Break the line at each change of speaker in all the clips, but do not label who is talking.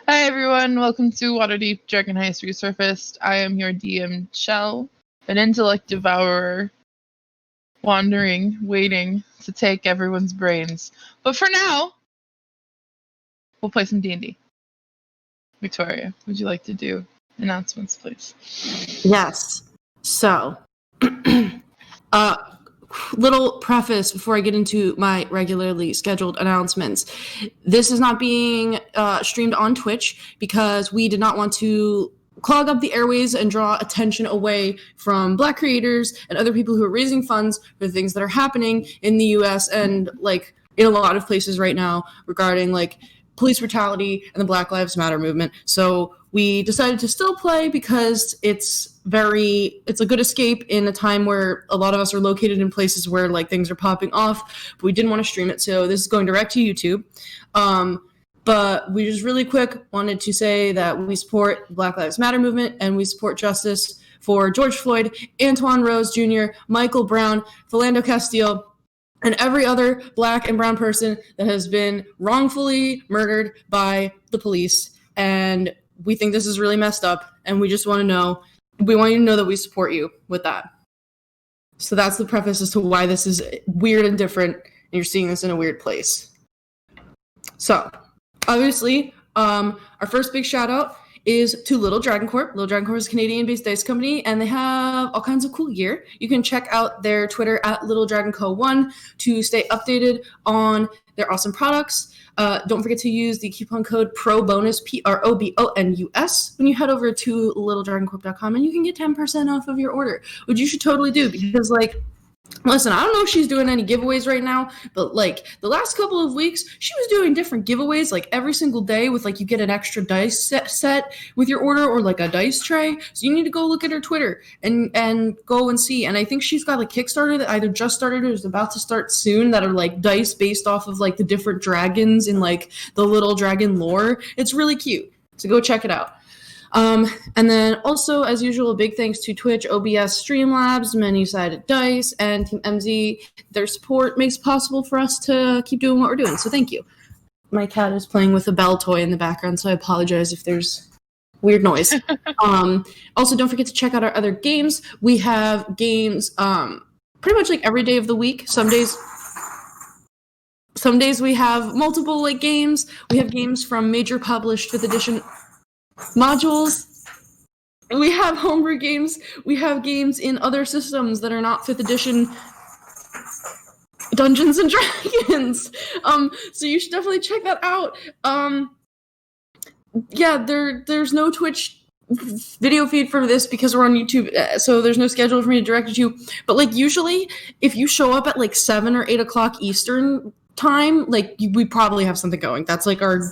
Hi everyone, welcome to Waterdeep Dragon Heist Resurfaced. I am your DM Shell, an intellect devourer, wandering, waiting to take everyone's brains. But for now, we'll play some D&D. Victoria, would you like to do announcements, please?
Yes. So, little preface before I get into my regularly scheduled announcements. This is not being streamed on Twitch because we did not want to clog up the airways and draw attention away from Black creators and other people who are raising funds for things that are happening in the US and like in a lot of places right now regarding like police brutality and the Black Lives Matter movement. So we decided to still play because it's a good escape in a time where a lot of us are located in places where like things are popping off, but we didn't want to stream it. So this is going direct to YouTube. But we just really quick wanted to say that we support the Black Lives Matter movement and we support justice for George Floyd, Antoine Rose Jr., Michael Brown, Philando Castile, and every other Black and brown person that has been wrongfully murdered by the police. And we think this is really messed up, and we just want you to know that we support you with that. So that's the preface as to why this is weird and different, and you're seeing this in a weird place. So, obviously, our first big shout out is to Little Dragon Corp. Little Dragon Corp is a Canadian-based dice company, and they have all kinds of cool gear. You can check out their Twitter at Little Dragon Co. 1 to stay updated on their awesome products. Don't forget to use the coupon code PROBONUS, PROBONUS, when you head over to littledragoncorp.com, and you can get 10% off of your order, which you should totally do because, like, listen, I don't know if she's doing any giveaways right now, but like the last couple of weeks, she was doing different giveaways like every single day with like you get an extra dice set with your order or like a dice tray. So you need to go look at her Twitter and go and see. And I think she's got a Kickstarter that either just started or is about to start soon that are like dice based off of like the different dragons in like the Little Dragon lore. It's really cute. So go check it out. And then also, as usual, big thanks to Twitch, OBS Streamlabs, Many-Sided Dice, and Team MZ. Their support makes it possible for us to keep doing what we're doing, so thank you. My cat is playing with a bell toy in the background, so I apologize if there's weird noise. Also, don't forget to check out our other games. We have games pretty much like every day of the week. Some days we have multiple like games. We have games from major published 5th edition modules. We have homebrew games. We have games in other systems that are not 5th edition Dungeons and Dragons. So you should definitely check that out. There's no Twitch video feed for this because we're on YouTube, so there's no schedule for me to direct it to. But like usually, if you show up at like 7 or 8 o'clock Eastern time, like we probably have something going. That's like our.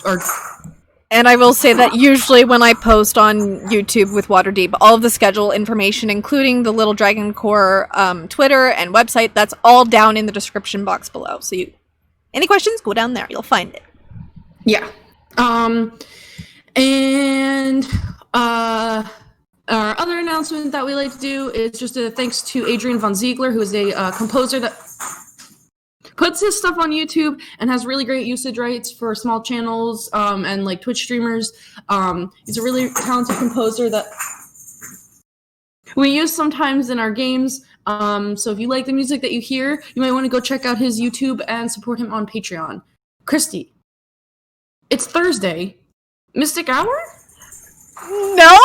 And I will say that usually when I post on YouTube with Waterdeep, all of the schedule information, including the Little Dragon Core Twitter and website, that's all down in the description box below. So any questions, go down there. You'll find it.
Yeah. And our other announcement that we like to do is just a thanks to Adrian von Ziegler, who is a composer that puts his stuff on YouTube and has really great usage rights for small channels and like Twitch streamers. He's a really talented composer that we use sometimes in our games. So if you like the music that you hear, you might want to go check out his YouTube and support him on Patreon. Christy, it's Thursday. Mystic Hour?
No!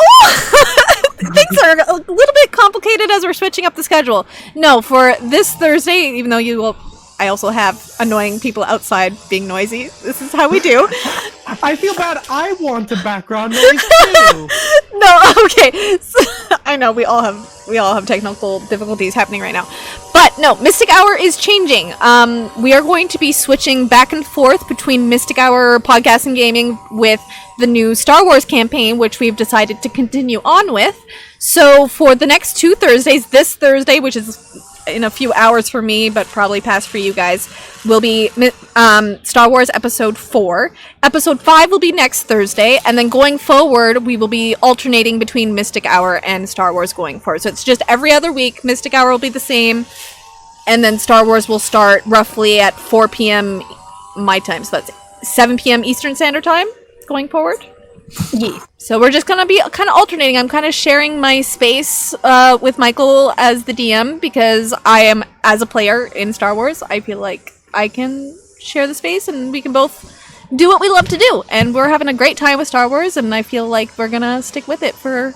Things are a little bit complicated as we're switching up the schedule. No, for this Thursday, even though I also have annoying people outside being noisy. This is how we do.
I feel bad. I want the background noise too.
No, okay. So, I know we all have technical difficulties happening right now. But no, Mystic Hour is changing. We are going to be switching back and forth between Mystic Hour podcast and gaming with the new Star Wars campaign, which we've decided to continue on with. So for the next 2 Thursdays, this Thursday, which is in a few hours for me, but probably past for you guys, will be Star Wars Episode 4. Episode 5 will be next Thursday, and then going forward, we will be alternating between Mystic Hour and Star Wars going forward. So it's just every other week. Mystic Hour will be the same, and then Star Wars will start roughly at 4 p.m. my time, so that's 7 p.m. Eastern Standard Time going forward. Yeah. So we're just gonna be kind of alternating. I'm kind of sharing my space with Michael as the DM because I am, as a player in Star Wars, I feel like I can share the space and we can both do what we love to do. And we're having a great time with Star Wars, and I feel like we're gonna stick with it for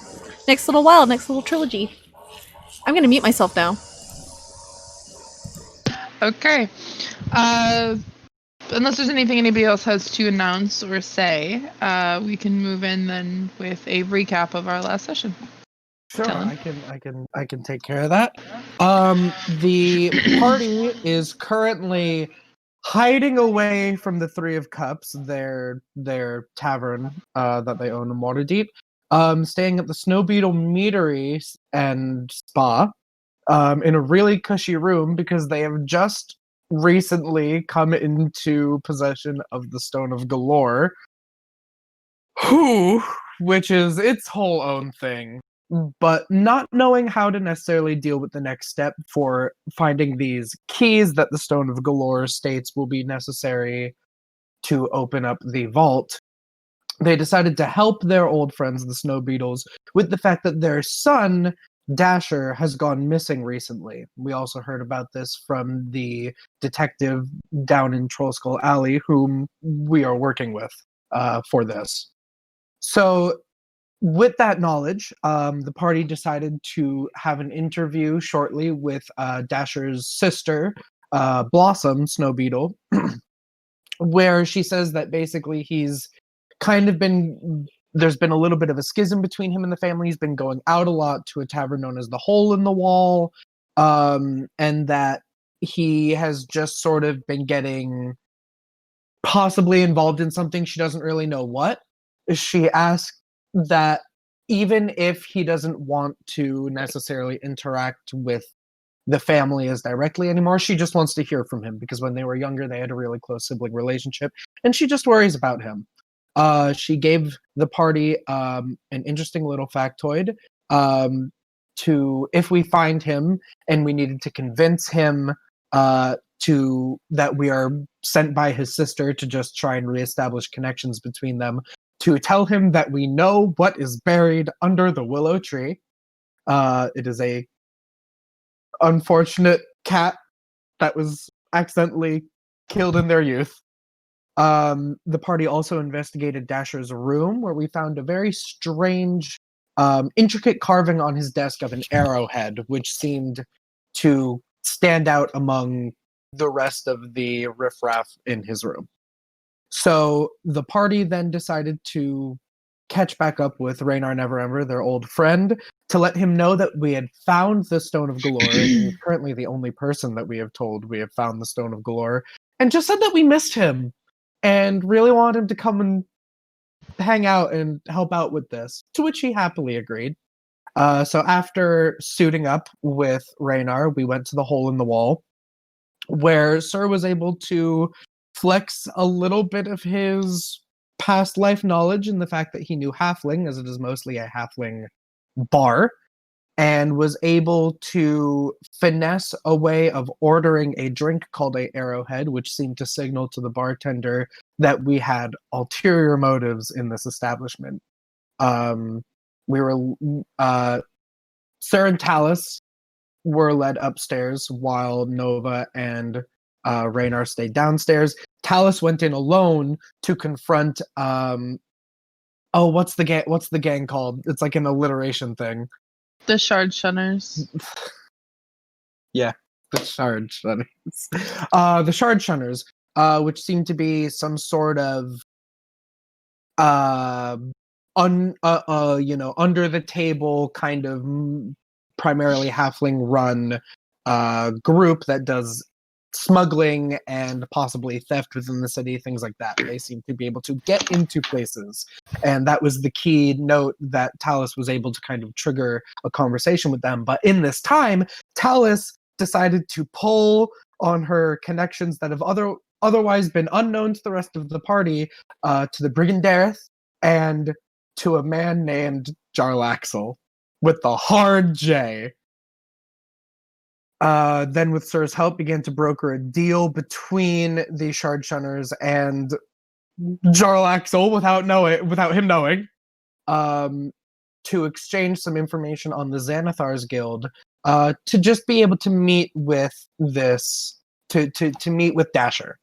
next little while, next little trilogy. I'm gonna mute myself now.
Okay. Unless there's anything anybody else has to announce or say, we can move in then with a recap of our last session.
Sure,
Dylan?
I can take care of that. The party is currently hiding away from the Three of Cups, their tavern that they own in Waterdeep. Staying at the Snow Beetle Meadery and Spa, in a really cushy room because they have just recently come into possession of the Stone of Galore, which is its whole own thing. But not knowing how to necessarily deal with the next step for finding these keys that the Stone of Galore states will be necessary to open up the vault, they decided to help their old friends, the Snow Beetles, with the fact that their son, Dasher, has gone missing recently. We also heard about this from the detective down in Trollskull Alley, whom we are working with for this. So, with that knowledge, the party decided to have an interview shortly with Dasher's sister, Blossom Snow Beetle, where she says that basically he's kind of there's been a little bit of a schism between him and the family. He's been going out a lot to a tavern known as the Hole in the Wall, and that he has just sort of been getting possibly involved in something. She doesn't really know what. She asked that even if he doesn't want to necessarily interact with the family as directly anymore, she just wants to hear from him because when they were younger, they had a really close sibling relationship, and she just worries about him. She gave the party an interesting little factoid to if we find him and we needed to convince him that we are sent by his sister to just try and reestablish connections between them, to tell him that we know what is buried under the willow tree. It is a unfortunate cat that was accidentally killed in their youth. The party also investigated Dasher's room, where we found a very strange, intricate carving on his desk of an arrowhead, which seemed to stand out among the rest of the riffraff in his room. So the party then decided to catch back up with Raynar Neverember, their old friend, to let him know that we had found the Stone of Galore, and he's currently the only person that we have told we have found the Stone of Galore, and just said that we missed him and really wanted him to come and hang out and help out with this, to which he happily agreed. So after suiting up with Raynar, we went to the Hole in the Wall, where Sir was able to flex a little bit of his past life knowledge in the fact that he knew Halfling, as it is mostly a Halfling bar, and was able to finesse a way of ordering a drink called a Arrowhead, which seemed to signal to the bartender that we had ulterior motives in this establishment. Sir and Talus were led upstairs while Nova and Raynar stayed downstairs. Talus went in alone to confront what's the gang called? It's like an alliteration thing.
The Shard Shunners.
Yeah, the Shard Shunners. The Shard Shunners, which seem to be some sort of under the table kind of primarily halfling run group that does smuggling and possibly theft within the city, things like that. They seem to be able to get into places, and that was the key note that Talus was able to kind of trigger a conversation with them. But in this time, Talus decided to pull on her connections that have otherwise been unknown to the rest of the party, to the Brigandareth and to a man named Jarlaxle with the hard J. Then with Sir's help began to broker a deal between the Shard Shunners and Jarlaxle without him knowing, to exchange some information on the Xanathar's Guild, to just be able to meet with to meet with Dasher,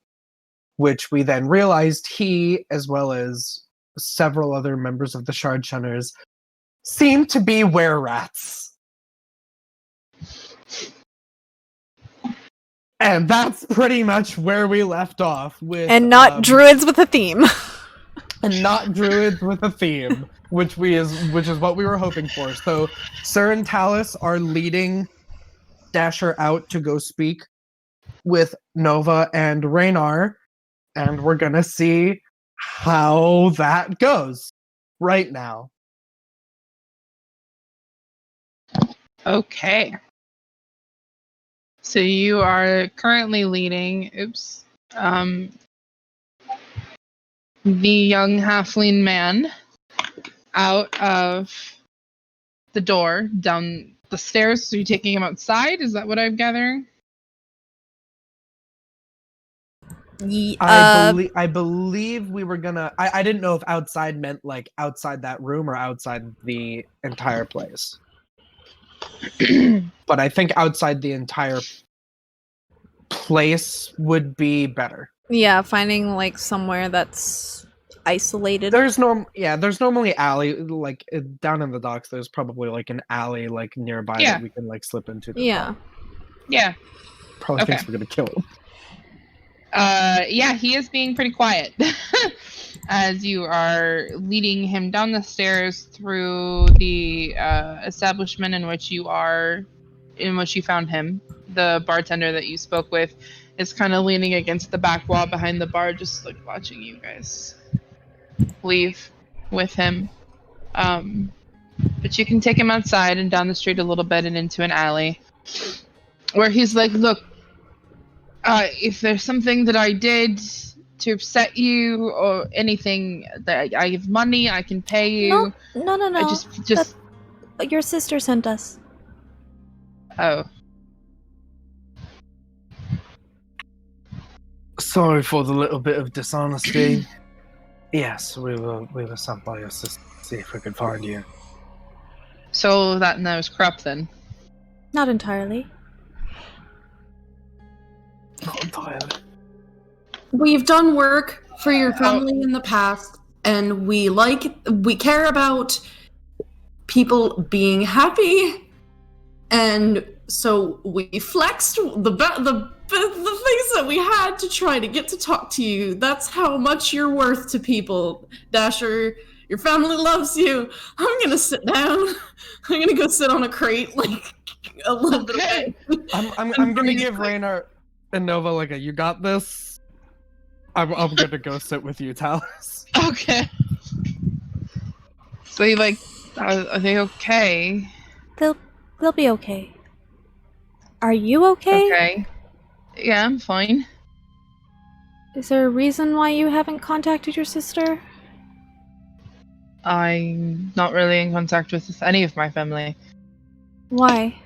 which we then realized he, as well as several other members of the Shard Shunners, seem to be were-rats. And that's pretty much where we left off with,
And not druids with a theme.
and not druids with a theme, which is what we were hoping for. So Sir and Talus are leading Dasher out to go speak with Nova and Raynar, and we're gonna see how that goes right now.
Okay. So you are currently leading, the young halfling man out of the door, down the stairs. So you're taking him outside? Is that what I'm gathering?
I believe we were gonna. I didn't know if outside meant like outside that room or outside the entire place. But I think outside the entire place would be better.
Yeah, finding like somewhere that's isolated.
There's normally alley, like down in the docks. There's probably like an alley like nearby that we can like slip into.
Yeah.
Yeah.
Probably thinks we're gonna kill him.
Yeah, he is being pretty quiet as you are leading him down the stairs through the establishment in which you found him. The bartender that you spoke with is kind of leaning against the back wall behind the bar, just like watching you guys leave with him. But you can take him outside and down the street a little bit and into an alley where he's like, look, if there's something that I did to upset you or anything, that I have money, I can pay you.
No.
I just
Your sister sent us.
Oh.
Sorry for the little bit of dishonesty. Yes, we were sent by your sister to see if we could find you.
So that knows crap then.
Not entirely.
Not entirely.
We've done work for your family in the past, and we care about people being happy, and so we flexed the things that we had to try to get to talk to you. That's how much you're worth to people. Dasher, your family loves you. I'm gonna sit down. I'm gonna go sit on a crate, like a little bit away.
I'm gonna give Raynar and Nova like a, you got this. I'm gonna go sit with you, Talus.
Okay. So you like, are they okay?
They'll be okay. Are you okay?
Okay. Yeah, I'm fine.
Is there a reason why you haven't contacted your sister?
I'm not really in contact with any of my family.
Why?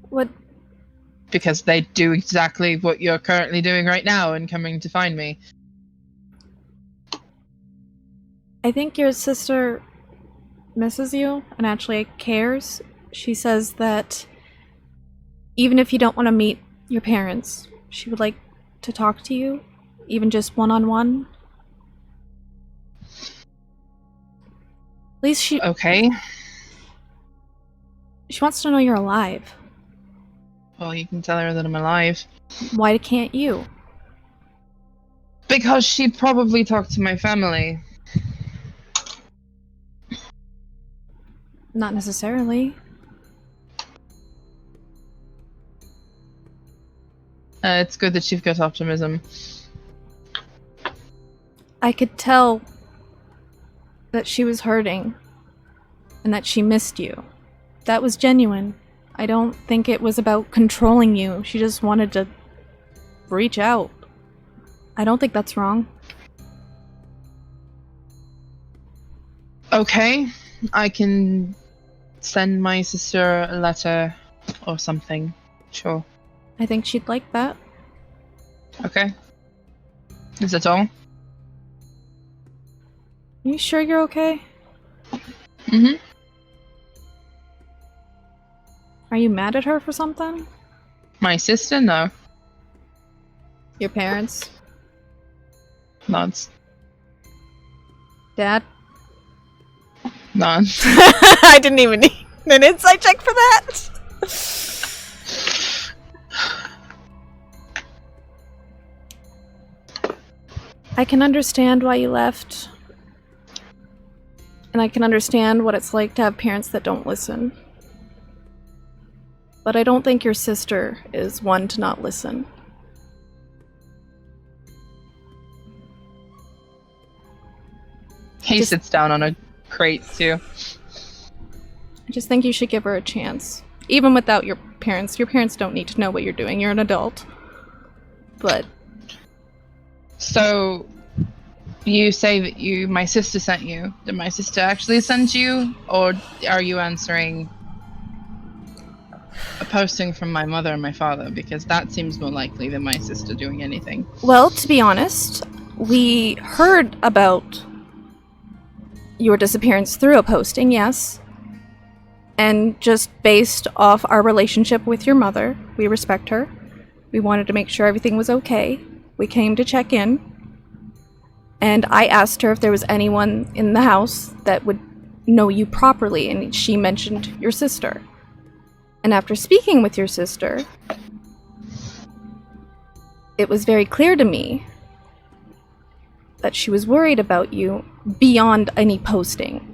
What?
Because they do exactly what you're currently doing right now and coming to find me.
I think your sister misses you and actually cares. She says that even if you don't want to meet your parents, she would like to talk to you, even just one-on-one. At least she
Okay.
She wants to know you're alive.
Well, you can tell her that I'm alive.
Why can't you?
Because she'd probably talk to my family.
Not necessarily.
It's good that you've got optimism.
I could tell that she was hurting and that she missed you. That was genuine. I don't think it was about controlling you. She just wanted to reach out. I don't think that's wrong.
Okay. I can send my sister a letter or something. Sure.
I think she'd like that.
Okay. Is that all?
You sure you're okay?
Mm-hmm.
Are you mad at her for something?
My sister? No.
Your parents?
Nods.
Dad?
None.
I didn't even need an insight check for that! I can understand why you left. And I can understand what it's like to have parents that don't listen. But I don't think your sister is one to not listen.
He sits down on a crate, too.
I just think you should give her a chance. Even without your parents. Your parents don't need to know what you're doing. You're an adult. But...
So, you say that my sister sent you. Did my sister actually send you? Or are you answering a posting from my mother and my father? Because that seems more likely than my sister doing anything.
Well, to be honest, we heard about your disappearance through a posting, yes. And just based off our relationship with your mother, we respect her. We wanted to make sure everything was okay. We came to check in. And I asked her if there was anyone in the house that would know you properly, and she mentioned your sister. And after speaking with your sister, it was very clear to me that she was worried about you beyond any posting.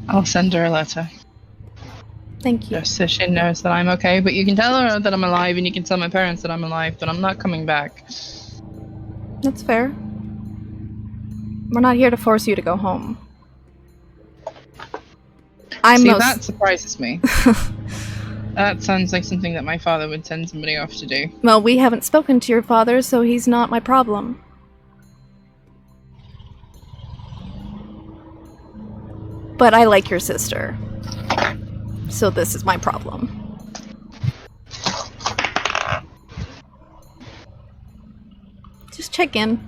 I'll send her a letter.
Thank you.
Just so she knows that I'm okay. But you can tell her that I'm alive, and you can tell my parents that I'm alive, but I'm not coming back.
That's fair. We're not here to force you to go home.
That surprises me. That sounds like something that my father would send somebody off to do.
Well, we haven't spoken to your father, so he's not my problem. But I like your sister. So this is my problem. Just check in.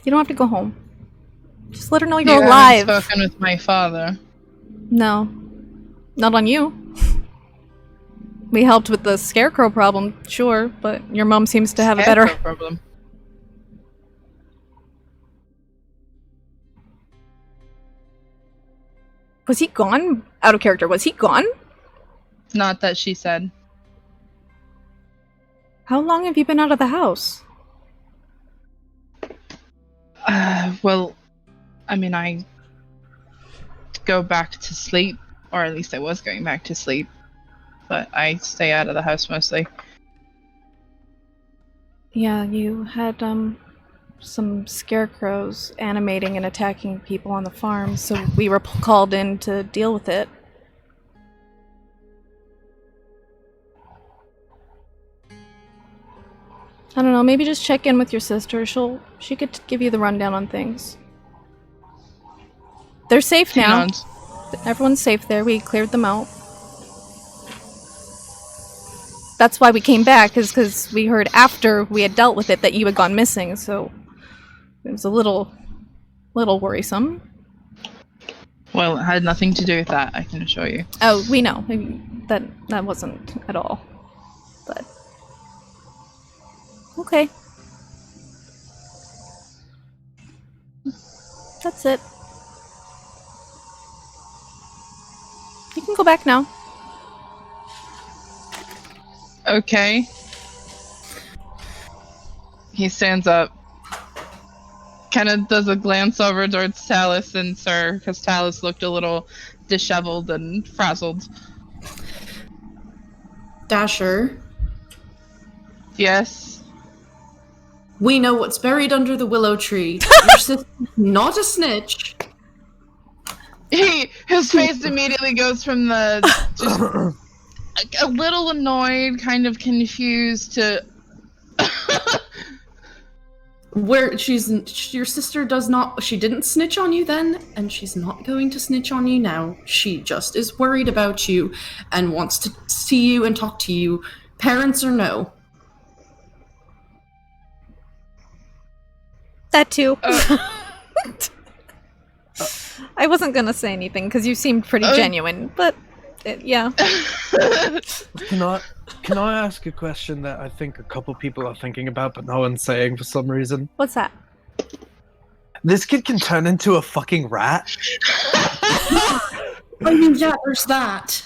You don't have to go home. Just let her know you're alive.
You haven't spoken with my father.
No. Not on you. We helped with the scarecrow problem, sure, but your mom seems to have a better
problem.
Was he gone? Out of character. Was he gone?
Not that she said.
How long have you been out of the house?
Well, I mean, I go back to sleep, or at least I was going back to sleep, but I stay out of the house mostly.
Yeah, you had, some scarecrows animating and attacking people on the farm, so we were called in to deal with it. I don't know, maybe just check in with your sister. She could give you the rundown on things. They're safe now. Everyone's safe there. We cleared them out. That's why we came back, is because we heard after we had dealt with it that you had gone missing, so it was a little worrisome.
Well, it had nothing to do with that, I can assure you.
Oh, we know. That wasn't at all. But okay. That's it. You can go back now.
Okay. He stands up. Kind of does a glance over towards Talus and Sir, because Talus looked a little disheveled and frazzled.
Dasher,
Yes?
we know what's buried under the willow tree. Your sister's not a snitch.
His face immediately goes from the just a little annoyed, kind of confused to
Where your sister she didn't snitch on you then, and she's not going to snitch on you now. She just is worried about you and wants to see you and talk to you, parents or no.
That too.
Uh,
I wasn't gonna say anything because you seemed pretty genuine, but yeah.
Can I ask a question that I think a couple people are thinking about, but no one's saying for some reason?
What's that?
This kid can turn into a fucking rat.
I mean, yeah, there's that.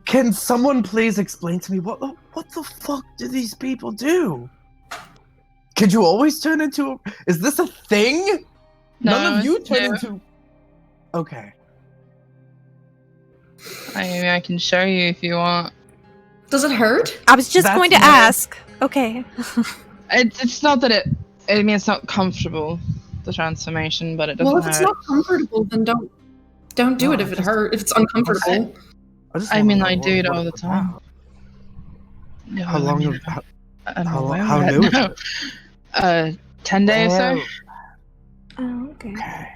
Can someone please explain to me what the fuck do these people do? Could you always turn into a... Is this a thing? None of you turn into... Okay.
I can show you if you want.
Does it hurt?
I was just
That's
going to
my-
ask. Okay.
It's not that it... I mean, it's not comfortable, the transformation, but it doesn't
Well, if it's
hurt.
not comfortable, then don't do it if it hurt. If it's uncomfortable.
I mean, I do it all the time. No,
How
I
long
mean,
have...
I don't
how
know
lo-
where
how
we're at
new is
now. 10 days or so?
Oh, okay.
Okay.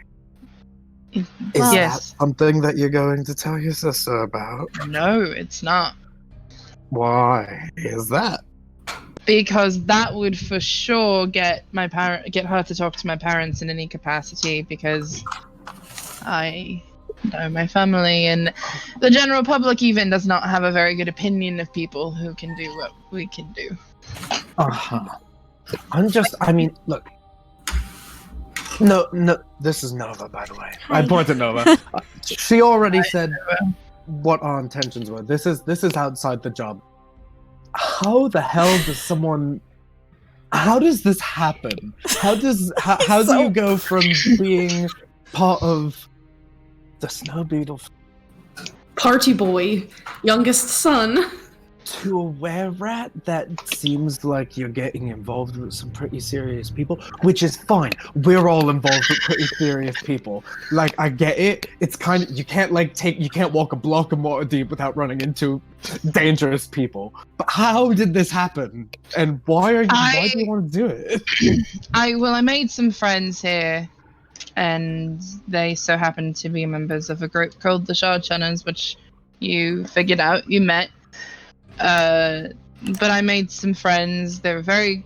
Well-
Is that
Yes.
something that you're going to tell your sister about?
No, it's not.
Why is that?
Because that would for sure get her to talk to my parents in any capacity, because I know my family, and the general public even does not have a very good opinion of people who can do what we can do.
Uh-huh. I mean, look. No, this is Nova, by the way.
Hi.
I point at Nova. She already said what our intentions were. This is outside the job. How the hell does someone... How does this happen? How do you go from being part of the Snow Beetle
Party boy, youngest son.
to a were-rat? That seems like you're getting involved with some pretty serious people, which is fine. We're all involved with pretty serious people. Like, I get it. It's kind of, you can't walk a block of Waterdeep without running into dangerous people. But how did this happen? And why do you want to do it?
I made some friends here, and they so happen to be members of a group called the Shadowrun, which you figured out, you met. But I made some friends. They're very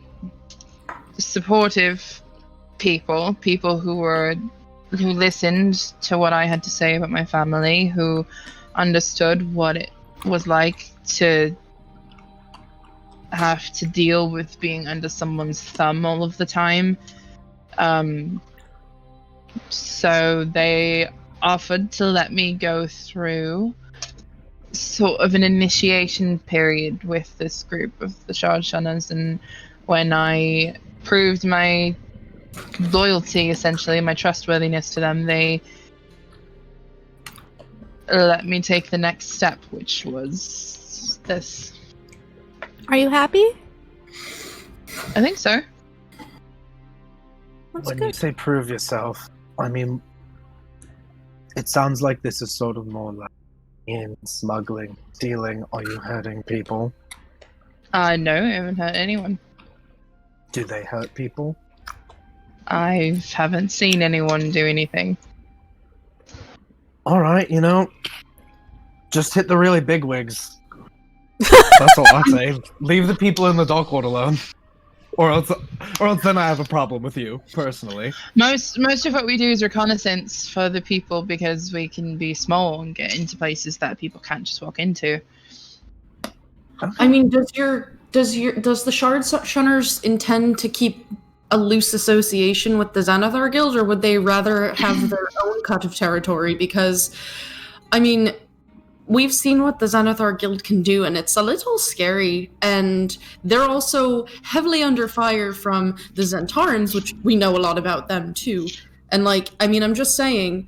supportive people who listened to what I had to say about my family, who understood what it was like to have to deal with being under someone's thumb all of the time. So they offered to let me go through sort of an initiation period with this group of the Shadowrunners, and when I proved my loyalty, essentially my trustworthiness to them, they let me take the next step, which was this.
Are you happy?
I think so.
That's
When you
good.
say prove yourself, I mean, it sounds like this is sort of more like in smuggling, stealing. Are you hurting people?
No, I haven't hurt anyone.
Do they hurt people?
I haven't seen anyone do anything.
Alright, just hit the really big wigs. That's all I say. Leave the people in the dock ward alone. Or else then I have a problem with you, personally.
Most of what we do is reconnaissance for the people, because we can be small and get into places that people can't just walk into.
I mean, does the Shadowrunners intend to keep a loose association with the Xanathar Guild, or would they rather have their own cut of territory? Because, I mean, we've seen what the Xanathar Guild can do, and it's a little scary. And they're also heavily under fire from the Zentaurans, which we know a lot about them too. And I'm just saying,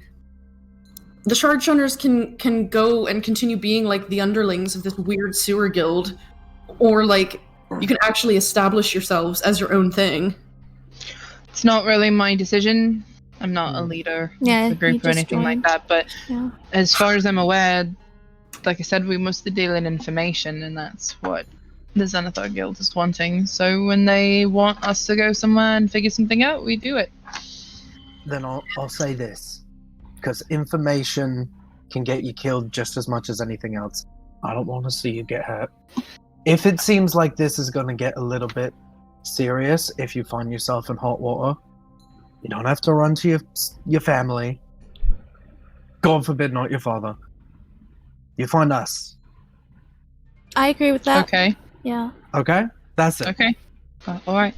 the Shadowrunners can go and continue being like the underlings of this weird sewer guild, or you can actually establish yourselves as your own thing.
It's not really my decision. I'm not a leader of
Yeah,
the
you
group or
just
anything like
joined.
that. But
Yeah.
as far as I'm aware, like I said, we must deal in information, and that's what the Xanathar Guild is wanting. So when they want us to go somewhere and figure something out, we do it.
Then I'll say this. Because information can get you killed just as much as anything else. I don't want to see you get hurt. If it seems like this is going to get a little bit serious, if you find yourself in hot water, You don't have to run to your family. God forbid, not your father. You find us.
I agree with that.
Okay.
Yeah.
Okay? That's it.
Okay. All right.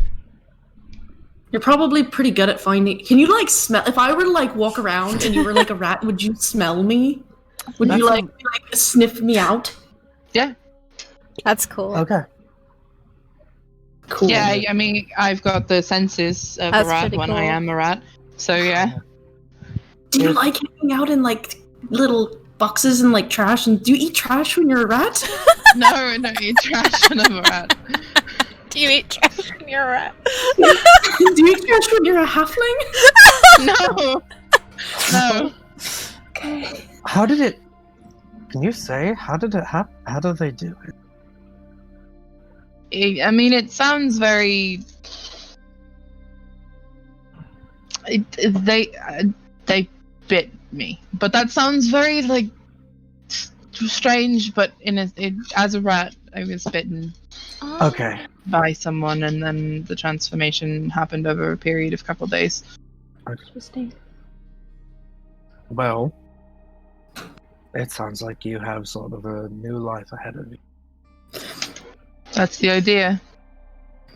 You're probably pretty good at finding. Can you like smell? If I were to like walk around and you were like a rat, would you smell me? Would you like sniff me out?
Yeah.
That's cool.
Okay.
Cool.
Yeah, I mean, I've got the senses of
That's
a rat
pretty
when I
cool.
am a rat. So yeah.
Do you like hanging out in like little boxes and like trash? And do you eat trash when you're a rat?
No, I don't eat trash when I'm a rat.
Do you eat trash when you're a rat?
Do you eat trash when you're a halfling?
No. No.
Okay.
How did it... Can you say? How did it happen? How did they do it?
I mean, it sounds very. They bit me, but that sounds very like strange. But as a rat, I was bitten
Okay.
by someone, and then the transformation happened over a period of a couple of days.
Interesting.
Well, it sounds like you have sort of a new life ahead of you.
That's the idea.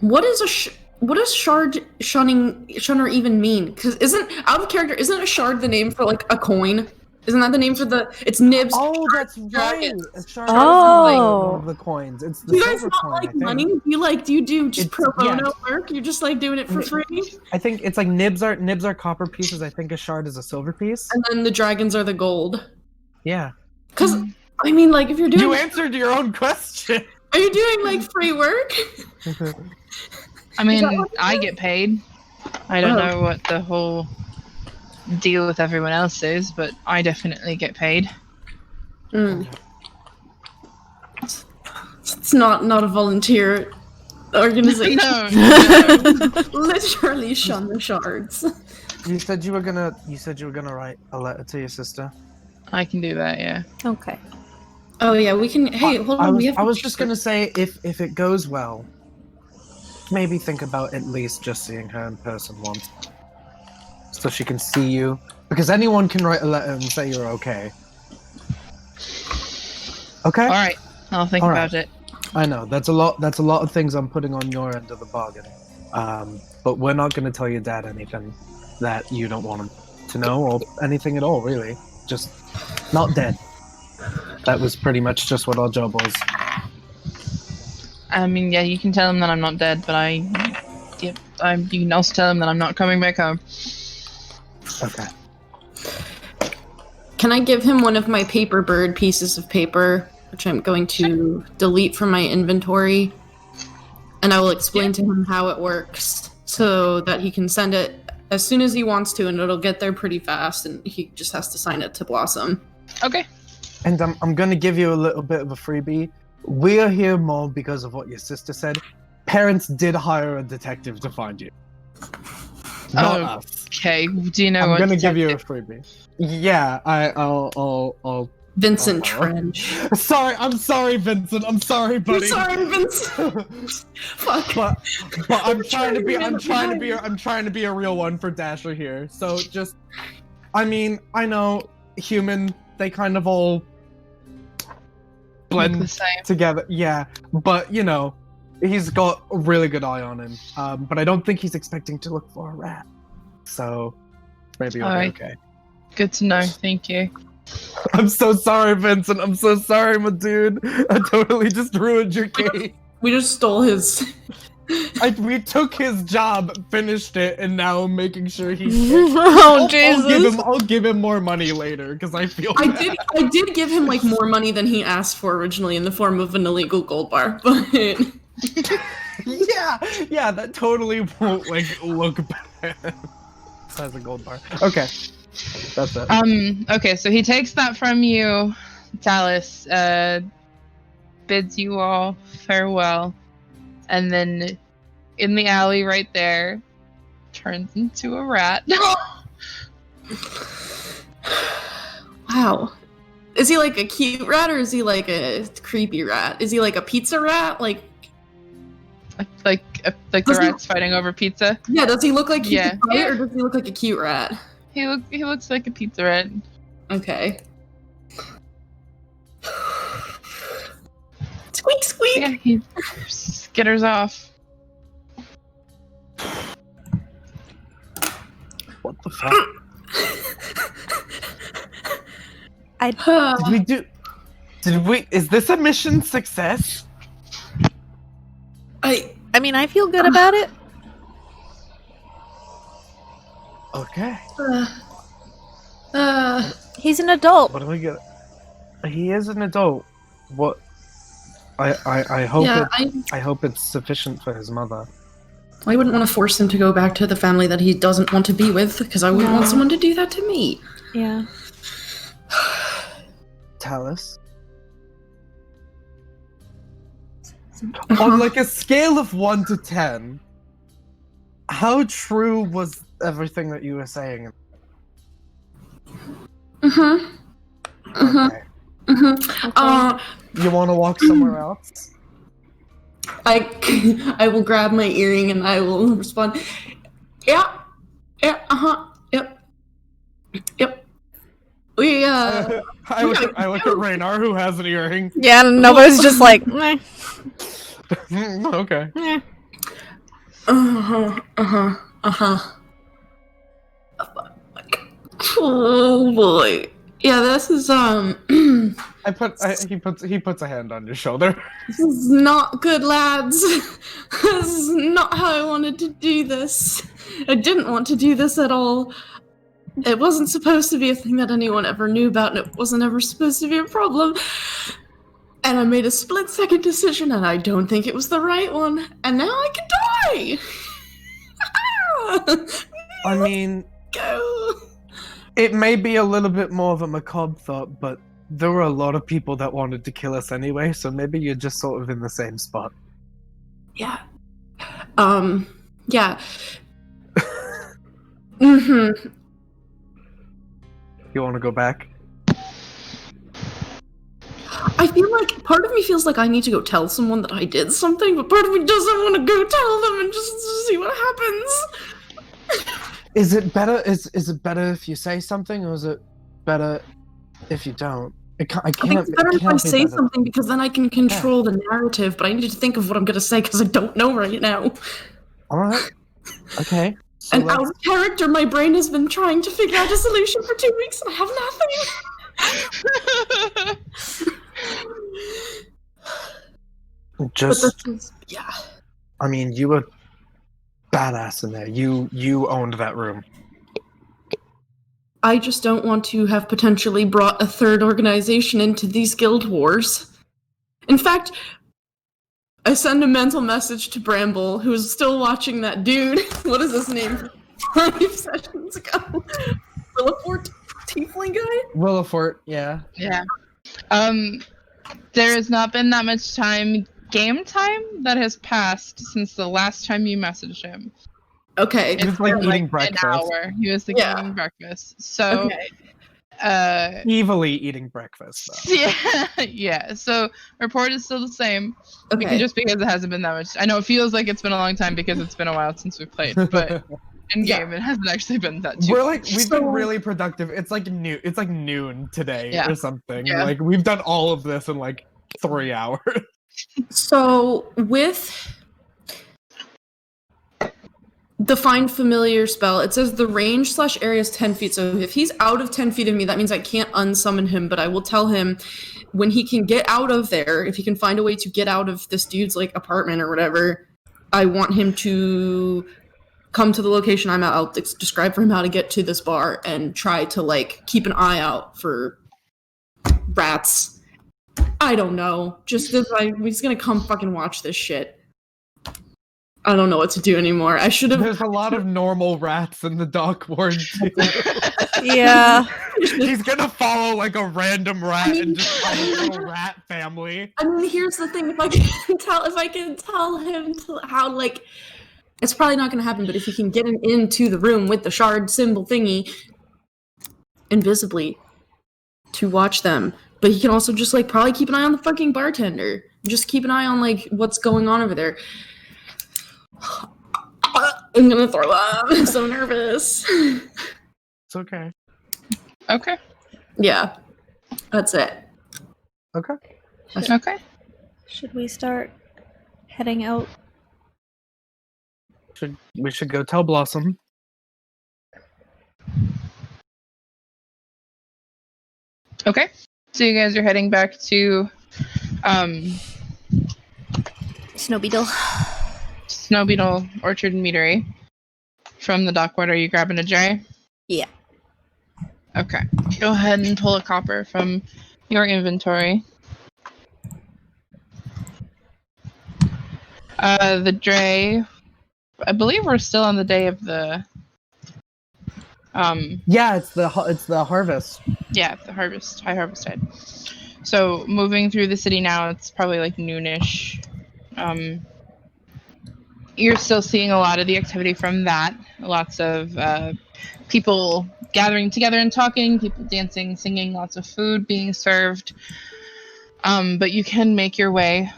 What does shunner even mean? Because isn't out of character? Isn't a shard the name for like a coin? Isn't that the name for the? It's nibs.
Oh, that's right.
dragons.
A shard
Oh.
is like one of the coins. It's the
Do you guys
silver
not
coin,
like
I think.
money? Do you do just
It's-
pro bono
yeah.
work? You're just like doing it for free?
I think it's like nibs are copper pieces. I think a shard is a silver piece.
And then the dragons are the gold.
Yeah.
Because I mean, like if you're doing,
You answered your own question.
are you doing like free work?
I mean,
that what it
I
is?
get paid. I don't
Oh.
know what the whole deal with everyone else is, but I definitely get paid.
Mm. It's not a volunteer organization.
No.
Literally shun the shards.
You said you were gonna write a letter to your sister.
I can do that, yeah.
Okay.
Oh yeah, we can. Hey, hold on.
I was just gonna say if it goes well, maybe think about at least just seeing her in person once, so she can see you. Because anyone can write a letter and say you're okay. Okay.
All right, I'll think
All
about it.
I know that's a lot. That's a lot of things I'm putting on your end of the bargain. But we're not gonna tell your dad anything that you don't want him to know, or anything at all, really. Just not dead. That was pretty much just what our job was.
I mean, yeah, you can tell him that I'm not dead, but you can also tell him that I'm not coming back home.
Okay.
Can I give him one of my paper bird pieces of paper, which I'm going to delete from my inventory, and I will explain to him how it works so that he can send it as soon as he wants to, and it'll get there pretty fast, and he just has to sign it to Blossom.
Okay.
And I'm gonna give you a little bit of a freebie. We are here more because of what your sister said. Parents did hire a detective to find you. Not us.
Okay. Do you know
I'm
what?
gonna give you a
detective-
freebie. Yeah, I'll.
Vincent
Oh.
Trench.
Sorry, I'm sorry, Vincent. I'm sorry,
I'm
buddy.
sorry, Vincent. Fuck.
but I'm trying to be a real one for Dasher here. So just, I mean, I know human. They kind of all
Look
blend
the same.
together. Yeah, but you know, he's got a really good eye on him. But I don't think he's expecting to look for a rat. So maybe it'll be
Alright.
okay.
Good to know. Thank you.
I'm so sorry, Vincent. I'm so sorry, my dude. I totally just ruined your case.
We just stole his.
We took his job, finished it, and now I'm making sure he.
Oh, Jesus.
I'll give him more money later because I feel.
I
bad.
did give him like more money than he asked for originally in the form of an illegal gold bar, but
Yeah, that totally won't like look bad. As a gold bar. Okay, that's it.
Okay, so he takes that from you, Talus, bids you all farewell, and then in the alley right there, turns into a rat.
wow. Is he like a cute rat or is he like a creepy rat? Is he like a pizza rat? Like
Like the rats fighting over pizza.
Yeah, does he look like he
Yeah.
could fight, or does he look like a cute rat?
He looks like a pizza rat.
Okay. Squeak, squeak!
Yeah, he skitters off.
What the fuck? Is this a mission success?
I mean, I feel good about it.
Okay.
He's an adult.
What do we get? He is an adult. What? I hope I hope it's sufficient for his mother.
I wouldn't want to force him to go back to the family that he doesn't want to be with, because I wouldn't want someone to do that to me.
Yeah.
Talus? On like a scale of 1 to 10, how true was everything that you were saying?
Okay.
You want to walk somewhere else?
I will grab my earring and I will respond. Yeah. Yep. We
I look at Raynar, who has an earring.
Yeah, and nobody's just like, meh.
Okay.
Eh.
Oh boy. Yeah, this is
He puts a hand on your shoulder.
this is not good, lads. This is not how I wanted to do this. I didn't want to do this at all. It wasn't supposed to be a thing that anyone ever knew about, and it wasn't ever supposed to be a problem. And I made a split-second decision, and I don't think it was the right one. And now I can die!
I mean,
Go!
it may be a little bit more of a macabre thought, but there were a lot of people that wanted to kill us anyway, so maybe you're just sort of in the same spot.
Yeah. Yeah. Mm-hmm.
You want to go back?
I feel like part of me feels like I need to go tell someone that I did something, but part of me doesn't want to go tell them and just see what happens.
Is it better? Is it better if you say something, or is it better if you don't? I
think it's better if I say something, because then I can control the narrative, but I need to think of what I'm going to say because I don't know right now.
Alright. Okay. So
And out of character, my brain has been trying to figure out a solution for 2 weeks and I have nothing.
just,
yeah.
I mean, you were badass in there. You owned that room.
I just don't want to have potentially brought a third organization into these guild wars. In fact, I send a mental message to Bramble, who is still watching that dude. What is his name? 5 sessions ago. Willifort Tiefling guy?
Willifort, yeah.
Yeah. There has not been that much game time that has passed since the last time you messaged him.
Okay.
He was like
been,
eating breakfast.
An hour. He was eating breakfast. So
Okay.
Evilly eating breakfast, though.
Yeah. So report is still the same.
Okay.
Just because it hasn't been that much. I know it feels like it's been a long time because it's been a while since we played, but in game it hasn't actually been that too.
We've been really productive. It's like noon today or something.
Yeah.
Like we've done all of this in like 3 hours.
So with the Find Familiar spell, it says the range / area is 10 feet. So if he's out of 10 feet of me, that means I can't unsummon him, but I will tell him when he can get out of there, if he can find a way to get out of this dude's like apartment or whatever, I want him to come to the location I'm at. I'll describe for him how to get to this bar and try to like keep an eye out for rats. I don't know. Just because he's gonna come fucking watch this shit. I don't know what to do anymore. I should have.
There's a lot of normal rats in the dock ward too.
Yeah.
He's gonna follow like a random rat and just find a little rat family.
I mean, here's the thing: if I can tell him how like, it's probably not gonna happen. But if he can get him into the room with the shard symbol thingy, invisibly, to watch them. But he can also just like probably keep an eye on the fucking bartender. Just keep an eye on like what's going on over there. I'm gonna throw up. I'm so nervous.
It's okay.
Okay.
Yeah, that's it.
Okay.
Okay.
Should we start heading out?
We should go tell Blossom.
Okay. So you guys are heading back to
Snow Beetle.
Snow Beetle Orchard and Meadery. From the dock, what are you grabbing a dray?
Yeah.
Okay. Go ahead and pull a copper from your inventory. The dray, I believe we're still on the day of the
Yeah, it's the harvest.
yeah, the harvest, high harvest tide. So moving through the city now, it's probably like noonish. You're still seeing a lot of the activity from that. Lots of people gathering together and talking, people dancing, singing, lots of food being served. But you can make your way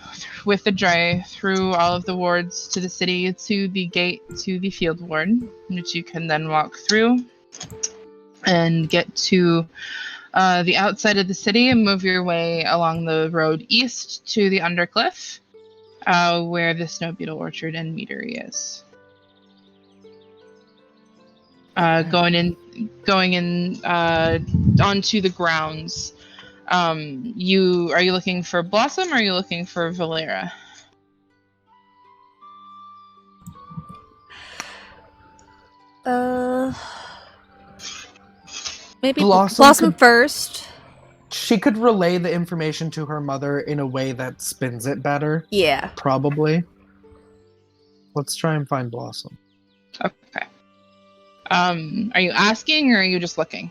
with the dray through all of the wards to the city, to the gate, to the field ward, which you can then walk through and get to the outside of the city and move your way along the road east to the Undercliff, where the Snow Beetle Orchard and Meadery is. Going in onto the grounds. Are you looking for Blossom or are you looking for Valera?
Maybe
Blossom
Blossom first.
She could relay the information to her mother in a way that spins it better.
Yeah.
Probably. Let's try and find Blossom.
Okay. Are you asking or are you just looking?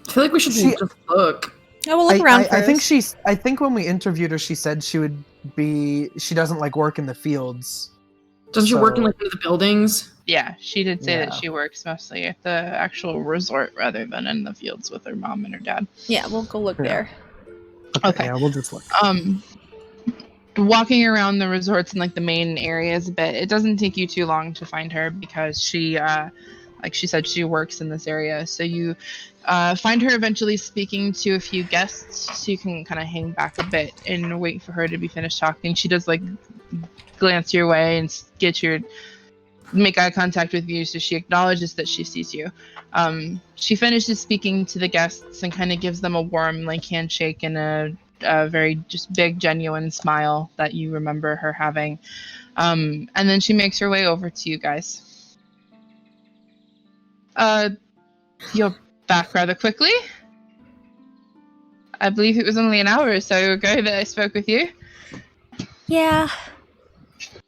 I feel like we should just look.
Yeah, we'll look around first.
I think when we interviewed her, she said she doesn't like work in the fields.
Doesn't she work in like the buildings?
Yeah, she did say that she works mostly at the actual resort rather than in the fields with her mom and her dad.
Yeah, we'll go look there.
Okay.
Yeah, we'll just look.
Walking around the resorts and like the main areas a bit, it doesn't take you too long to find her because she, like she said, she works in this area. So you find her eventually speaking to a few guests, so you can kind of hang back a bit and wait for her to be finished talking. She does like glance your way and make eye contact with you, so she acknowledges that she sees you. She finishes speaking to the guests and kind of gives them a warm like handshake and a very just big genuine smile that you remember her having. And then she makes her way over to you guys. You're back rather quickly. I believe it was only an hour or so ago that I spoke with you.
Yeah.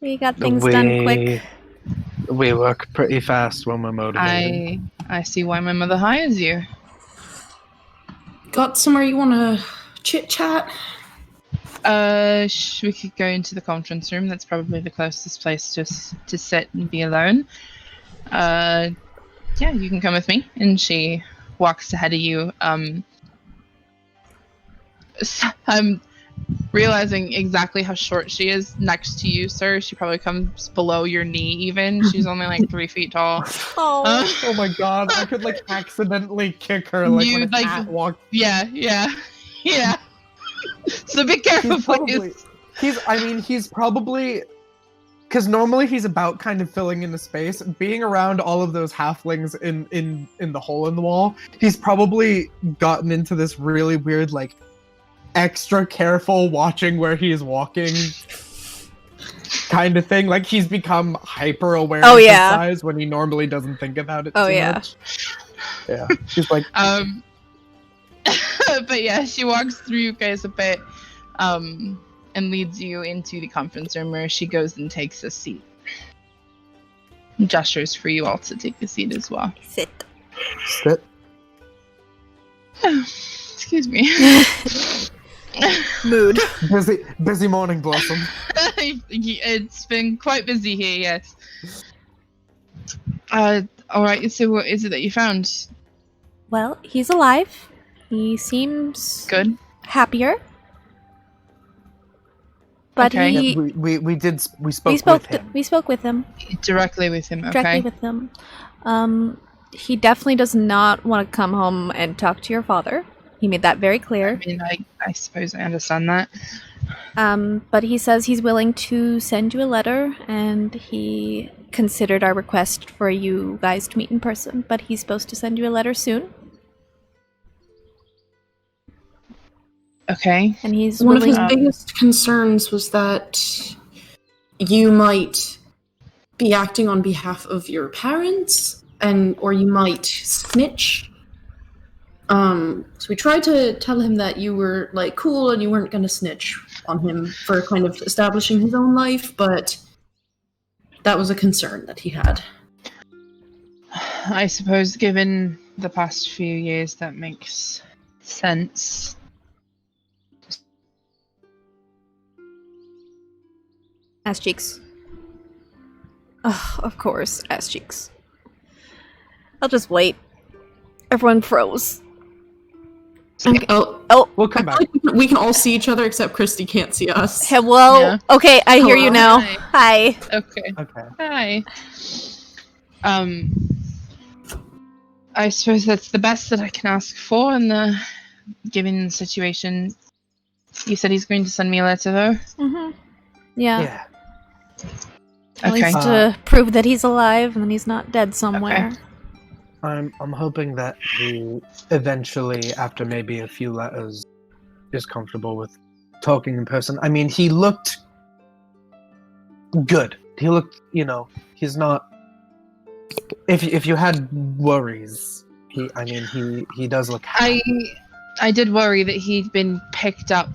We got things done quick.
We work pretty fast when we're motivated.
I see why my mother hires you.
Got somewhere you want to chit chat?
We could go into the conference room. That's probably the closest place to sit and be alone. Yeah, you can come with me. And she walks ahead of you. I'm realizing exactly how short she is next to you, sir. She probably comes below your knee even. She's only like 3 feet tall.
Oh my god, I could like accidentally kick her like when a cat walked.
Yeah. So be careful, please.
He's probably, because normally he's about kind of filling in the space. Being around all of those halflings in the hole in the wall, he's probably gotten into this really weird like extra careful watching where he is walking kind of thing. Like he's become hyper aware of his size when he normally doesn't think about it too much. Yeah. She's like
but yeah, she walks through you guys a bit and leads you into the conference room where she goes and takes a seat. Gestures for you all to take a seat as well.
Sit.
Excuse me.
Mood.
Busy morning, Blossom.
It's been quite busy here, yes. Alright, so what is it that you found?
Well, he's alive. He seems
good,
happier. But
Okay.
he
Yeah, we spoke with him.
we spoke with him.
Directly with him, okay.
Directly with him. He definitely does not want to come home and talk to your father. He made that very clear.
I mean, I suppose I understand that.
But he says he's willing to send you a letter, and he considered our request for you guys to meet in person, but he's supposed to send you a letter soon.
Okay.
And he's
One of
willing...
his biggest concerns was that you might be acting on behalf of your parents, or you might snitch. So we tried to tell him that you were like cool and you weren't going to snitch on him for kind of establishing his own life, but that was a concern that he had.
I suppose given the past few years that makes sense.
Ass cheeks. Ugh, of course, ass cheeks. I'll just wait. Everyone froze.
Oh,
We'll come back.
like we can all see each other except Christy can't see us.
Hello?
Yeah.
Okay, I hear you
Hello.
now. Hi.
Okay.
Okay.
Hi. I suppose that's the best that I can ask for in the given situation. You said he's going to send me a letter, though?
Mm-hmm. Yeah.
Yeah.
At
Okay.
least to prove that he's alive and he's not dead somewhere.
Okay.
I'm hoping that he eventually, after maybe a few letters, is comfortable with talking in person. I mean, he looked good. He looked, he's not. If you had worries, he does look happy.
I did worry that he'd been picked up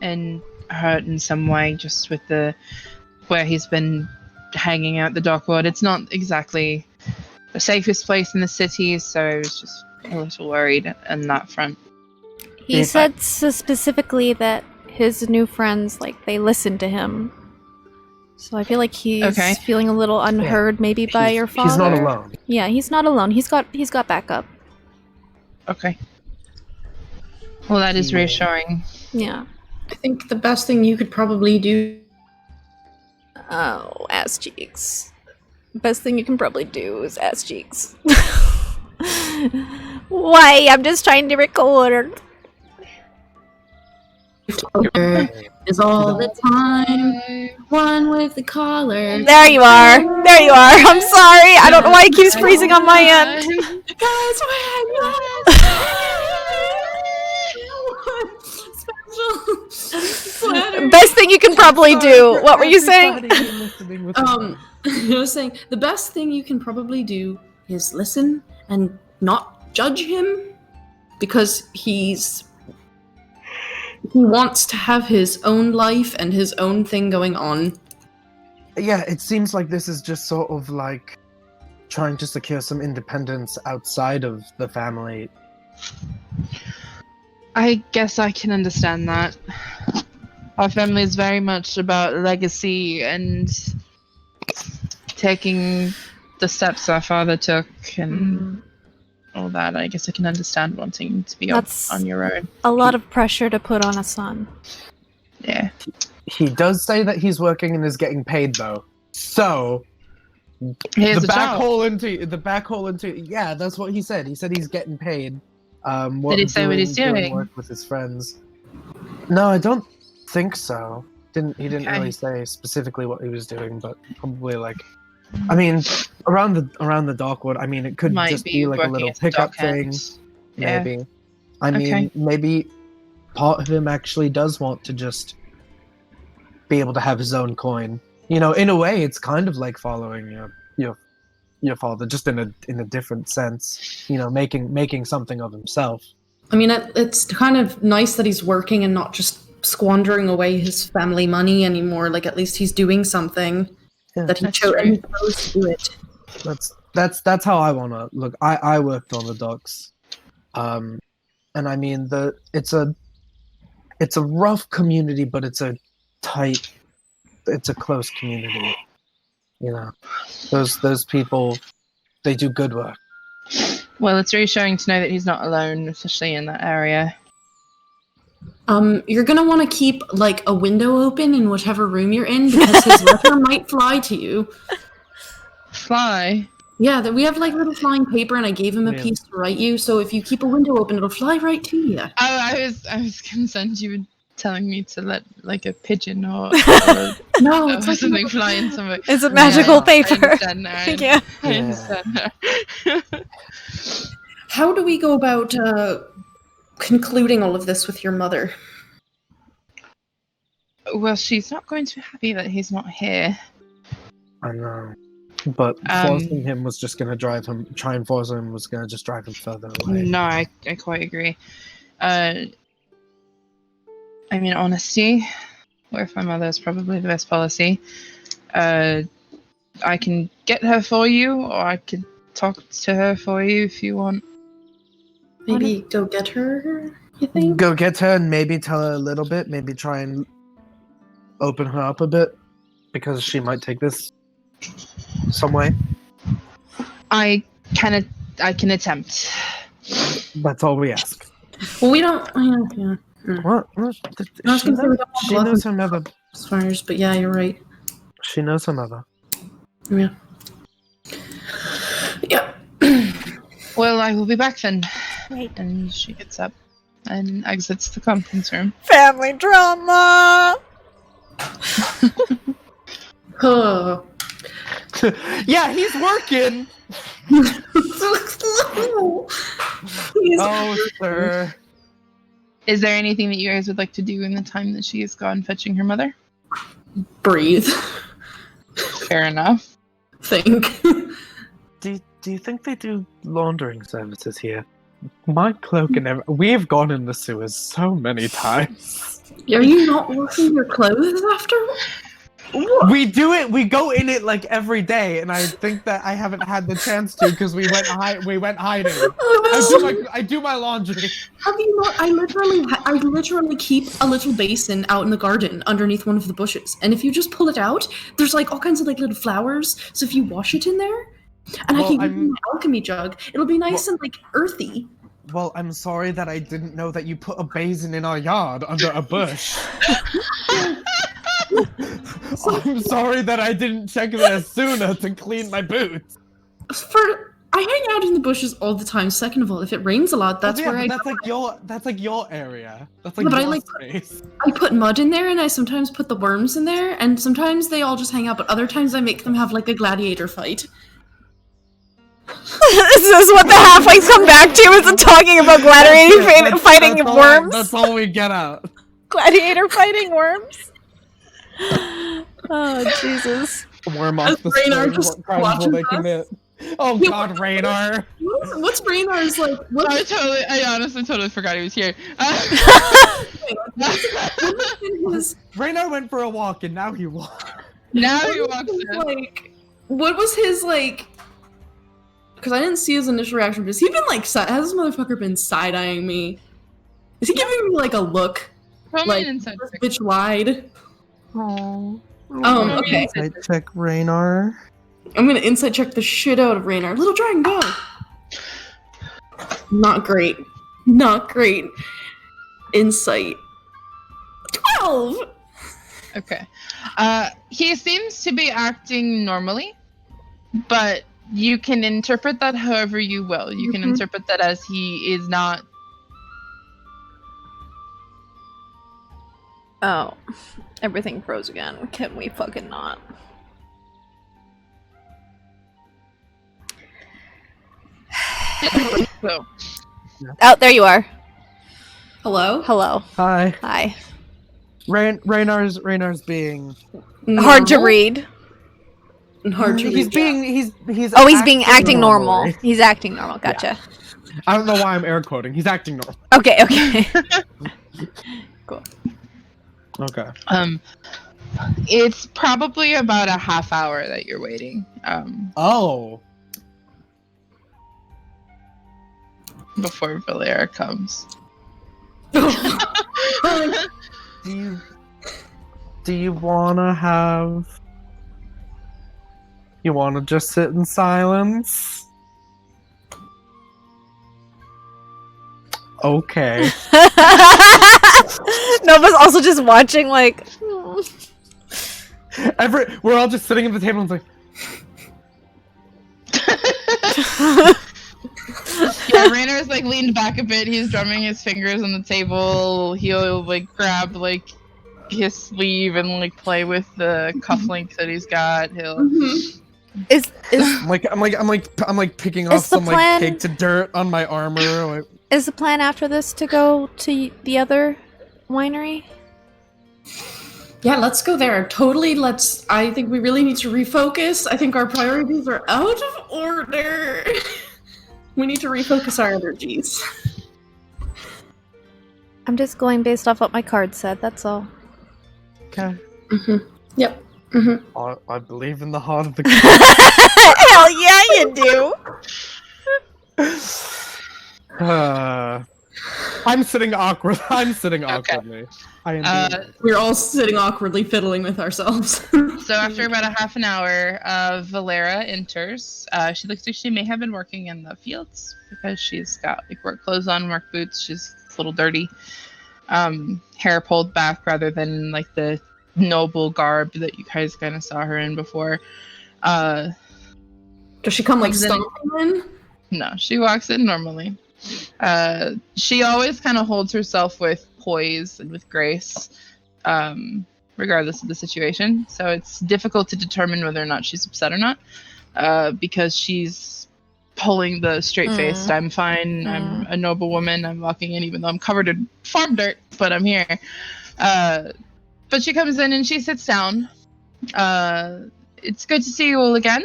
and hurt in some way, just with where he's been hanging out the dockwood. It's not exactly the safest place in the city, so I was just a little worried on that front.
He said specifically that his new friends, they listen to him. So I feel like he's feeling a little unheard, maybe by your father.
He's not alone.
Yeah, he's not alone. He's got backup.
Okay. Well, that is reassuring.
Yeah.
I think the best thing you could probably do...
Oh, ass cheeks. Best thing you can probably do is ass cheeks. Why? I'm just trying to record.
Is all the time one with the collar.
There you are. There you are. I'm sorry. I don't know why it keeps freezing on my end. Best thing you can probably do. What were you saying?
I was saying the best thing you can probably do is listen and not judge him, because he wants to have his own life and his own thing going on.
Yeah, it seems like this is just sort of like trying to secure some independence outside of the family.
I guess I can understand that. Our family is very much about legacy and taking the steps our father took and all that. I guess I can understand wanting to be on your own.
A lot of pressure to put on a son.
Yeah.
He does say that he's working and is getting paid, though. So
Here's
the
a job.
back hole into yeah, that's what he said. He said he's getting paid.
Did he say what he's doing?
Work with his friends. No, I don't think so. He didn't really say specifically what he was doing, but probably I mean, around the Darkwood. I mean, it could
Might
just
be
be like a
working
little
at the
pickup
dock
thing.
end. Yeah.
Maybe. I mean, maybe part of him actually does want to just be able to have his own coin. In a way, it's kind of like following your father, just in a different sense. Making something of himself.
I mean, it's kind of nice that he's working and not just squandering away his family money anymore. At least he's doing something that he chose to do it.
That's how I want to look. I worked on the docks, and I mean it's a rough community, but it's a close community. Those people, they do good work.
Well, it's reassuring to know that he's not alone, especially in that area.
You're gonna want to keep like a window open in whichever room you're in because his letter might fly to you.
Fly.
Yeah, that we have like little flying paper, and I gave him a
Yeah.
piece to write you. So if you keep a window open, it'll fly right to you.
I was concerned you were telling me to let like a pigeon or
No, it's like
something fly in somewhere.
It's a magical paper.
I understand now.
Yeah.
I understand now.
How do we go about concluding all of this with your mother?
Well, she's not going to be happy that he's not here.
I know. But forcing him was just going to try and force him was going to just drive him further away.
No, I quite agree. I mean, honesty, with my mother is probably the best policy. I can get her for you, or I could talk to her for you if you want.
Maybe go get her, you think?
Go get her and maybe tell her a little bit. Maybe try and open her up a bit. Because she might take this some way.
I can attempt.
That's all we ask.
Well, we don't. Yeah.
What?
I was gonna say we don't want
She knows her mother.
as fires, but yeah, you're right.
She knows her mother.
Yeah. Yeah.
Well, I will be back then.
Right.
And she gets up and exits the conference room.
Family drama.
Huh.
Yeah, he's working. Oh, sir.
Is there anything that you guys would like to do in the time that she is gone fetching her mother?
Breathe.
Fair enough.
Think.
Do you think they do laundering services here? My cloak and we've gone in the sewers so many times.
Are you not washing your clothes after? What?
We do it. We go in it like every day, and I think that I haven't had the chance to because we went hiding. I do my laundry.
Have you not? I literally keep a little basin out in the garden underneath one of the bushes, and if you just pull it out, there's like all kinds of like little flowers. So if you wash it in there, and I can give you my alchemy jug, it'll be nice and like earthy.
Well, I'm sorry that I didn't know that you put a basin in our yard under a bush. I'm sorry that I didn't check there sooner to clean my boots.
I hang out in the bushes all the time. Second of all, if it rains a lot, that's where I.
That's like your area. That's like
Yeah, but
your
I
space.
I put mud in there, and I sometimes put the worms in there, and sometimes they all just hang out, but other times I make them have like a gladiator fight.
This is what the halflings come back to, is talking about gladiator fighting worms.
That's all we get out.
Gladiator fighting worms. Oh, Jesus.
Worm off the
Raynar
stone,
just
what crimes will
watches
they
us.
commit? Oh God, Raynar!
What's Raynar's like?
I honestly totally forgot he was here.
Raynar went for a walk and now he walks.
Now he walks in.
Like, what was his like? Because I didn't see his initial reaction. But has he been like? Has this motherfucker been side eyeing me? Is he giving me like a look?
Probably
Like
an insight check.
bitch wide.
Oh.
Okay.
Insight check, Raynar.
I'm gonna insight check the shit out of Raynar. Little dragon, go! Not great. Not great. Insight. 12!
Okay. He seems to be acting normally, but you can interpret that however you will. You can interpret that as he is not.
Oh. Everything froze again. Can we fucking not?
So,
Oh, there you are.
Hello?
Hello.
Hi.
Hi.
Raynar's being.
Hard to
Normal?
read.
And hard to
He's
read.
being. He's.
Oh, he's being acting normal.
normally.
He's acting normal. Gotcha.
I don't know why I'm air quoting. He's acting normal.
Okay, okay. Cool.
Okay.
it's probably about a half hour that you're waiting.
Oh.
Before Valera comes.
Do you wanna have? You wanna just sit in silence? Okay.
Nova's also just watching, like.
We're all just sitting at the table and it's like.
Yeah, Raynor's like leaned back a bit. He's drumming his fingers on the table. He'll like grab like his sleeve and like play with the cufflink that he's got. He'll.
Is
I'm like picking off some like caked dirt on my armor. Like,
is the plan after this to go to the other winery?
Yeah, let's go there. Totally, I think we really need to refocus. I think our priorities are out of order. We need to refocus our energies.
I'm just going based off what my card said, that's all.
okay.
Yep.
I believe in the heart of the
Hell yeah, you
do. I'm sitting awkwardly.
We're all sitting awkwardly fiddling with ourselves.
So after about a half an hour, Valera enters. She looks like she may have been working in the fields because she's got like work clothes on, work boots. She's a little dirty. Hair pulled back rather than like the noble garb that you guys kind of saw her in before.
Does she come like stomping in?
No, she walks in normally. She always kind of holds herself with poise and with grace, regardless of the situation. So it's difficult to determine whether or not she's upset or not, because she's pulling the straight-faced, I'm fine, I'm a noble woman, I'm walking in even though I'm covered in farm dirt, but I'm here. But she comes in and she sits down. It's good to see you all again.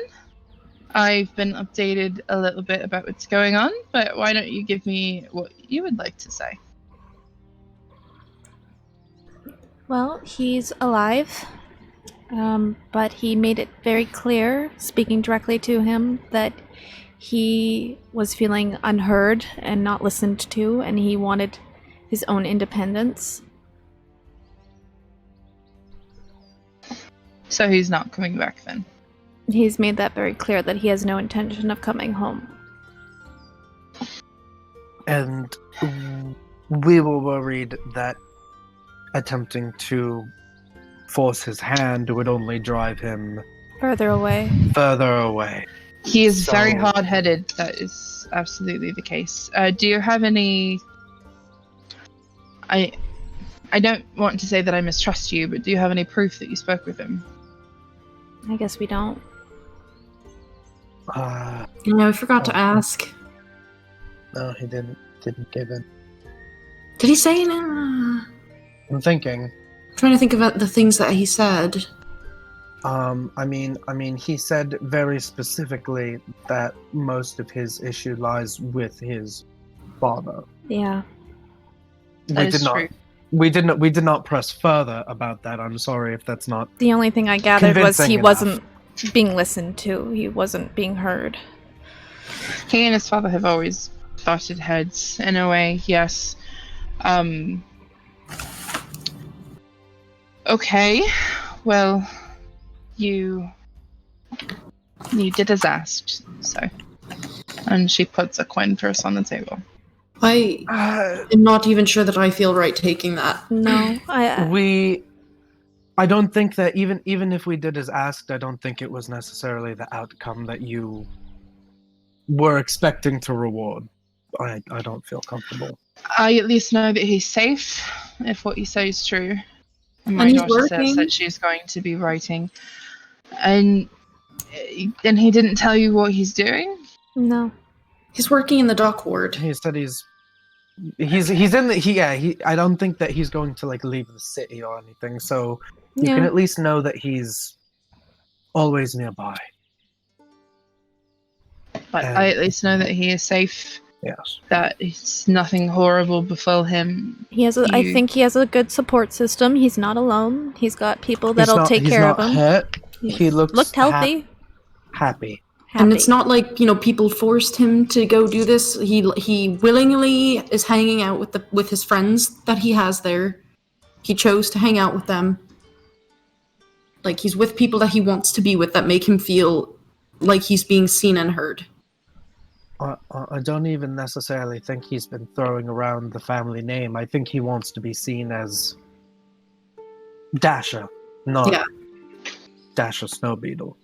I've been updated a little bit about what's going on, but why don't you give me what you would like to say?
Well, he's alive, but he made it very clear, speaking directly to him, that he was feeling unheard and not listened to, and he wanted his own independence.
So he's not coming back then?
He's made that very clear that he has no intention of coming home.
And we were worried that attempting to force his hand would only drive him
Further away.
He is very hard-headed. That is absolutely the case. Do you have any... I don't want to say that I mistrust you, but do you have any proof that you spoke with him?
I guess we don't.
I forgot to ask.
No, he didn't give it.
Did he say no?
I'm thinking.
I'm trying to think about the things that he said.
I mean, he said very specifically that most of his issue lies with his father.
Yeah.
We did not press further about that. I'm sorry if that's not.
The only thing I gathered was he
enough.
wasn't being listened to. He wasn't being heard.
He and his father have always butted heads, in a way, yes. Okay, well, you did as asked, so. And she puts a coin purse on the table.
I am not even sure that I feel right taking that.
No,
I don't think that even if we did as asked, I don't think it was necessarily the outcome that you were expecting to reward. I don't feel comfortable.
I at least know that he's safe, if what you say is true. My
And he's
daughter says
working.
that she's going to be writing. And he didn't tell you what he's doing?
no.
He's working in the dock ward.
He said he's in the I don't think that he's going to like leave the city or anything, so you can at least know that he's always nearby.
But I at least know that he is safe.
Yes.
That nothing horrible befell him.
I think he has a good support system. He's not alone. He's got people that'll take care of him.
Hurt. He looked
healthy.
Happy.
And it's not like, people forced him to go do this. He willingly is hanging out with his friends that he has there. He chose to hang out with them. Like, he's with people that he wants to be with that make him feel like he's being seen and heard.
I don't even necessarily think he's been throwing around the family name. I think he wants to be seen as Dasha, not
Yeah.
Dasha Snow Beetle.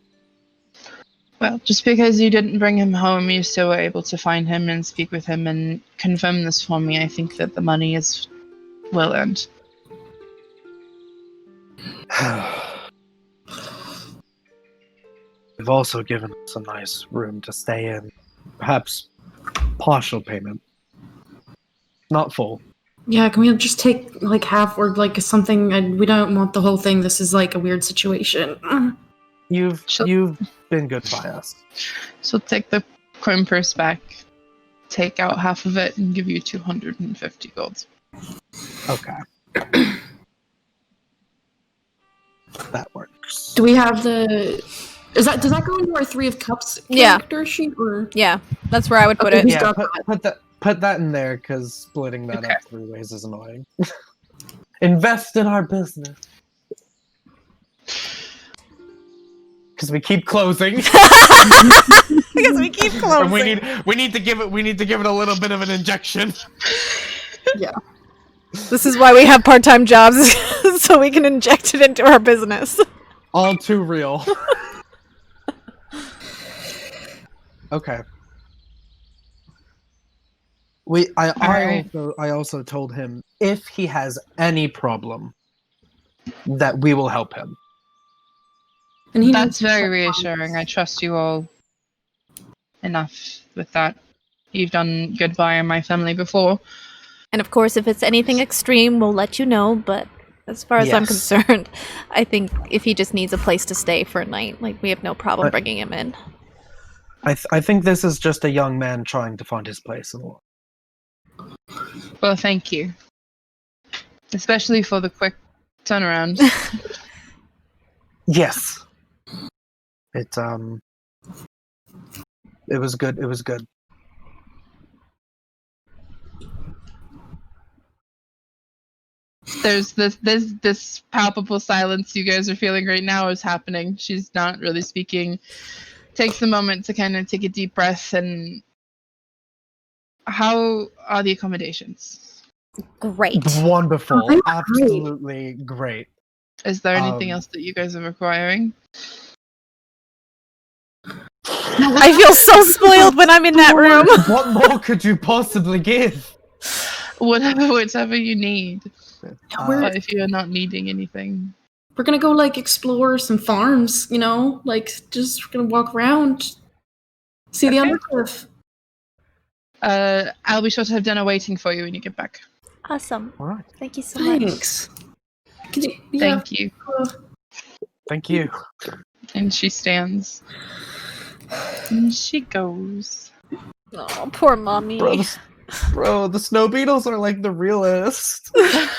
Well, just because you didn't bring him home, you still were able to find him and speak with him and confirm this for me. I think that the money is well earned.
They've also given us a nice room to stay in. Perhaps partial payment. Not full.
Yeah, can we just take like half or like something? And we don't want the whole thing. This is like a weird situation.
You've
Sure.
been good by us.
So take the coin purse back, take out half of it, and give you 250 gold.
Okay. That works.
Do we have the? Does that go into our 3 of Cups
Yeah.
character sheet? Or
Yeah, that's where I would put
Okay,
it.
who's
Yeah,
got
put that in there because splitting that
Okay.
up 3 ways is annoying. Invest in our business. Because we keep closing.
Because we keep closing.
And we need to give it a little bit of an injection.
Yeah.
This is why we have part-time jobs, so we can inject it into our business.
All too real. Okay. I also told him if he has any problem that we will help him.
And he
That's
knows-
very reassuring. I trust you all enough with that. You've done good by my family before.
And of course, if it's anything extreme, we'll let you know, but as far as I'm
Yes.
concerned, I think if he just needs a place to stay for a night, like, we have no problem
But-
bringing him in.
I think this is just a young man trying to find his place in the world.
Well, thank you. Especially for the quick turnaround.
Yes. It was good. It was good.
There's this palpable silence you guys are feeling right now is happening. She's not really speaking. Takes a moment to kind of take a deep breath. And how are the accommodations?
Great.
Wonderful.
Oh, great.
Absolutely great.
Is there anything
Um,
else that you guys are requiring?
I feel so spoiled when I'm in that room.
What more could you possibly give?
Whatever you need.
we're-
But if you're not needing anything.
We're gonna go like explore some farms, you know, like just we're gonna walk around, see the
Okay.
undercliff.
I'll be sure to have dinner waiting for you when you get back.
Awesome.
All right.
Thank you so much.
Thanks. Could you, yeah,
Thank you.
Thank you.
And she stands. And she goes.
Oh, poor mommy.
Bro, the snow beetles are like the realest. At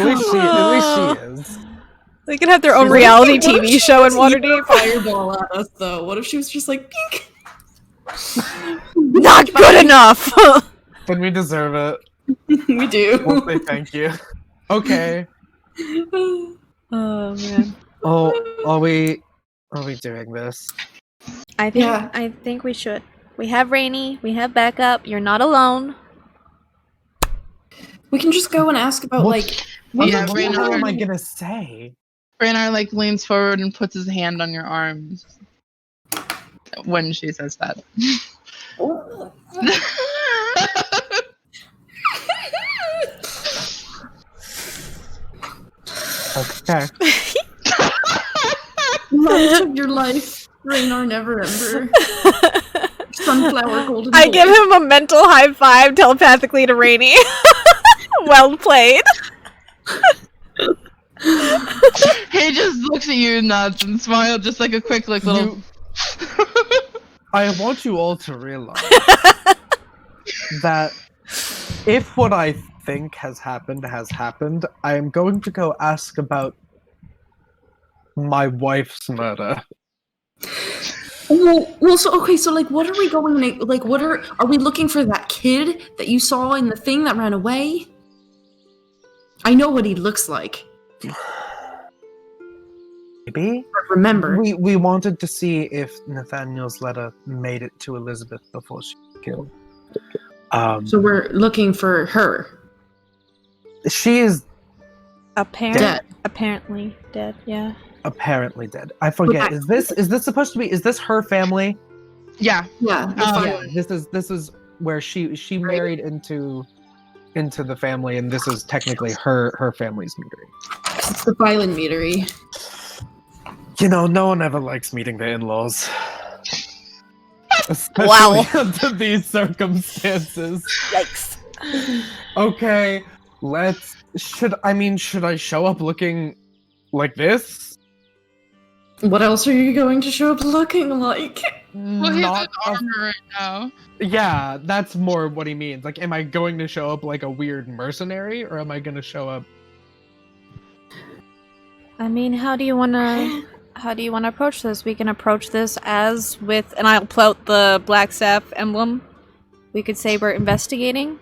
least she is.
They can have their own
She's
reality
What if
TV
she
show in
was using
Waterdeep.
a fireball at us, though. What if she was just like, pink?
Not good enough.
Then we deserve it.
We do.
We'll say thank you. Okay.
Oh man.
Oh, are we doing this?
I think we should. We have Rainy. We have backup. You're not alone.
We can just go and ask about
What-
like.
What
Yeah,
the
Raynor-
hell am I gonna say?
Raynar leans forward and puts his hand on your arm when she says that.
Okay.
Months of your life, Raynor Neverember. Sunflower golden.
I
boy.
give him a mental high five telepathically to Rainy. Well played.
He just looks at you and nods and smiles, just like a quick, like little.
I want you all to realize that if what I think has happened, I am going to go ask about my wife's murder.
Well, so okay, so like, what are we going? Like, what are we looking for? That kid that you saw in the thing that ran away? I know what he looks like.
Maybe?
Remember?
We wanted to see if Nathaniel's letter made it to Elizabeth before she was killed.
So we're looking for her.
She is
Apparently dead. Yeah.
Apparently dead. I forget. Is this supposed to be? Is this her family?
Yeah.
Yeah.
Yeah. This is where she married into the family, and this is technically her family's meetery.
It's the violent meadery.
You know, no one ever likes meeting their in-laws. Especially
Wow.
under these circumstances.
Yikes.
Okay, should I show up looking like this?
What else are you going to show up looking like?
Well, he's in
Not
armor right now.
Yeah, that's more what he means. Like, am I going to show up like a weird mercenary, or am I going to show up?
I mean, how do you want to approach this? We can approach this as with, and I'll pull out the black staff emblem. We could say we're investigating,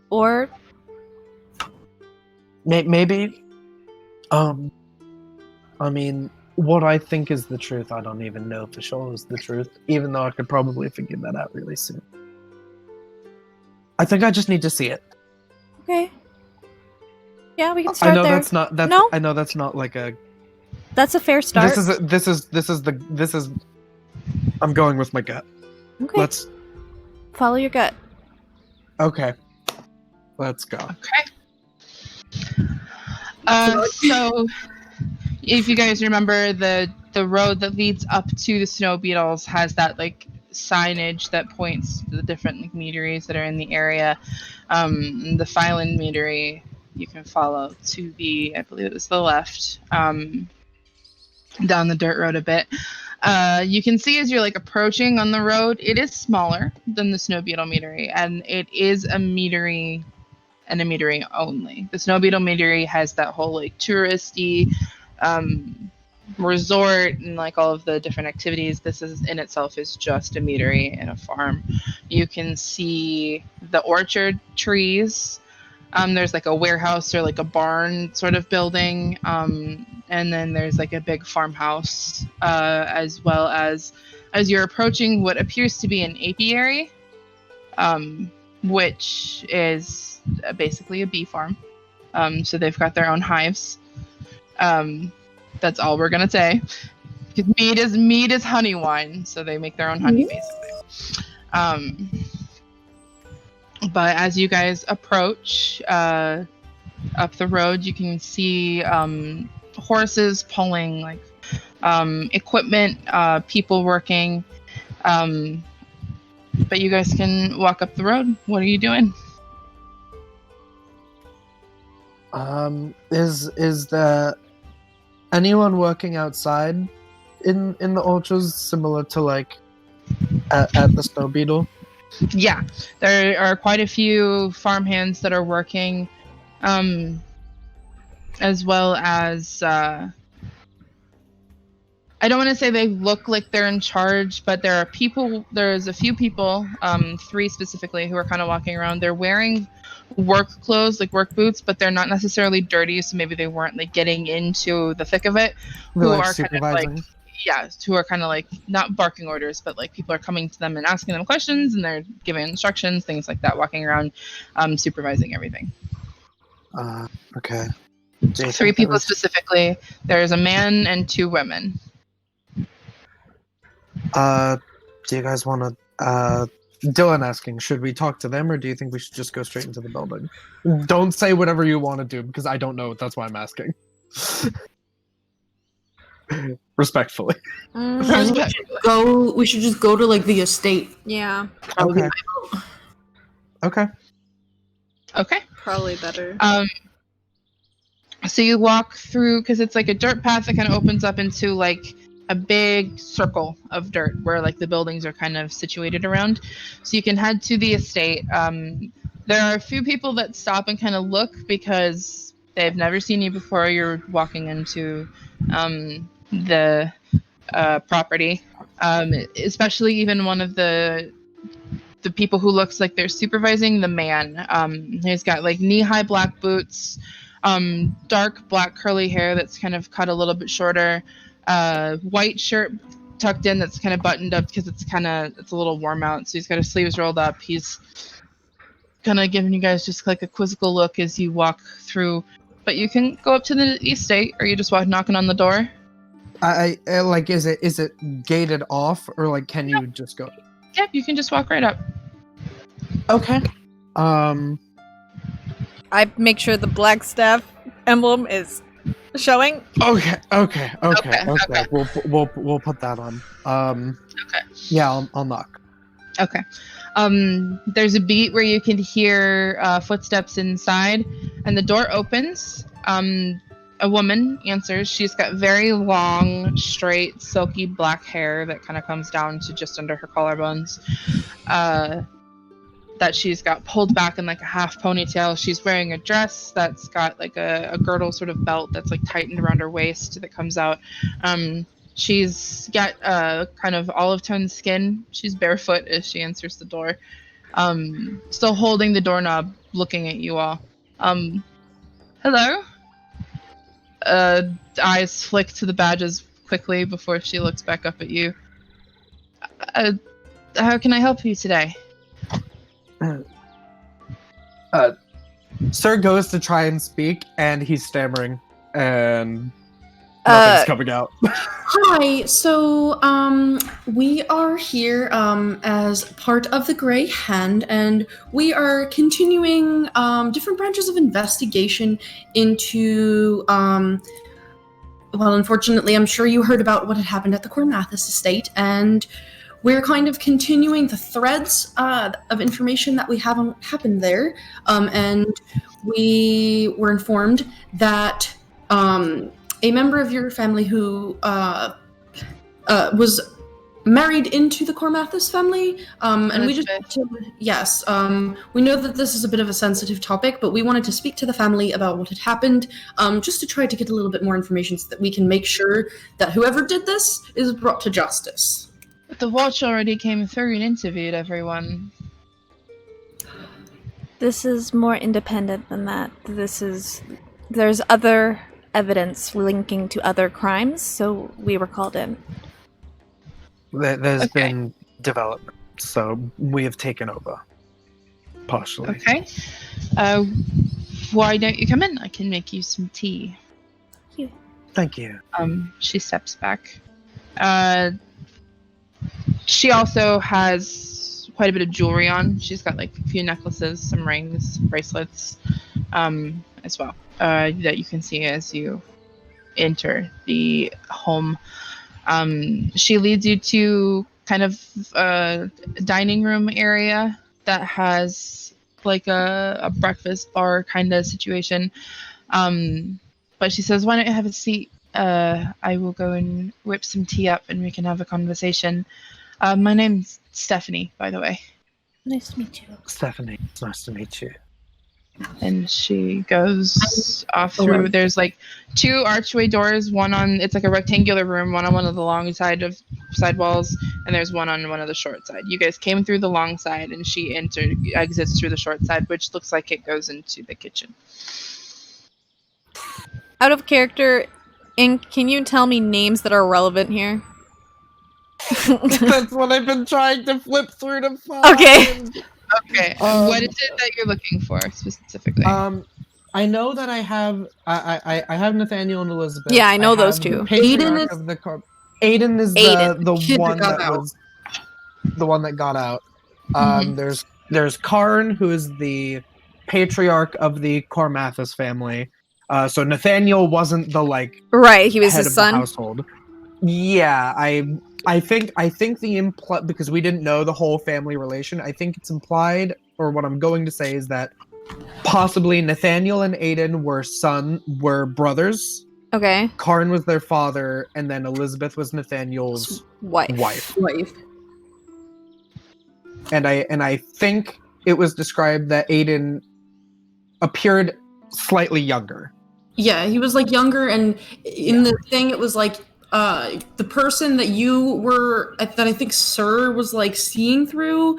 or
Maybe. I mean, what I think is the truth, I don't even know for sure is the truth, even though I could probably figure that out really soon. I think I just need to see it.
okay. Yeah, we can start
I know
there.
I know that's not like a.
That's a fair start.
This is. I'm going with my gut.
Okay.
Let's.
Follow your gut.
Okay. Let's go.
Okay. So, if you guys remember, the road that leads up to the Snow Beetles has that like signage that points to the different like meaderies that are in the area. The Phylan meadery you can follow to the, I believe it was the left, down the dirt road a bit. You can see as you're like approaching on the road, it is smaller than the Snow Beetle meadery, and it is a meadery and a meadery only. The Snow Beetle meadery has that whole like touristy resort and like all of the different activities. This is in itself is just a meadery and a farm. You can see the orchard trees. There's like a warehouse or like a barn sort of building, and then there's like a big farmhouse, as well as you're approaching what appears to be an apiary, which is basically a bee farm. So they've got their own hives. That's all we're gonna say. Because mead is honey wine, so they make their own honey basically. But as you guys approach up the road, you can see horses pulling like equipment, people working. But you guys can walk up the road. What are you doing?
Is there anyone working outside in the orchards similar to like at the Snow Beetle?
Yeah, there are quite a few farmhands that are working, as well as I don't want to say they look like they're in charge, but there's a few people, 3 specifically, who are kind of walking around. They're wearing work clothes, like work boots, but they're not necessarily dirty, so maybe they weren't like getting into the thick of it.
They're like supervising.
Who are kind of like not barking orders, but like people are coming to them and asking them questions, and they're giving instructions, things like that, walking around, supervising everything.
Okay.
3 people specifically. There's a man and 2 women.
Do you guys want to? Dylan asking, should we talk to them, or do you think we should just go straight into the building? Don't say whatever you want to do, because I don't know. That's why I'm asking. Respectfully.
We should just go to like the estate.
Yeah.
Okay.
Okay.
Probably better.
So you walk through, because it's like a dirt path that kind of opens up into like a big circle of dirt where like the buildings are kind of situated around. So you can head to the estate. There are a few people that stop and kind of look because they've never seen you before. You're walking into the property, especially even one of the people who looks like they're supervising the man. He's got like knee-high black boots, dark black curly hair that's kind of cut a little bit shorter, white shirt tucked in that's kind of buttoned up because it's a little warm out, so he's got his sleeves rolled up. He's kind of giving you guys just like a quizzical look as you walk through. But you can go up to the estate, or you just walk knocking on the door.
I like, is it gated off, or like, can you just go?
Yep, you can just walk right up.
Okay.
I make sure the black staff emblem is showing.
Okay.
Okay.
We'll put that on.
Okay.
Yeah, I'll knock.
Okay. There's a beat where you can hear footsteps inside, and the door opens. A woman answers. She's got very long, straight, silky black hair that kind of comes down to just under her collarbones. That she's got pulled back in like a half ponytail. She's wearing a dress that's got like a girdle sort of belt that's like tightened around her waist that comes out. She's got kind of olive toned skin. She's barefoot as she answers the door. Still holding the doorknob, looking at you all. Hello? Eyes flick to the badges quickly before she looks back up at you. How can I help you today?
Sir goes to try and speak, and he's stammering, and nothing's coming out.
Hi, so we are here as part of the Grey Hand, and we are continuing different branches of investigation into well, unfortunately, I'm sure you heard about what had happened at the Cormathis estate, and we're kind of continuing the threads of information that we have happened there, and we were informed that a member of your family who was married into the Cormathis family, and we just yes, we know that this is a bit of a sensitive topic, but we wanted to speak to the family about what had happened, just to try to get a little bit more information so that we can make sure that whoever did this is brought to justice.
But the watch already came through and interviewed everyone.
This is more independent than that. There's other evidence linking to other crimes, so we were called in.
There's been development, so we have taken over, partially.
Okay. Why don't you come in? I can make you some tea.
Thank you.
She steps back. She also has quite a bit of jewelry on. She's got like a few necklaces, some rings, bracelets, as well, that you can see as you enter the home. She leads you to kind of a dining room area that has like a breakfast bar kind of situation. But she says, why don't you have a seat? I will go and whip some tea up and we can have a conversation. My name's Stephanie, by the way.
Nice to meet you.
Stephanie, it's nice to meet you.
And she goes off through. There's like two archway doors. One on, it's like a rectangular room. One on one of the long side walls, and there's one on one of the short side. You guys came through the long side, and she exits through the short side, which looks like it goes into the kitchen.
Out of character, can you tell me names that are relevant here?
That's what I've been trying to flip through to find.
Okay.
Okay. What is it that you're looking for specifically?
I know that I have Nathaniel and Elizabeth.
Yeah, I know those two.
Aiden is the one that was the one that got out. There's Karn, who is the patriarch of the Cormathis family. So Nathaniel wasn't the
right. He was
head
his
of
son.
The household. Yeah, I think the because we didn't know the whole family relation. I think it's implied, or what I'm going to say is that possibly Nathaniel and Aiden were brothers.
Okay.
Karn was their father, and then Elizabeth was Nathaniel's wife. And I think it was described that Aiden appeared slightly younger.
Yeah, he was younger, and in the thing it was the person that that I think Sir was seeing through,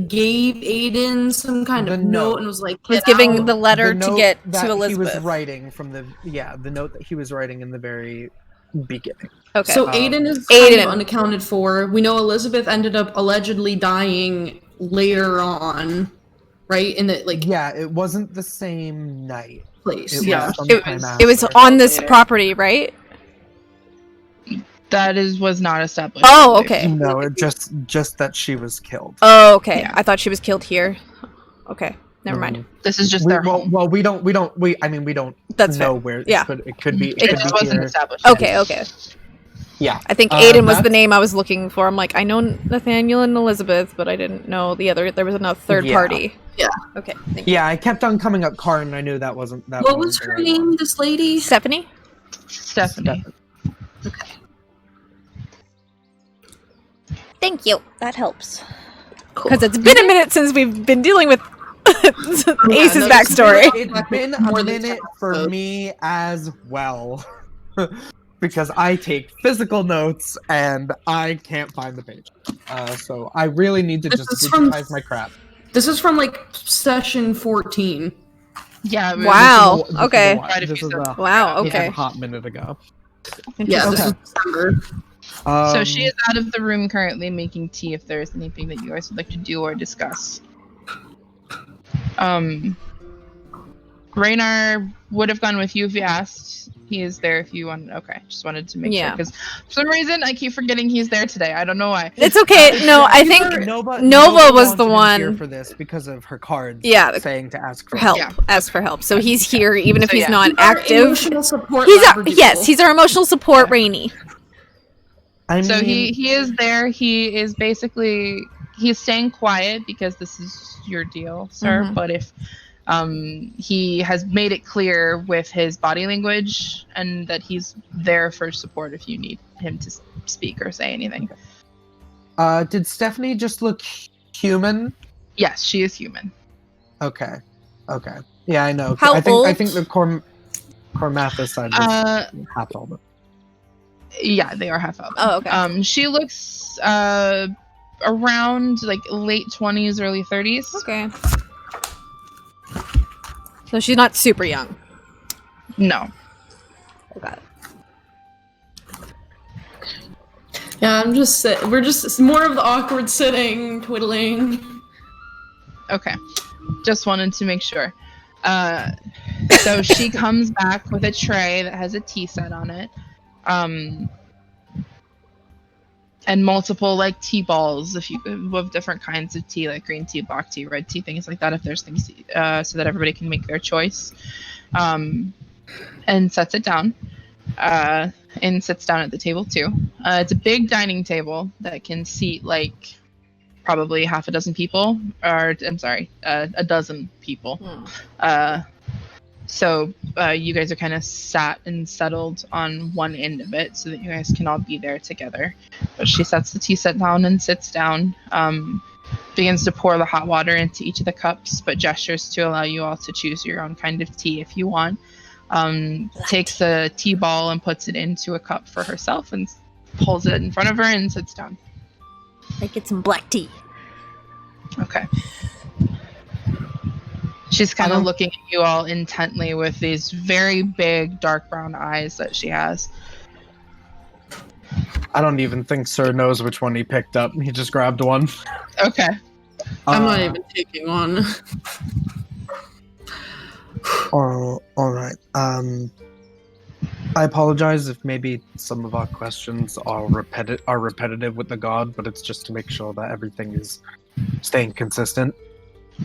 gave Aiden some kind of note and was
giving the letter to get to Elizabeth.
He was writing from the note that he was writing in the very beginning.
Okay. So Aiden is kind of unaccounted for. We know Elizabeth ended up allegedly dying later on. right? In the
Yeah, it wasn't the same night.
place.
It
Yeah.
was sometime
It was
after.
on this
Later.
property, right?
That was not established.
Oh,
I believe.
okay.
No, it just that she was killed.
Oh, okay.
Yeah.
I thought she was killed here. Okay, never mind.
This is just
We,
their
well,
home.
well, we don't
That's
know
fair.
where.
Yeah.
It could be.
It
could
just
be
wasn't
here.
established.
Okay, okay.
Yeah.
I think Aiden was the
that's-
name I was looking for. I'm like, I know Nathaniel and Elizabeth, but I didn't know the other. There was another third
Yeah.
party.
Yeah.
Okay. Thank you.
Yeah, I kept on coming up Karn, and I knew that wasn't that.
What
wasn't
was
the
her
right
name?
one.
This lady.
Stephanie?
Stephanie.
Okay.
Thank you. That helps.
Cool.
Because it's been a minute since we've been dealing with Ace's
no,
backstory.
It's been a
More than
minute
10
for
episodes.
me as well. Because I take physical notes and I can't find the page. So I really need to
This
just
is from-
digitize my crap.
This is from like session 14.
Yeah. it was-
Wow.
This is a-
Okay.
Quite a
This
few
is a,
Wow,
this is
okay.
a hot minute ago.
Yeah, this
Okay.
was December.
So she is out of the room currently making tea if there is anything that you guys would like to do or discuss. Raynar would have gone with you if you asked. He is there if you want. Okay, just wanted to make sure
Yeah.
because for some reason I keep forgetting he's there today. I don't know why.
It's okay. No, I think
Nova
was the
wanted him here
one-
for this because of her cards.
Yeah.
saying to ask
for
for
help.
Yeah.
Ask for help. So he's here even if
So,
he's
yeah.
not
He's our
active.
Emotional support.
He's our
labradoodle.
yes, he's our emotional support, Rainy.
I mean,
So he is there. He is basically he's staying quiet because this is your deal, sir.
Mhm.
But if he has made it clear with his body language and that he's there for support if you need him to speak or say anything.
did Stephanie just look human?
Yes, she is human.
Okay. Yeah, I know.
How
I think
old?
the Cormathus side was half elven.
Yeah, they are half elven.
Oh, okay.
She looks around like late 20s, early 30s.
Okay. So she's not super young.
No.
Okay.
Yeah, we're just more of the awkward sitting, twiddling.
Okay. Just wanted to make sure. So she comes back with a tray that has a tea set on it. And multiple like tea balls if you with different kinds of tea, like green tea, black tea, red tea, things like that, if there's things so that everybody can make their choice. And sets it down. And sits down at the table too. It's a big dining table that can seat like probably half a dozen people, or I'm sorry, a dozen people. So you guys are kind of sat and settled on one end of it so that you guys can all be there together. But she sets the tea set down and sits down, begins to pour the hot water into each of the cups, but gestures to allow you all to choose your own kind of tea if you want. Takes a tea ball and puts it into a cup for herself and pulls it in front of her and sits down.
I get some black tea.
Okay. She's kind of looking at you all intently with these very big dark brown eyes that she has.
I don't even think Sir knows which one he picked up. He just grabbed one.
Okay.
I'm not even taking one.
All right. I apologize if maybe some of our questions are repetitive with the god, but it's just to make sure that everything is staying consistent.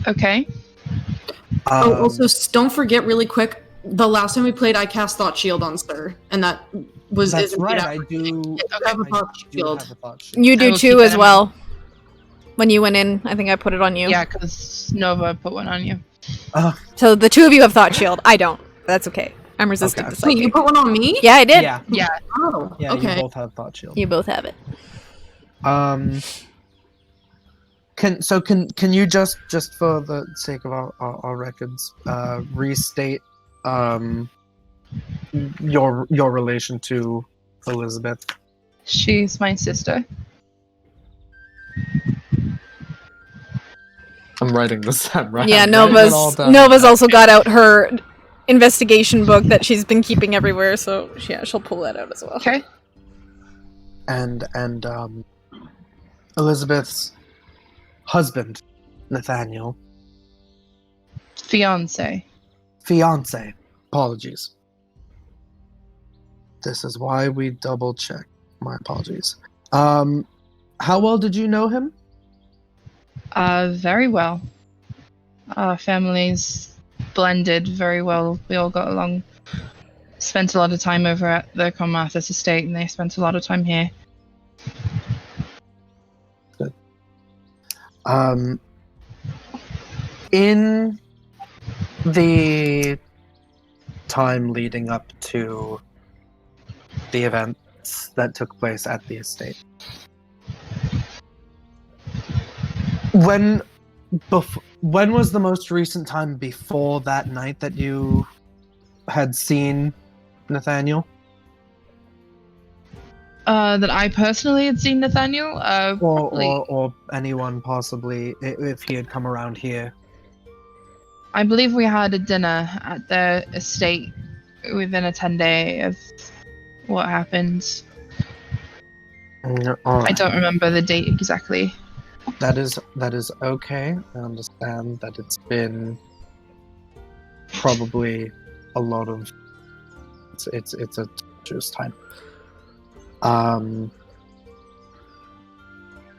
Okay.
Also, don't forget really quick, the last time we played, I cast Thought Shield on Sir, and that was
That's
is
right.
indeed
I do.
have a Thought
do
Shield.
have a thought shield.
You
I
do
will
too
keep that
as
in
well. When you went in, I think I put it on you.
Yeah, because Nova put one on you.
So the two of you have thought shield. I don't. That's okay. I'm resistant
Okay.
to
Wait, you
psychic.
put one on me?
Yeah, I did.
Yeah.
Yeah.
Oh,
Yeah.
okay.
You both have thought shield.
You both have it.
Can you just for the sake of our records restate your relation to Elizabeth?
She's my sister.
I'm writing this down, right?
Yeah,
I'm writing it all
Nova's
down.
Nova's also got out her investigation book that she's been keeping everywhere, so yeah, she'll pull that out as well.
Okay.
and Elizabeth's husband, Nathaniel,
Fiance.
Fiance. Apologies. This is why we double check. My apologies. How well did you know him?
Very well. Our families blended very well. We all got along. Spent a lot of time over at the Conmathis estate, and they spent a lot of time here.
Good. In the time leading up to the events that took place at the estate, when was the most recent time before that night that you had seen Nathaniel?
That I personally had seen Nathaniel?
Or anyone possibly, if he had come around here.
I believe we had a dinner at the estate within a 10-day of what happened. I don't remember the date exactly.
That is okay. I understand that it's been probably a lot of it's a tumultuous time.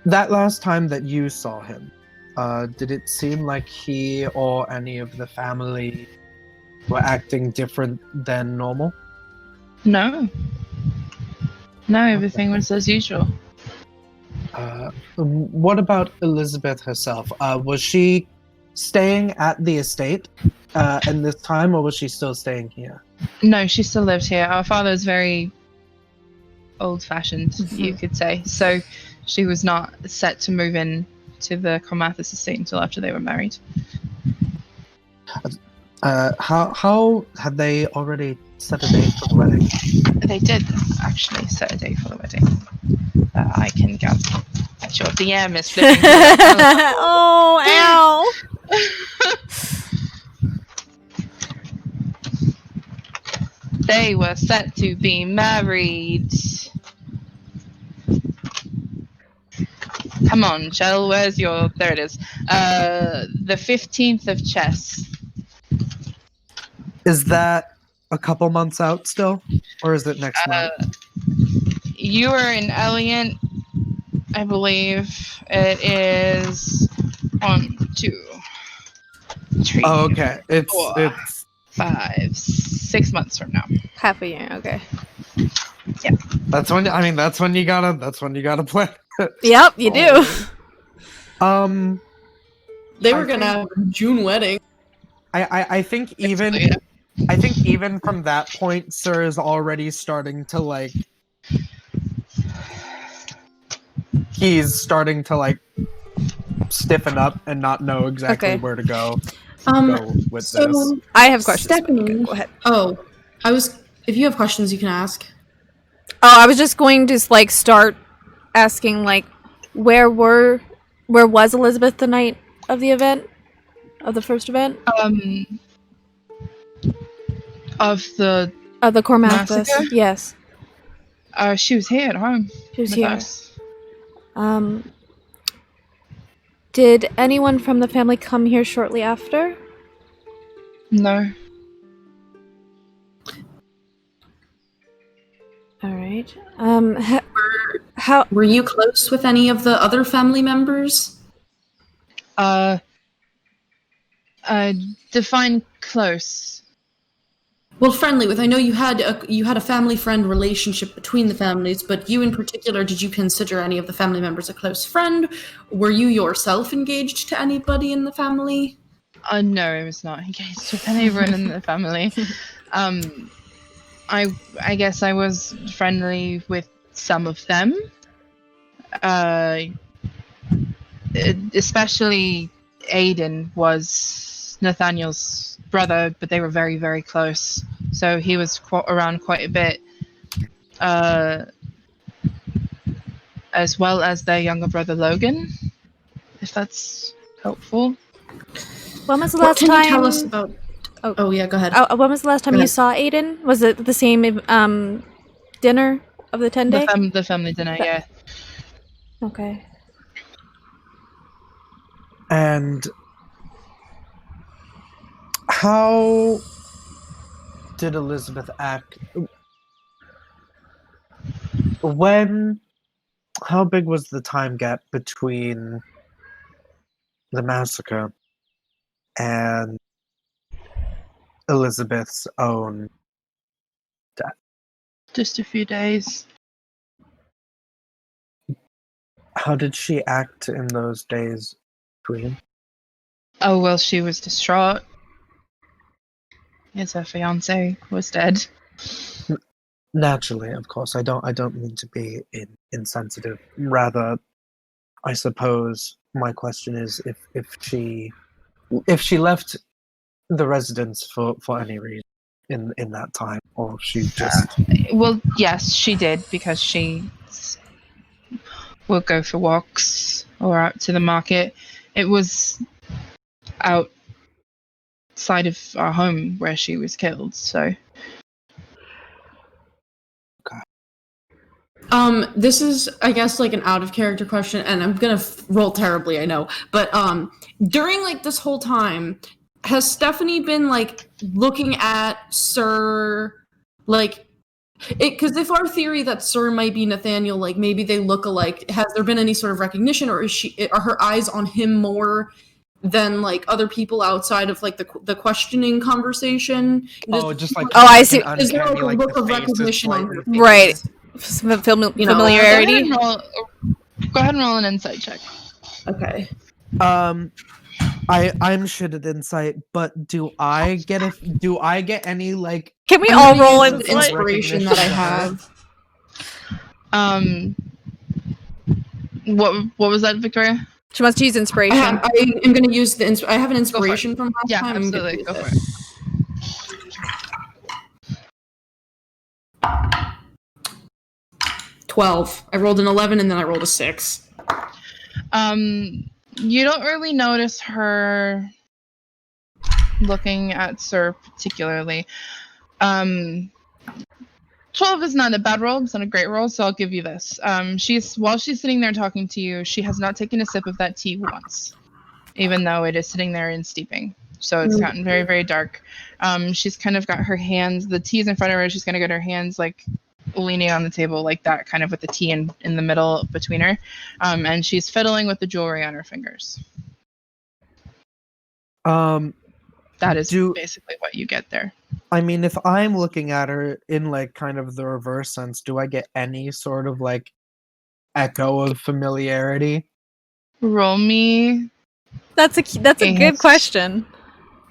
That last time that you saw him, did it seem like he or any of the family were acting different than normal?
No, everything was as usual.
What about Elizabeth herself? Was she staying at the estate in this time, or was she still staying here?
No, she still lived here. Our father's very old-fashioned, you could say. So she was not set to move in to the Conmathis estate until after they were married.
How had they already set a date for the wedding?
They did actually set a date for the wedding. I can gather. Your DM is flipping.
Oh, ow!
They were set to be married. Come on, Shell, where's your... There it is. The 15th of chess.
Is that a couple months out still? Or is it next month?
You are in Eliant, I believe. It is 1, 2, 3.
Oh, okay. It's
5, 6 months from now.
Half a year, okay.
Yeah.
That's when you gotta plan.
Yep, you do.
They were gonna have a June wedding.
I think even
Yeah.
I think even from that point, Sir is already starting to he's starting to stiffen up and not know exactly
Okay.
where to go with
so
this.
I have questions.
Stephanie,
Go ahead.
oh, if you have questions, you can ask.
Oh, I was just going to start asking where was Elizabeth the night of the event? Of the first event?
Of the
Cormathis.
massacre?
Yes.
She was here at home.
She was
with
here.
us.
Did anyone from the family come here shortly after?
No.
All right.
Were you close with any of the other family members?
Define close.
Well, friendly with. I know you had a family friend relationship between the families, but you in particular, did you consider any of the family members a close friend? Were you yourself engaged to anybody in the family?
No, I was not engaged with anyone in the family. I guess I was friendly with some of them. Especially Aiden was Nathaniel's brother, but they were very, very close. So he was around quite a bit. As well as their younger brother Logan, if that's helpful.
When was the
What
last
can
time?
you tell us about? Oh yeah, go ahead.
When was the last time
Go
you
ahead.
saw Aiden? Was it the same dinner of the 10-day?
The family dinner, yeah.
And How did Elizabeth act when? How big was the time gap between the massacre and Elizabeth's own death?
Just a few days.
How did she act in those days between?
Oh, well, she was distraught. As her fiance was dead.
Naturally, of course. I don't mean to be insensitive. Rather, I suppose my question is if she left the residence for any reason in that time, or she just
Well, yes, she did, because she would go for walks or out to the market. It was outside of our home where she was killed, so.
This is, I guess, like an out of character question, and I'm gonna roll terribly, I know. But during like this whole time, has Stephanie been like looking at Sir, like, because if our theory that Sir might be Nathaniel, like maybe they look alike, has there been any sort of recognition, or are her eyes on him more than like other people outside of like the questioning conversation?
just like
Oh, I see.
Is there like a
uncanny,
look
the
of
face is
recognition on her
slightly-
face?
Right.
You know,
Familiarity.
Go ahead and roll an insight check.
Okay.
I'm shit at insight, but do I get any like
Can we
I'm
all
gonna
roll
use
in?
the inspiration that I have.
What was that, Victoria?
She wants to use inspiration.
I am going to use I have an inspiration from last
Yeah,
time. I'm gonna
absolutely.
use
Go for
it.
it.
12. I rolled an 11 and then I rolled a 6.
You don't really notice her looking at Sir particularly. 12 is not a bad roll, it's not a great roll, so I'll give you this. While she's sitting there talking to you, she has not taken a sip of that tea once, even though it is sitting there in steeping. So it's gotten very, very dark. She's kind of got her hands, the tea is in front of her, she's gonna get her hands like leaning on the table like that, kind of with the tea in the middle between her. And she's fiddling with the jewelry on her fingers. That is basically what you get there.
I mean, if I'm looking at her in like kind of the reverse sense, do I get any sort of like echo of familiarity?
Roll me
That's a good question.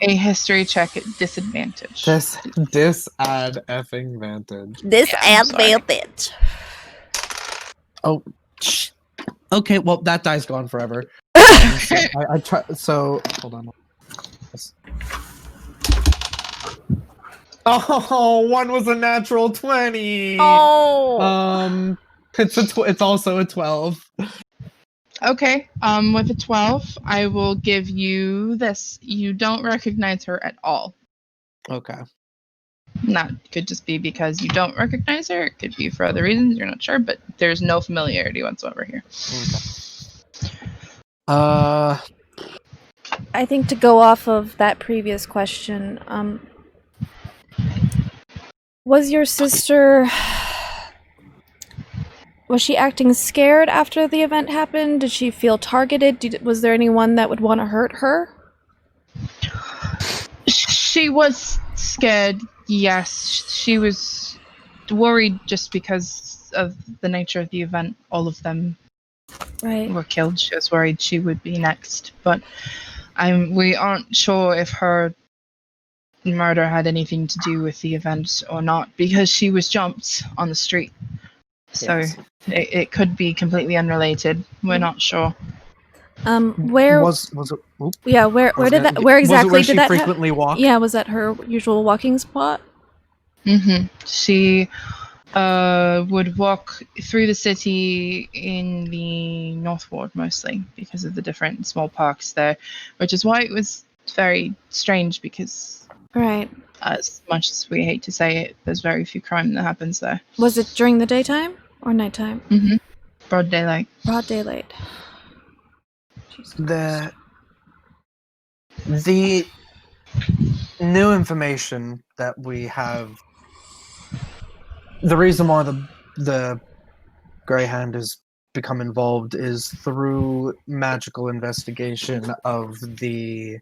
a history check at disadvantage.
Dis add effing vantage.
Disadvantage.
Oh, okay. Well, that die's gone forever. So I try. So hold on. Oh, one was a natural 20.
Oh.
It's also a 12.
Okay. With a 12, I will give you this. You don't recognize her at all.
Okay.
That could just be because you don't recognize her. It could be for other reasons. You're not sure, but there's no familiarity whatsoever here.
Okay.
I think to go off of that previous question, was your sister... Was she acting scared after the event happened? Did she feel targeted? Was there anyone that would want to hurt her?
She was scared, yes. She was worried just because of the nature of the event. All of them were killed. She was worried she would be next. But we aren't sure if her murder had anything to do with the event or not, because she was jumped on the street. So
Yes.
it could be completely unrelated. We're not sure.
Where
was it? Oop.
Yeah, where did that? Where
Was it
exactly
where
did
she
that?
frequently walked?
Yeah, was that her usual walking spot?
Mm-hmm. She would walk through the city in the North Ward mostly because of the different small parks there, which is why it was very strange because,
Right.
as much as we hate to say it, there's very few crime that happens there.
Was it during the daytime or nighttime?
Mm-hmm. Broad daylight.
Broad daylight.
new information that we have. The reason why the Greyhound has become involved is through magical investigation of the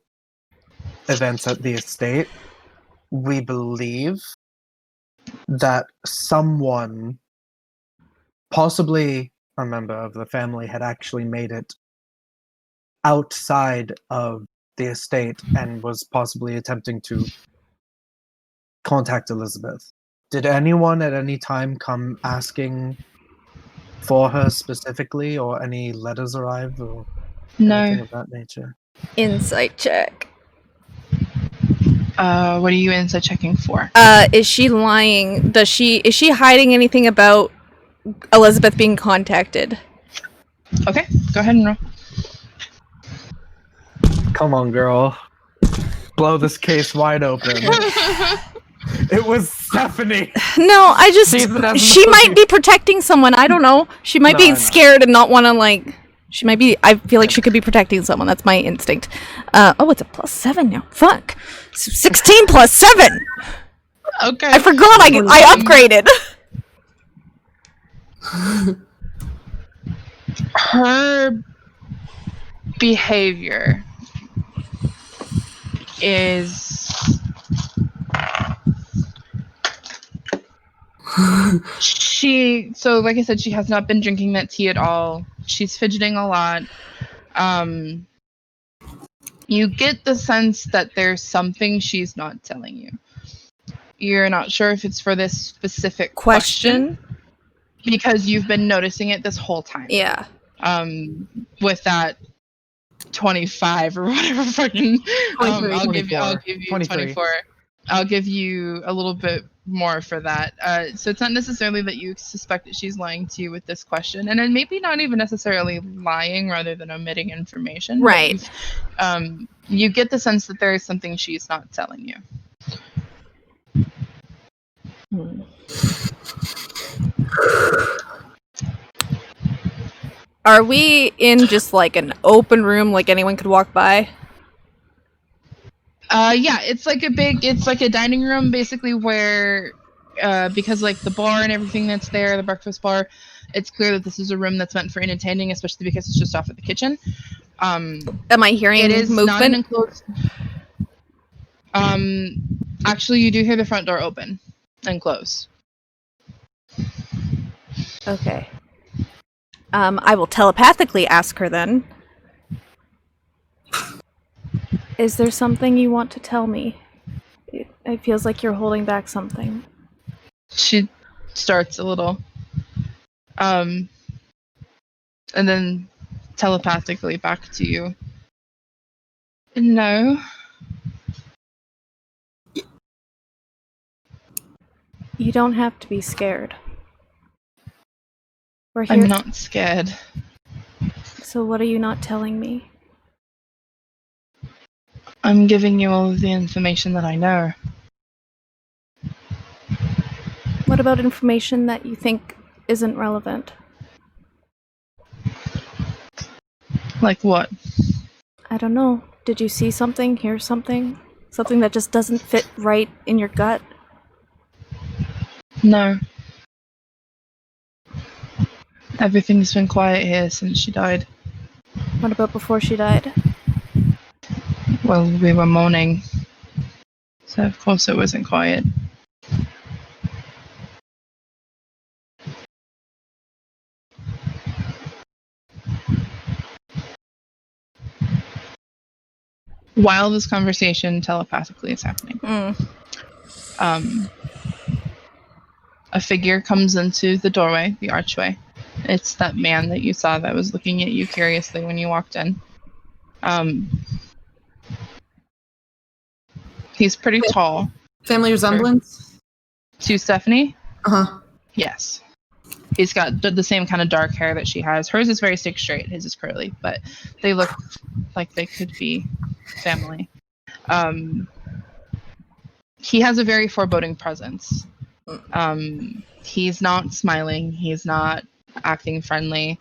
events at the estate. We believe that someone, possibly a member of the family, had actually made it outside of the estate and was possibly attempting to contact Elizabeth. Did anyone at any time come asking for her specifically, or any letters arrive, or anything
No.
of that nature?
Insight check.
What are you insight checking for?
Is she lying? Is she hiding anything about Elizabeth being contacted?
Okay, go ahead and roll.
Come on, girl. Blow this case wide open. It was Stephanie.
No, she might be protecting someone. I don't know. She might be scared and not want to she might be. I feel like she could be protecting someone. That's my instinct. It's a +7 now. Fuck. 16 plus 7.
Okay.
I forgot. I upgraded.
Her behavior is so like I said, she has not been drinking that tea at all. She's fidgeting a lot. You get the sense that there's something she's not telling you. You're not sure if it's for this specific question because you've been noticing it this whole time.
Yeah.
With that 25 or whatever fucking I'll give you 24. I'll give you a little bit more for that. So it's not necessarily that you suspect that she's lying to you with this question, and then maybe not even necessarily lying rather than omitting information.
Right.
You get the sense that there is something she's not telling you.
Are we in just an open room anyone could walk by?
Yeah, it's like a dining room basically where because the bar and everything that's there, the breakfast bar, it's clear that this is a room that's meant for entertaining, especially because it's just off at the kitchen.
Am I hearing
it is
movement?
Not an enclosed. Actually, you do hear the front door open and close.
Okay. I will telepathically ask her then. Is there something you want to tell me? It feels like you're holding back something.
She starts a little. And then telepathically back to you. No.
You don't have to be scared. We're here.
I'm not scared.
So what are you not telling me?
I'm giving you all of the information that I know.
What about information that you think isn't relevant?
Like what?
I don't know. Did you see something, hear something? Something that just doesn't fit right in your gut?
No. Everything's been quiet here since she died.
What about before she died?
Well, we were mourning. So of course it wasn't quiet. While this conversation telepathically is happening, a figure comes into the doorway, the archway. It's that man that you saw that was looking at you curiously when you walked in. He's pretty tall.
Family resemblance?
To Stephanie?
Uh-huh.
Yes. He's got the same kind of dark hair that she has. Hers is very stick straight. His is curly, but they look like they could be family. He has a very foreboding presence. He's not smiling. He's not acting friendly.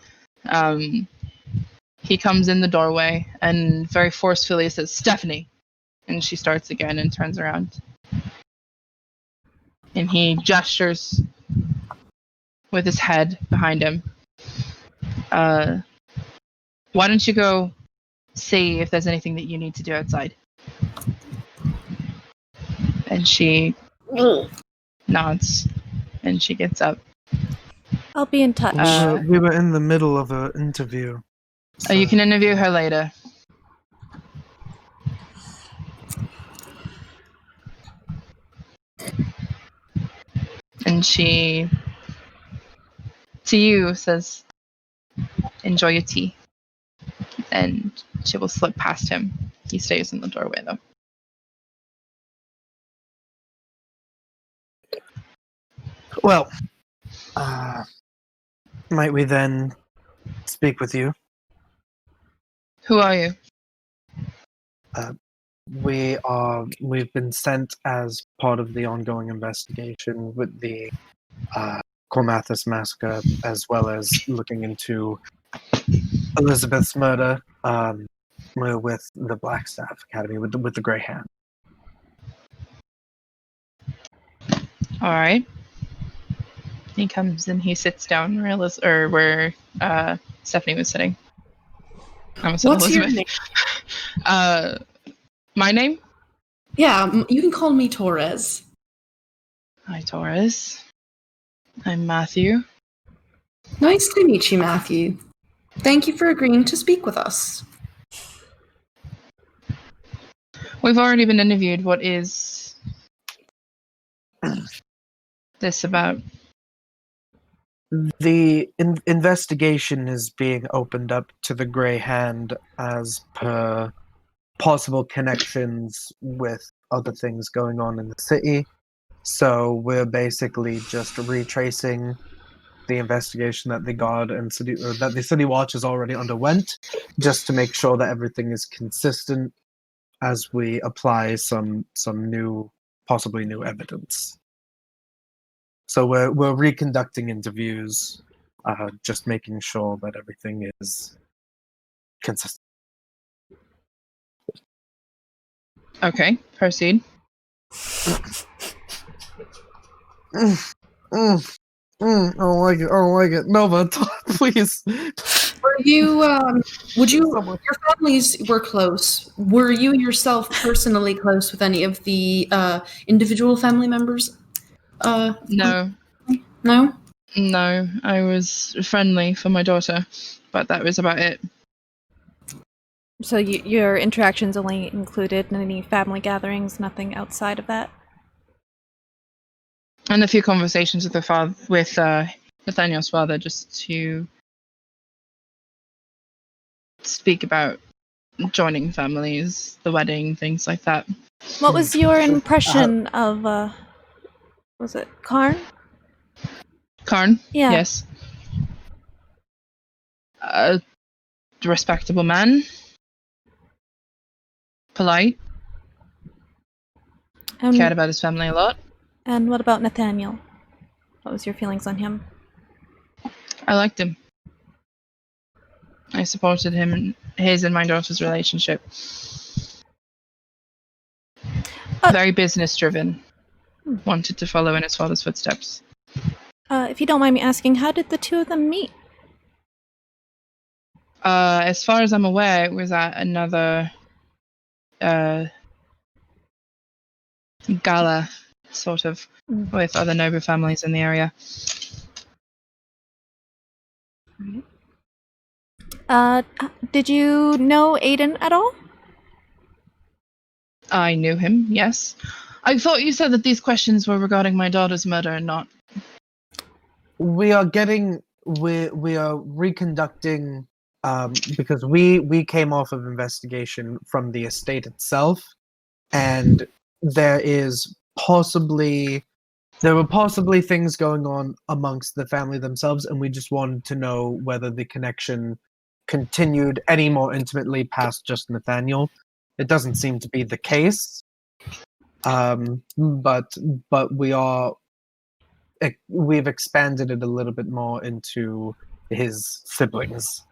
He comes in the doorway and very forcefully says, "Stephanie." And she starts again and turns around. And he gestures with his head behind him. Why don't you go see if there's anything that you need to do outside? And she nods, and she gets up.
I'll be in touch.
We were in the middle of an interview.
So you can interview her later. And she, to you, says, enjoy your tea. And she will slip past him. He stays in the doorway, though.
Well, might we then speak with you?
Who are you?
We've been sent as part of the ongoing investigation with the Cormathus massacre, as well as looking into Elizabeth's murder. We're with the Blackstaff Academy, with the Grey Hand.
All right. He comes and he sits down where Stephanie was sitting. I almost said
What's your
Elizabeth.
name?
My name?
Yeah, you can call me Torres.
Hi, Torres. I'm Matthew.
Nice to meet you, Matthew. Thank you for agreeing to speak with us.
We've already been interviewed. What is this about?
The investigation is being opened up to the Grey Hand as per possible connections with other things going on in the city. So we're basically just retracing the investigation that the guard and that the city watch already underwent, just to make sure that everything is consistent as we apply some new, possibly new evidence. So we're reconducting interviews, just making sure that everything is consistent.
Okay, proceed.
I don't like it. Nova, please.
Were you, your families were close. Were you yourself personally close with any of the individual family members?
No.
No?
No, I was friendly for my daughter, but that was about it.
So your interactions only included any family gatherings, nothing outside of that?
And a few conversations with Nathaniel's father, just to speak about joining families, the wedding, things like that.
What was your impression of, was it Karn?
Karn?
Yeah.
Yes. A respectable man. Polite. Cared about his family a lot.
And what about Nathaniel? What was your feelings on him?
I liked him. I supported him in his and my daughter's relationship. Very business driven. Wanted to follow in his father's footsteps.
If you don't mind me asking, how did the two of them meet?
As far as I'm aware, it was at another gala, sort of, with other noble families in the area.
Did you know Aiden at all?
I knew him, yes. I thought you said that these questions were regarding my daughter's murder and not.
We are reconducting because we came off of investigation from the estate itself, and there were possibly things going on amongst the family themselves, and we just wanted to know whether the connection continued any more intimately past just Nathaniel. It doesn't seem to be the case, but we've expanded it a little bit more into his siblings.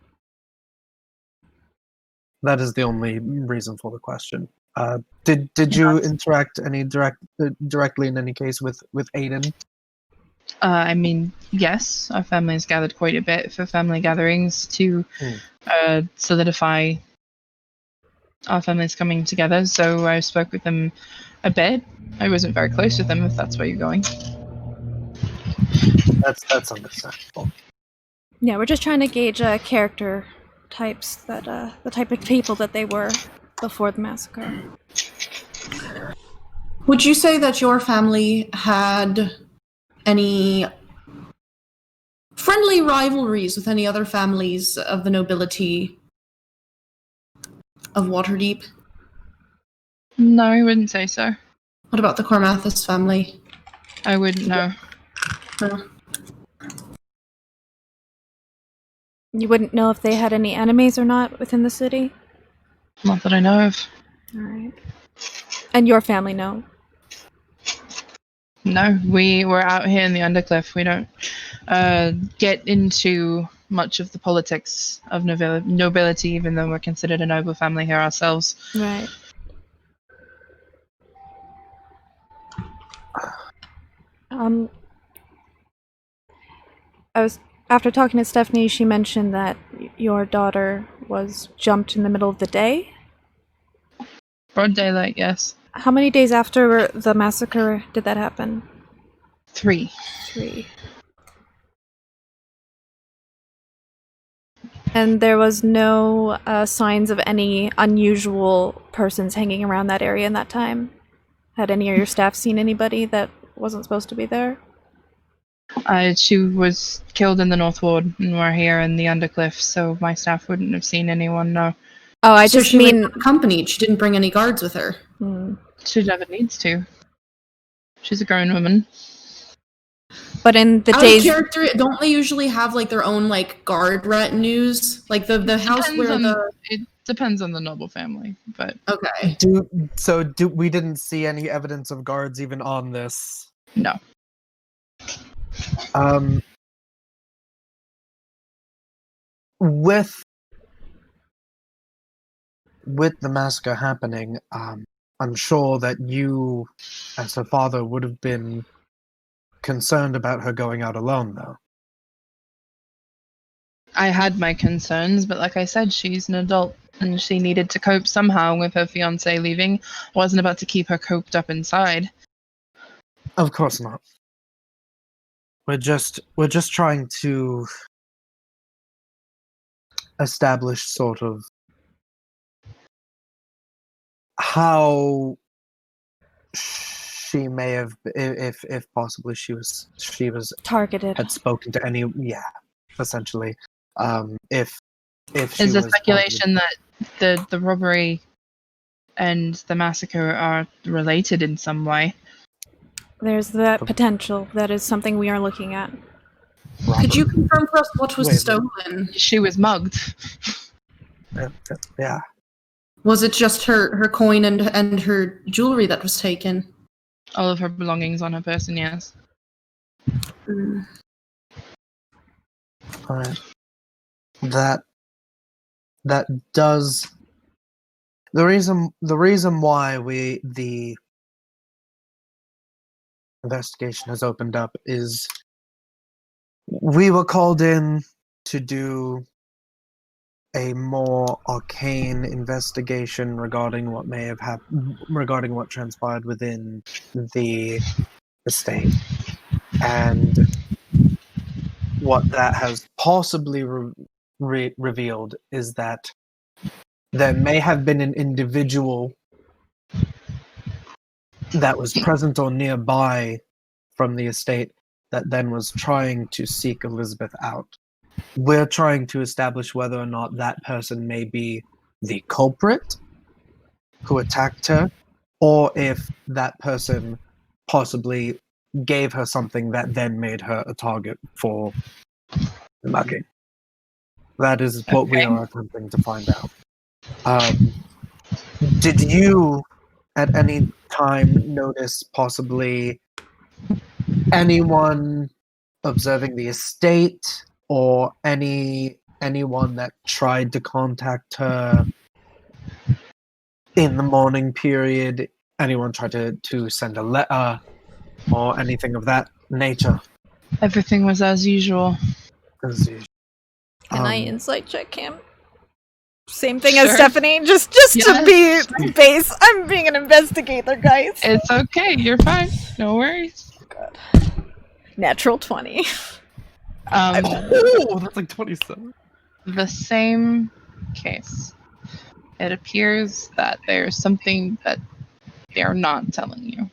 That is the only reason for the question. Did you interact directly in any case with Aiden?
I mean, yes, our family has gathered quite a bit for family gatherings to solidify our families coming together. So I spoke with them a bit. I wasn't very close with them, if that's where you're going.
That's understandable.
Yeah, we're just trying to gauge character types, that the type of people that they were before the massacre.
Would you say that your family had any friendly rivalries with any other families of the nobility of Waterdeep?
No, I wouldn't say so.
What about the Cormathis family?
I wouldn't know.
You wouldn't know if they had any enemies or not within the city?
Not that I know of.
Alright. And your family, no?
No, we're out here in the Undercliff. We don't get into much of the politics of nobility, even though we're considered a noble family here ourselves.
Right. After talking to Stephanie, she mentioned that your daughter was jumped in the middle of the day?
Broad daylight, yes.
How many days after the massacre did that happen?
3.
3. And there was no signs of any unusual persons hanging around that area in that time? Had any of your staff seen anybody that wasn't supposed to be there?
She was killed in the North Ward, and we're here in the Undercliff, so my staff wouldn't have seen anyone, no.
Oh, I
So
just
she
mean...
went accompanied. She didn't bring any guards with her.
She never needs to. She's a grown woman.
But in the
Out
days...
of character, don't they usually have like their own like guard retinues? Like the house where the...
It depends on the noble family, but...
Okay.
We didn't see any evidence of guards even on this?
No.
With the massacre happening, I'm sure that you, as her father, would have been concerned about her going out alone, though.
I had my concerns, but like I said, she's an adult, and she needed to cope somehow with her fiancé leaving. Wasn't about to keep her coped up inside.
Of course not. We're just trying to establish sort of how she may have, if possibly she was
targeted.
had spoken to any, essentially. If she
Is there
was
speculation that the robbery and the massacre are related in some way?
There's that potential. That is something we are looking at.
Could you confirm for us what was
Wait,
stolen?
She was mugged.
Yeah.
Was it just her coin and her jewelry that was taken?
All of her belongings on her person, yes.
Alright. That does the reason why the investigation has opened up is we were called in to do a more arcane investigation regarding what may have happened, regarding what transpired within the estate, and what that has possibly revealed is that there may have been an individual that was present or nearby from the estate that then was trying to seek Elizabeth out. We're trying to establish whether or not that person may be the culprit who attacked her, or if that person possibly gave her something that then made her a target for the mugging. That is what we are attempting to find out. Did you at any time notice possibly anyone observing the estate, or anyone that tried to contact her in the morning period, anyone try to send a letter or anything of that nature?
Everything was as usual.
As usual.
Can I
Um,
insight check him? Same thing as
Sure.
Stephanie, just to be base. I'm being an investigator, guys.
It's okay. You're fine. No worries.
God. Natural 20.
Oh, that's like 27.
The same case. It appears that there's something that they're not telling you.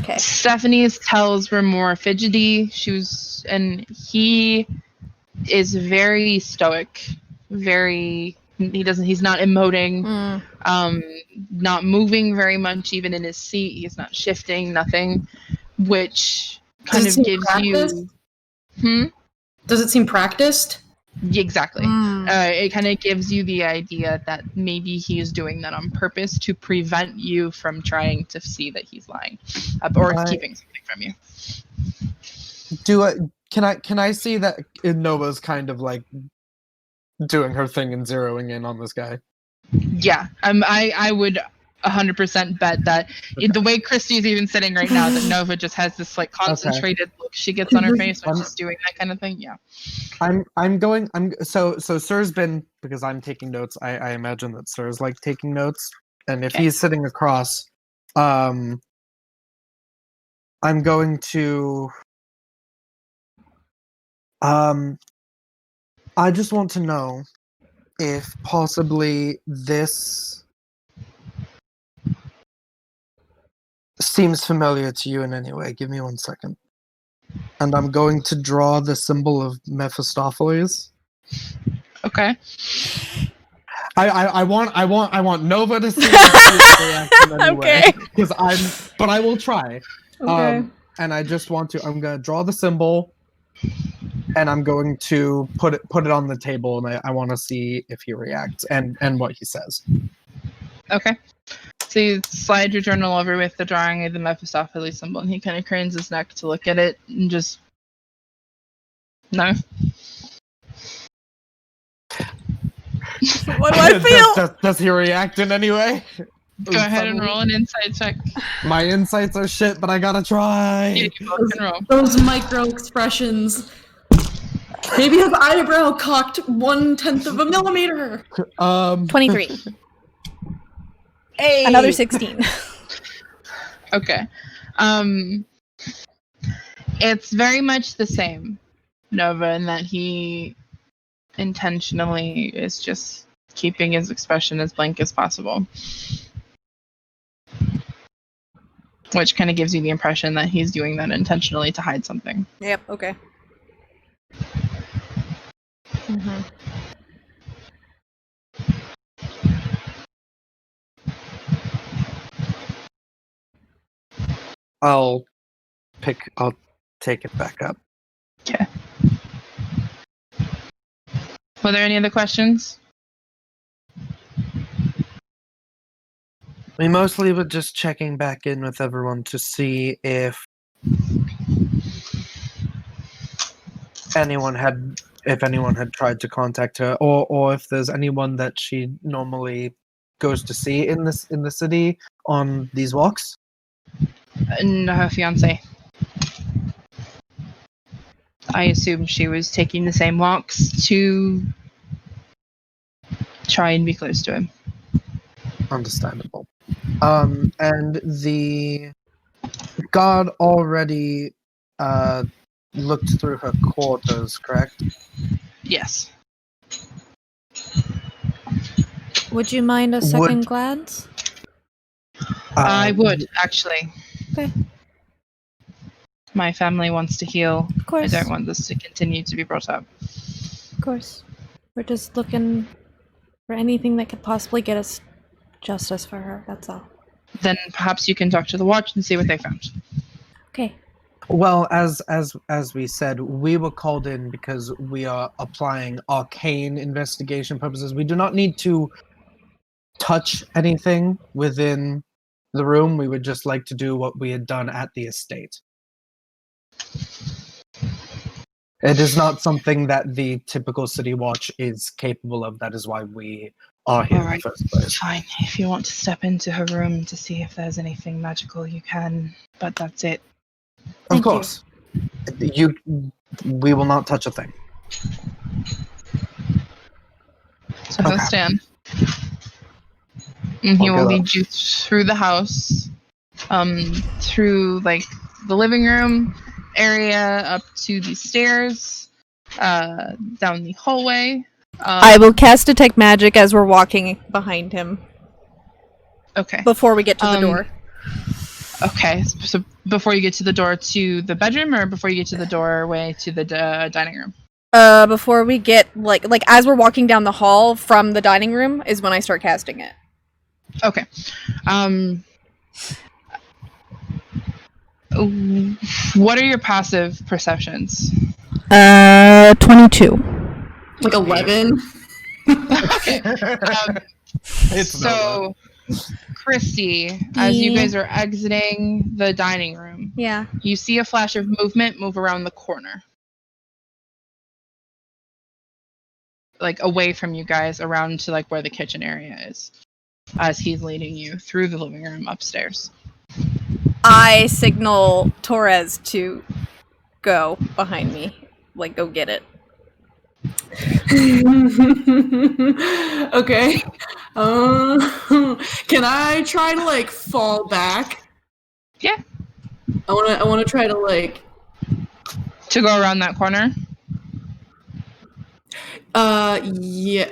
Okay.
Stephanie's tells were more fidgety. He is very stoic. He's not emoting, not moving very much, even in his seat. He's not shifting, nothing, which kind of gives you.
Does it seem practiced?
Exactly. It kind of gives you the idea that maybe he is doing that on purpose to prevent you from trying to see that he's lying, or keeping something from you.
Can I see that Nova's kind of like doing her thing and zeroing in on this guy?
Yeah, I would 100% bet that the way Christy's even sitting right now, that Nova just has this like concentrated look she gets on her face when she's doing that kind of thing. Yeah.
So Sir's been, because I'm taking notes, I imagine that Sir's like taking notes, and if he's sitting across, I'm going to I just want to know if possibly this seems familiar to you in any way. Give me 1 second. And I'm going to draw the symbol of Mephistopheles.
Okay.
I want Nova to see it in any way, but I will try.
Okay.
And I just want to. I'm gonna draw the symbol, and I'm going to put it on the table, and I want to see if he reacts and what he says.
Okay. So you slide your journal over with the drawing of the Mephistopheles symbol, and he kind of cranes his neck to look at it, and just no.
What do I feel?
Does he react in any way?
Go ahead and roll an insight check.
My insights are shit, but I gotta try.
Yeah, you both can roll.
Those micro expressions. Maybe his eyebrow cocked 1/10 of a millimeter.
23.
Hey.
Another 16.
Okay. It's very much the same, Nova, in that he intentionally is just keeping his expression as blank as possible. Which kind of gives you the impression that he's doing that intentionally to hide something.
Yep, okay. Mm-hmm.
I'll take it back up.
Okay. Were there any other questions?
We mostly were just checking back in with everyone to see if anyone had tried to contact her, or if there's anyone that she normally goes to see in the city on these walks.
And her fiance. I assume she was taking the same walks to try and be close to him.
Understandable. And the guard already looked through her quarters, correct?
Yes.
Would you mind a second glance?
I would, actually.
Okay.
My family wants to heal.
Of course.
I don't want this to continue to be brought up.
Of course. We're just looking for anything that could possibly get us justice for her, that's all.
Then perhaps you can talk to the watch and see what they found.
Okay.
Well, as we said, we were called in because we are applying arcane investigation purposes. We do not need to touch anything within the room. We would just like to do what we had done at the estate. It is not something that the typical City Watch is capable of. That is why we are here in
Alright,
the first place.
fine. If you want to step into her room to see if there's anything magical, you can. But that's it.
Of course. We will not touch a thing.
So he'll
Okay.
stand. And he
I'll
will
get
lead you through the house, through like the living room area, up to the stairs, down the hallway.
I will cast Detect Magic as we're walking behind him
Okay.
before we get to the door.
Okay. So before you get to the door to the bedroom, or before you get to the doorway to the dining room?
Before we get like as we're walking down the hall from the dining room is when I start casting it.
Okay. What are your passive perceptions?
22.
Like 11.
Okay.
It's
So, Christy, as you guys are exiting the dining room,
Yeah.
you see a flash of movement move around the corner. Like away from you guys, around to like where the kitchen area is, as he's leading you through the living room upstairs.
I signal Torres to go behind me. Like, go get it.
Okay. Can I try to like fall back?
Yeah.
I wanna try to like.
To go around that corner?
Yeah.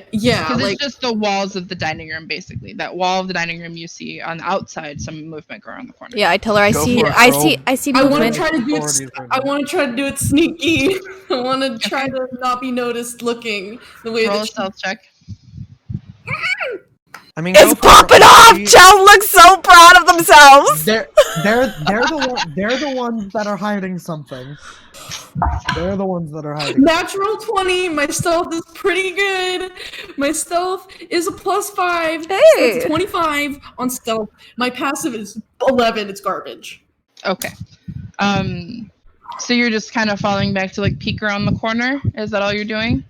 Because
Like,
it's just the walls of the dining room, basically. That wall of the dining room you see on the outside, some movement go around the corner.
Yeah, I tell her I
Go
see
for it,
I
girl.
see
I want
movement.
to try to do it.
Authorities are
I want to try to do it sneaky. I want to try
Okay.
to not be noticed looking the way
Roll a
that.
stealth check.
I mean,
It's
go for it.
popping off!
We-
Chels look so proud of themselves!
They're the ones that are hiding something. They're the ones that are hiding.
Natural 20. My stealth is pretty good. My stealth is a +5. So
Hey!
it's 25 on stealth. My passive is 11. It's garbage.
Okay. So you're just kind of falling back to like peek around the corner? Is that all you're doing?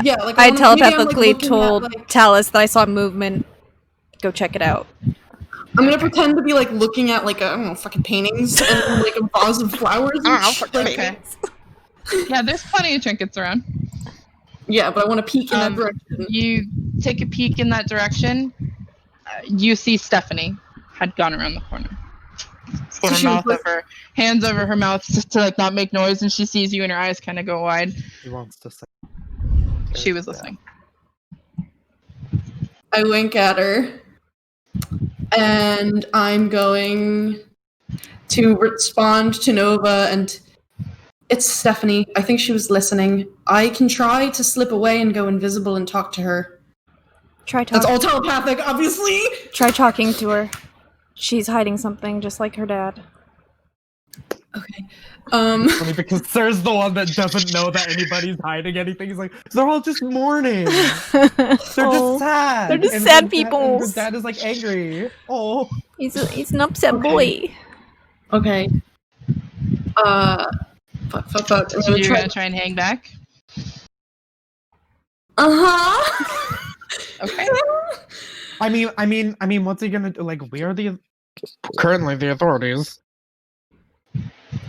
Yeah, like
I
maybe I'm, like,
telepathically
looking
told
at, like,
Talus that I saw movement. Go check it out.
I'm gonna pretend to be like looking at like I don't know, fucking paintings and like a vase of flowers. And shit. Like,
Okay. Yeah, there's plenty of trinkets around.
yeah, but I want to peek in that direction.
You take a peek in that direction. You see Stephanie had gone around the corner. Put her
she
mouth
was
over, hands over her mouth just to like not make noise, and she sees you and her eyes kind of go wide.
He wants to say.
She was listening.
I wink at her, and I'm going to respond to Nova, and it's Stephanie. I think she was listening. I can try to slip away and go invisible and talk to her. That's all telepathic, obviously.
Try talking to her. She's hiding something, just like her dad.
Okay.
Funny because Sir's the one that doesn't know that anybody's hiding anything. He's like, they're all just mourning. They're just sad.
They're just
And
sad
the
peoples.
dad is like angry. Oh.
He's an upset
Okay.
boy.
Okay. Fuck. I'm
So
gonna
you're
try.
gonna try and hang back.
Uh-huh.
Okay.
I mean, what's he gonna do? Like, we are currently the authorities.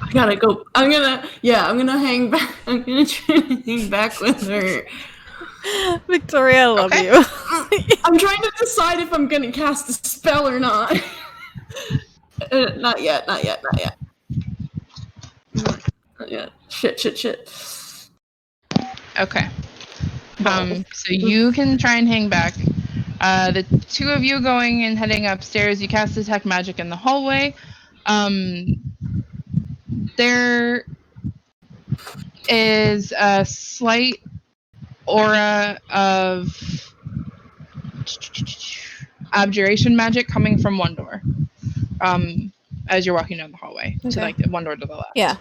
I gotta go. I'm gonna hang back. I'm gonna try to hang back with her.
Victoria, I love
Okay.
you.
I'm trying to decide if I'm gonna cast a spell or not. Not yet. Not yet. Shit.
Okay. So you can try and hang back. The two of you going and heading upstairs, you cast Detect Magic in the hallway. There is a slight aura of abjuration magic coming from one door. As you're walking down the hallway to
Okay.
like one door to the left.
Yeah.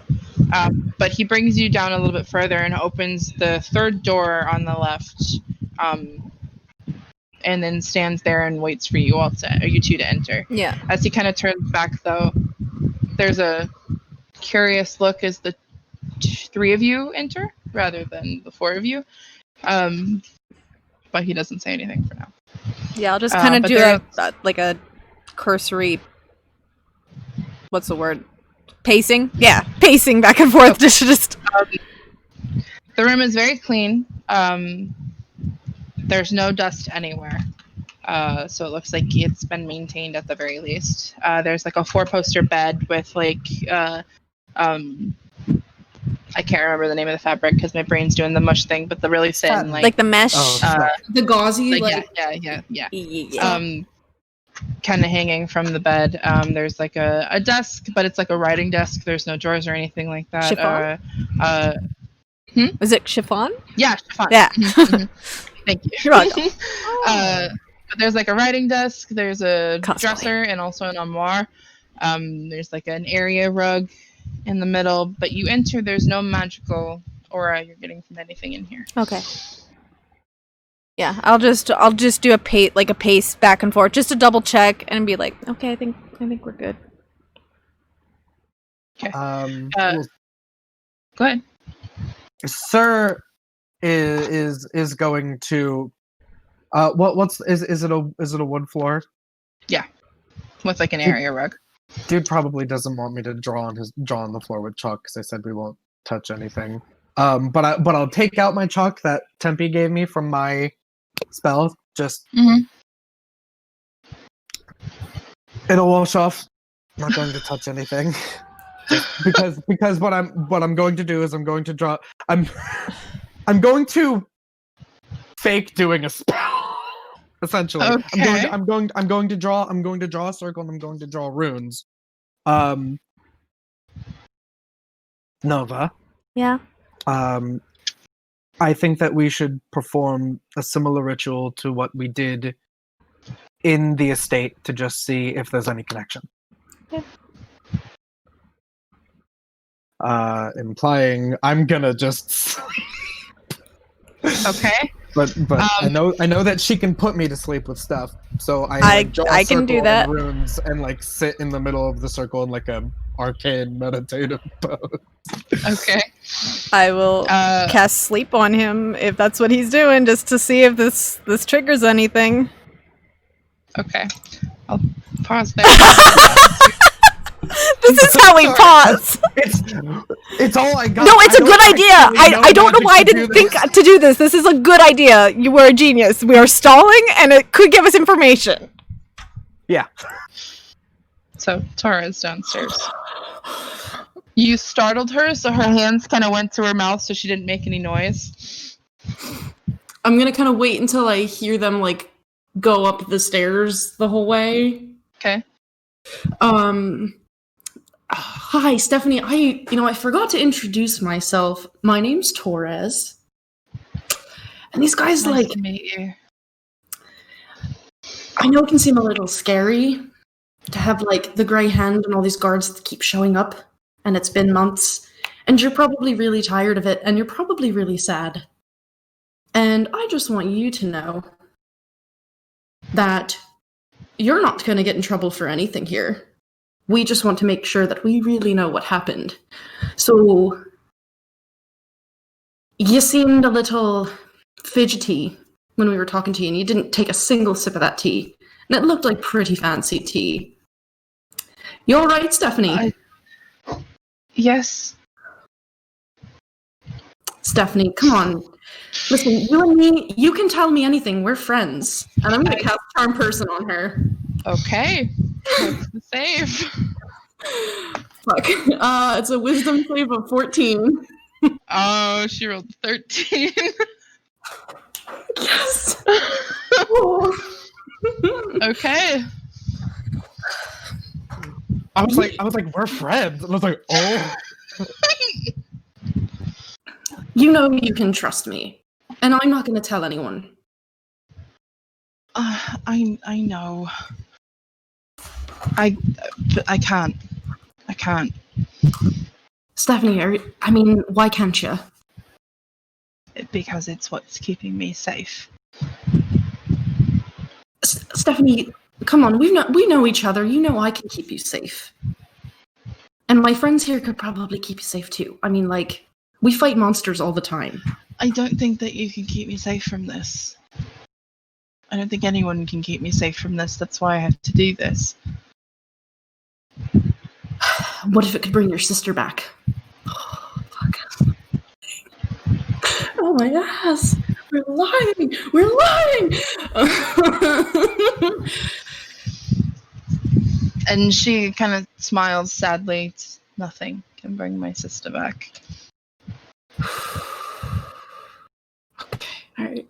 But he brings you down a little bit further and opens the third door on the left, and then stands there and waits for you two to enter.
Yeah.
As he kind of turns back, though, there's a curious look as the three of you enter rather than the four of you. But he doesn't say anything for now.
Yeah, I'll just kind of
but
do
there-
like a cursory. What's the word? Pacing? Yeah, pacing back and forth. Just.
The room is very clean. There's no dust anywhere. So it looks like it's been maintained at the very least. There's like a 4-poster bed with like I can't remember the name of the fabric because my brain's doing the mush thing, but the really thin
Satin.
like
Like the mesh.
The gauzy,
yeah.
Yeah.
Kind of hanging from the bed. There's like a desk, but it's like a writing desk. There's no drawers or anything like that.
Chiffon? Is it chiffon?
Yeah, chiffon.
Yeah.
Mhm. Thank you.
You're welcome.
But there's like a writing desk. There's a
Cosplay.
dresser and also an armoire. There's like an area rug in the middle. But you enter. There's no magical aura you're getting from anything in here.
Okay. Yeah, I'll just do a pace back and forth just to double check and be like, okay, I think we're good.
Okay.
Well,
Go ahead.
Sir is going to is it a wood floor?
With like an area rug.
Dude probably doesn't want me to draw on the floor with chalk because I said we won't touch anything. But I'll take out my chalk that Tempe gave me from my spell. Just it'll wash off. I'm not going to touch anything. because what I'm going to do is I'm going to draw. I'm going to fake doing a spell. Essentially,
Okay.
I'm going to draw a circle and I'm going to draw runes. Nova.
Yeah.
I think that we should perform a similar ritual to what we did in the estate to just see if there's any connection.
Yeah.
Implying I'm gonna just sleep.
Okay.
But I know that she can put me to sleep with stuff. So
I
draw a
can do
circle
that.
and runes and like sit in the middle of the circle in like a arcane meditative pose.
Okay.
I will cast sleep on him if that's what he's doing, just to see if this triggers anything.
Okay. I'll pause there.
This is how we pause.
It's all I got.
No, it's a good idea. I don't know why I
magic to
didn't
do
think
this.
to do this. This is a good idea. You were a genius. We are stalling, and it could give us information.
Yeah.
So Tara's downstairs. You startled her, so her hands kind of went to her mouth, so she didn't make any noise.
I'm gonna kind of wait until I hear them like go up the stairs the whole way.
Okay.
Hi, Stephanie. I forgot to introduce myself. My name's Torres. And these guys,
Nice to meet you.
I know it can seem a little scary to have, like, the Grey Hand and all these guards that keep showing up, and it's been months, and you're probably really tired of it, and you're probably really sad. And I just want you to know that you're not going to get in trouble for anything here. We just want to make sure that we really know what happened. So, you seemed a little fidgety when we were talking to you, and you didn't take a single sip of that tea. And it looked like pretty fancy tea. You all right, Stephanie?
Yes.
Stephanie, come on. Listen, you and me, you can tell me anything. We're friends. And I'm going to cast Charm Person on her.
Okay. What's the save?
Fuck. It's a wisdom save of 14.
Oh, she rolled 13.
Yes!
Okay.
I was like, we're friends. And I was like, oh.
You know you can trust me. And I'm not going to tell anyone.
I know. I can't. I can't.
Stephanie, why can't you?
Because it's what's keeping me safe.
Stephanie, come on, we know each other. You know I can keep you safe. And my friends here could probably keep you safe too. I mean, like, we fight monsters all the time.
I don't think that you can keep me safe from this. I don't think anyone can keep me safe from this. That's why I have to do this.
What if it could bring your sister back? Oh, fuck. Oh my gosh. We're lying. We're lying.
And she kind of smiles sadly. Nothing can bring my sister back.
Okay, alright.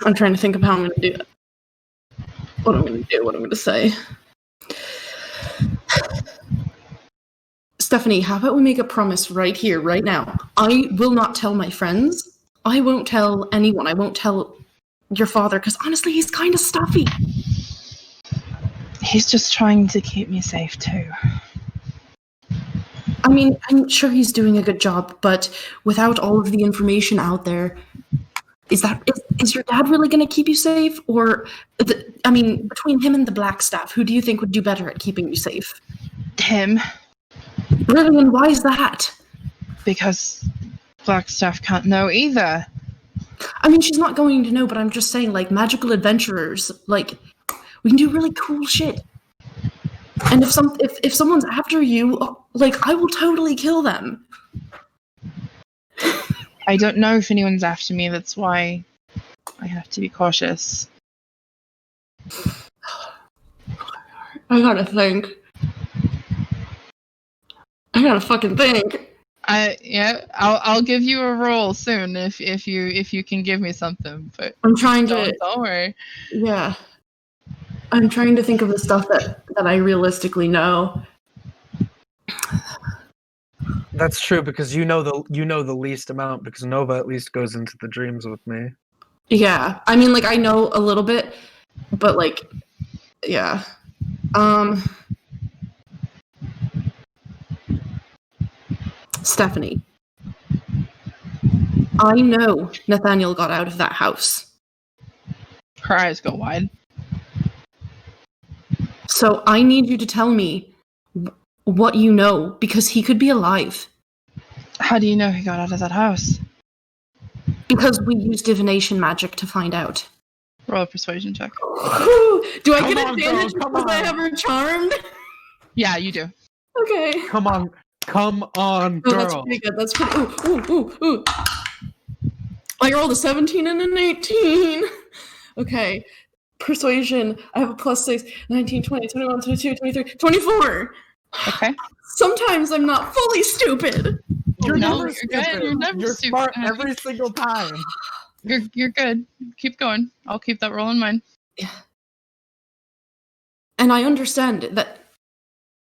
I'm trying to think of how I'm going to do it. What I'm going to do, what I'm going to say. Stephanie, how about we make a promise right here, right now? I will not tell my friends. I won't tell anyone. I won't tell your father, because honestly, he's kind of stuffy.
He's just trying to keep me safe too.
I mean, I'm sure he's doing a good job, but without all of the information out there, is your dad really going to keep you safe? Or, between him and the Blackstaff, who do you think would do better at keeping you safe?
Him.
Really, and why is that?
Because Blackstaff can't know either.
I mean, she's not going to know, but I'm just saying, like, magical adventurers, like, we can do really cool shit. And if someone's after you, like, I will totally kill them.
I don't know if anyone's after me, that's why I have to be cautious.
I gotta think. I gotta fucking think.
I'll give you a roll soon if you can give me something. But
I'm trying to.
Don't worry.
Yeah, I'm trying to think of the stuff that I realistically know.
That's true, because you know the least amount, because Nova at least goes into the dreams with me.
Yeah, I mean, like, I know a little bit, but like, yeah. Stephanie, I know Nathaniel got out of that house.
Her eyes go wide.
So I need you to tell me what you know, because he could be alive.
How do you know he got out of that house?
Because we use divination magic to find out.
Roll a persuasion check.
Do I get advantage because I have her charmed?
Yeah, you do.
Okay.
Come on, girl.
Oh, that's pretty good. That's pretty. Ooh. I rolled a 17 and an 18. Okay. Persuasion. I have a +6. 19, 20, 21, 22, 23, 24.
Okay.
Sometimes I'm not fully stupid.
You're
No,
never
you're
stupid.
good. You're never
You're
stupid.
smart every single time.
You're good. Keep going. I'll keep that roll in mind.
Yeah. And I understand that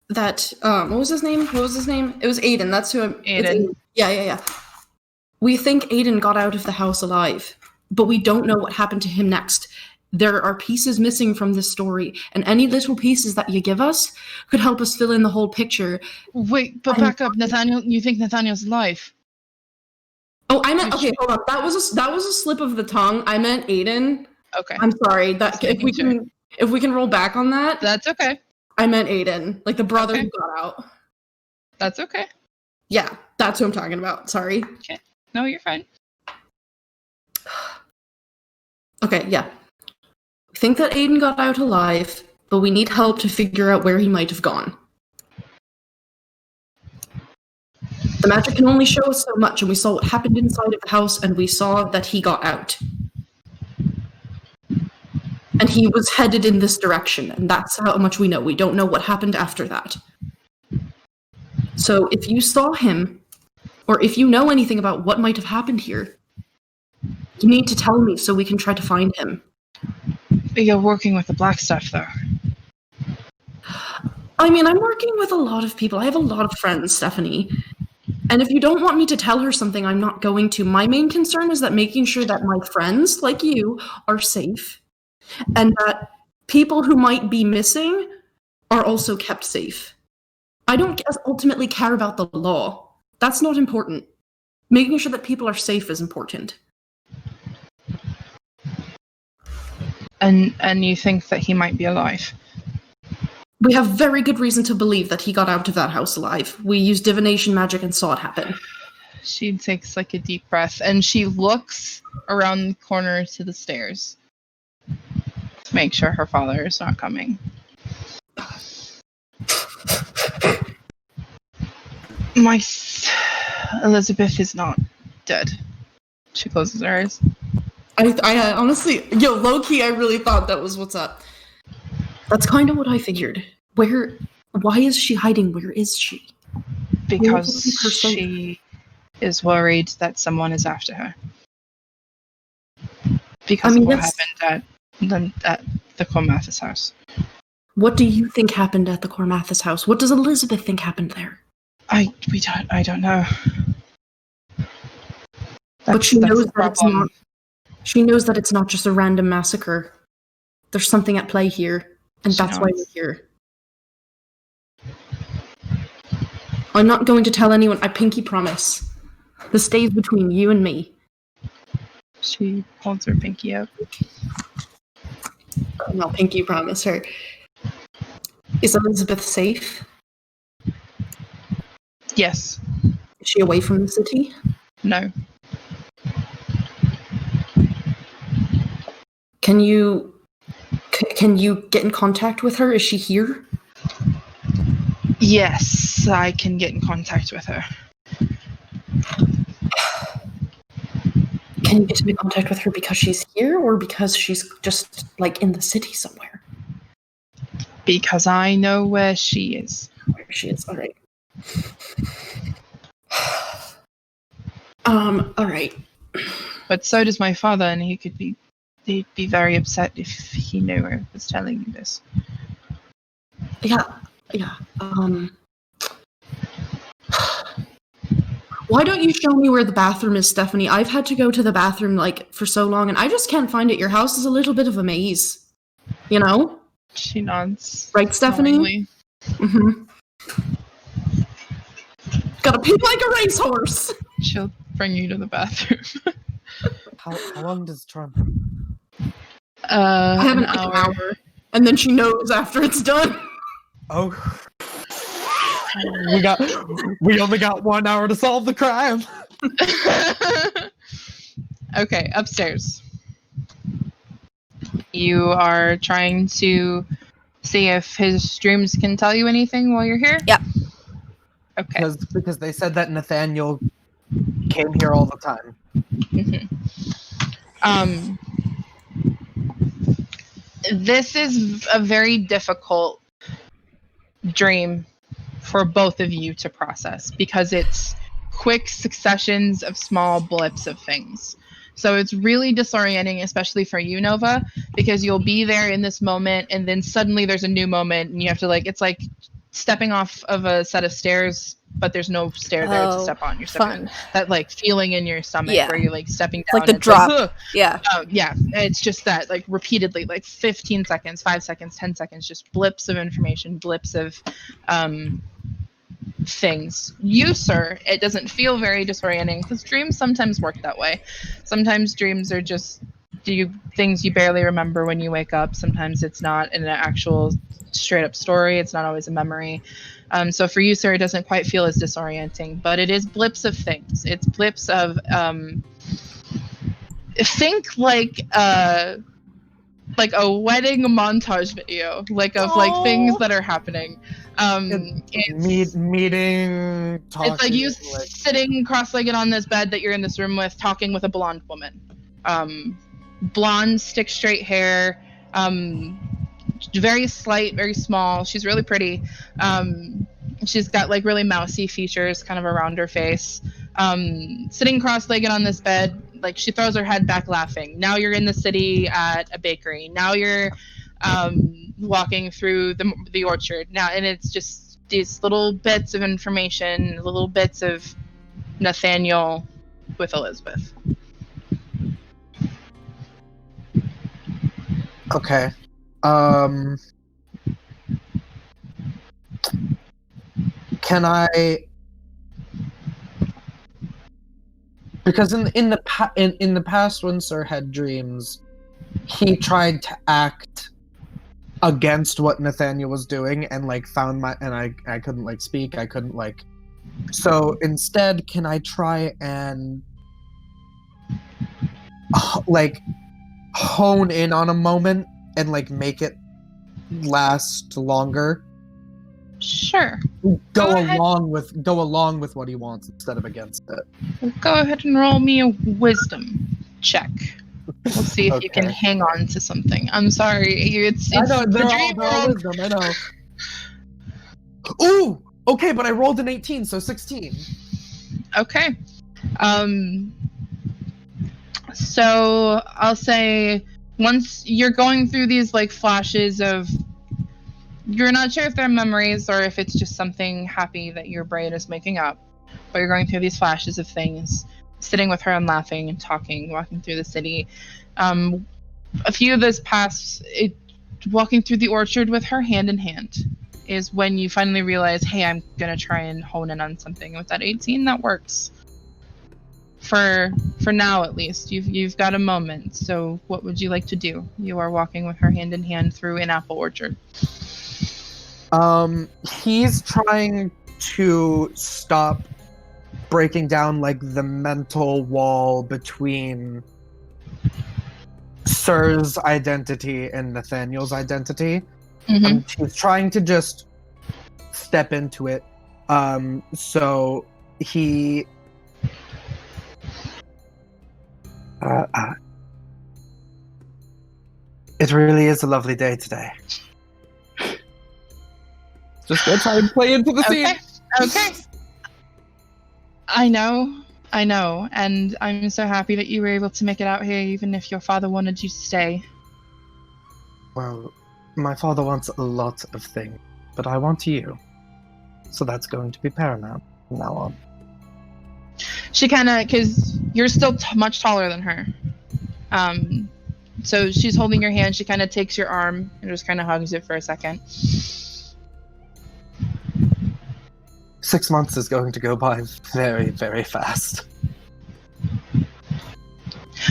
what was his name? It was Aiden. That's who I'm.
Aiden.
Yeah. We think Aiden got out of the house alive, but we don't know what happened to him next. There are pieces missing from this story, and any little pieces that you give us could help us fill in the whole picture.
Wait, but back up, Nathaniel. You think Nathaniel's alive?
Oh, I meant. Okay, hold on. That was a slip of the tongue. I meant Aiden.
Okay.
I'm sorry. That if we can roll back on that.
That's okay.
I meant Aiden, like the brother who got out.
That's okay.
Yeah, that's who I'm talking about. Sorry.
Okay. No, you're fine.
Okay, yeah. We think that Aiden got out alive, but we need help to figure out where he might have gone. The magic can only show us so much, and we saw what happened inside of the house, and we saw that he got out. And he was headed in this direction, and that's how much we know. We don't know what happened after that. So if you saw him, or if you know anything about what might have happened here, you need to tell me so we can try to find him.
You're working with the Blackstaff, though.
I mean, I'm working with a lot of people. I have a lot of friends, Stephanie. And if you don't want me to tell her something, I'm not going to. My main concern is that making sure that my friends, like you, are safe. And that people who might be missing are also kept safe. I don't ultimately care about the law. That's not important. Making sure that people are safe is important.
And you think that he might be alive?
We have very good reason to believe that he got out of that house alive. We used divination magic and saw it happen.
She takes like a deep breath and she looks around the corner to the stairs to make sure her father is not coming. Elizabeth is not dead. She closes her eyes.
I honestly, low-key, I really thought that was what's up. That's kind of what I figured. Why is she hiding? Where is she?
Because she is worried that someone is after her. Because of what happened at the Cormathis house.
What do you think happened at the Cormathis house? What does Elizabeth think happened there?
I don't know.
But she knows that it's not. She knows that it's not just a random massacre. There's something at play here, and that's why we're here. I'm not going to tell anyone. I pinky promise. This stays between you and me.
She holds her pinky out.
No, pinky promise her. Is Elizabeth safe?
Yes.
Is she away from the city?
No.
Can you get in contact with her? Is she here?
Yes, I can get in contact with her.
Can you get in contact with her because she's here or because she's just like in the city somewhere?
Because I know where she is.
Where she is, alright. Alright.
But so does my father, and he'd be very upset if he knew I was telling you this.
Yeah. Why don't you show me where the bathroom is, Stephanie? I've had to go to the bathroom for so long, and I just can't find it. Your house is a little bit of a maze. You know?
She nods.
Right, Stephanie? Mm-hmm. Gotta pee like a racehorse.
She'll bring you to the bathroom.
How long does Trump?
I have an hour. And then she knows after it's done.
Oh. We only got 1 hour to solve the crime.
Okay, upstairs. You are trying to see if his dreams can tell you anything while you're here?
Yep.
Okay.
Because they said that Nathaniel came here all the time.
Mm-hmm. This is a very difficult dream for both of you to process because it's quick successions of small blips of things. So it's really disorienting, especially for you, Nova, because you'll be there in this moment and then suddenly there's a new moment and you have to it's like stepping off of a set of stairs, but there's no stair there to step on. You're stepping that feeling in your stomach where you're stepping down.
Like the drop. Yeah.
Yeah. It's just that repeatedly, 15 seconds, 5 seconds, 10 seconds, just blips of information, blips of things. You, sir, it doesn't feel very disorienting because dreams sometimes work that way. Sometimes dreams are just things you barely remember when you wake up. Sometimes it's not an actual straight up story. It's not always a memory. So for you, sir, it doesn't quite feel as disorienting, but it is blips of things. It's blips of think like a wedding montage video, of things that are happening. It's
meeting, talking.
It's like you sitting cross-legged on this bed that you're in this room with, talking with a blonde woman. Blonde, stick straight hair. Very slight, very small. She's really pretty. She's got really mousy features kind of around her face. Sitting cross-legged on this bed, she throws her head back laughing. Now you're in the city at a bakery. Now you're walking through the orchard. Now, and it's just these little bits of information, little bits of Nathaniel with Elizabeth.
Okay. Can I? Because in the past, when Sir had dreams, he tried to act against what Nathaniel was doing, and found I couldn't speak. I couldn't So instead, can I try and like hone in on a moment and like make it last longer?
Sure.
Go
ahead.
along with what he wants instead of against it.
Go ahead and roll me a wisdom check. We'll see if you can
Okay.
hang on to something. I'm sorry. It's
I know
the
they're
dream
all
world.
wisdom. I know. Ooh, okay, but I rolled an 18, so 16.
Okay. So I'll say once you're going through these like flashes of, you're not sure if they're memories or if it's just something happy that your brain is making up, but you're going through these flashes of things, sitting with her and laughing and talking, walking through the city. A few of those past, walking through the orchard with her hand in hand is when you finally realize, hey, I'm gonna try and hone in on something. With that 18, that works. For now, at least, you've got a moment. So, what would you like to do? You are walking with her hand in hand through an apple orchard.
He's trying to stop breaking down like the mental wall between Sir's identity and Nathaniel's identity.
Mm-hmm.
He's trying to just step into it. So he it really is a lovely day today. Just go try and play into the scene.
Okay. I know, and I'm so happy that you were able to make it out here, even if your father wanted you to stay.
Well, my father wants a lot of things, but I want you. So that's going to be paramount from now on.
She kind of, because you're still much taller than her. So she's holding your hand, she kind of takes your arm and just kind of hugs it for a second.
6 months is going to go by very, very fast.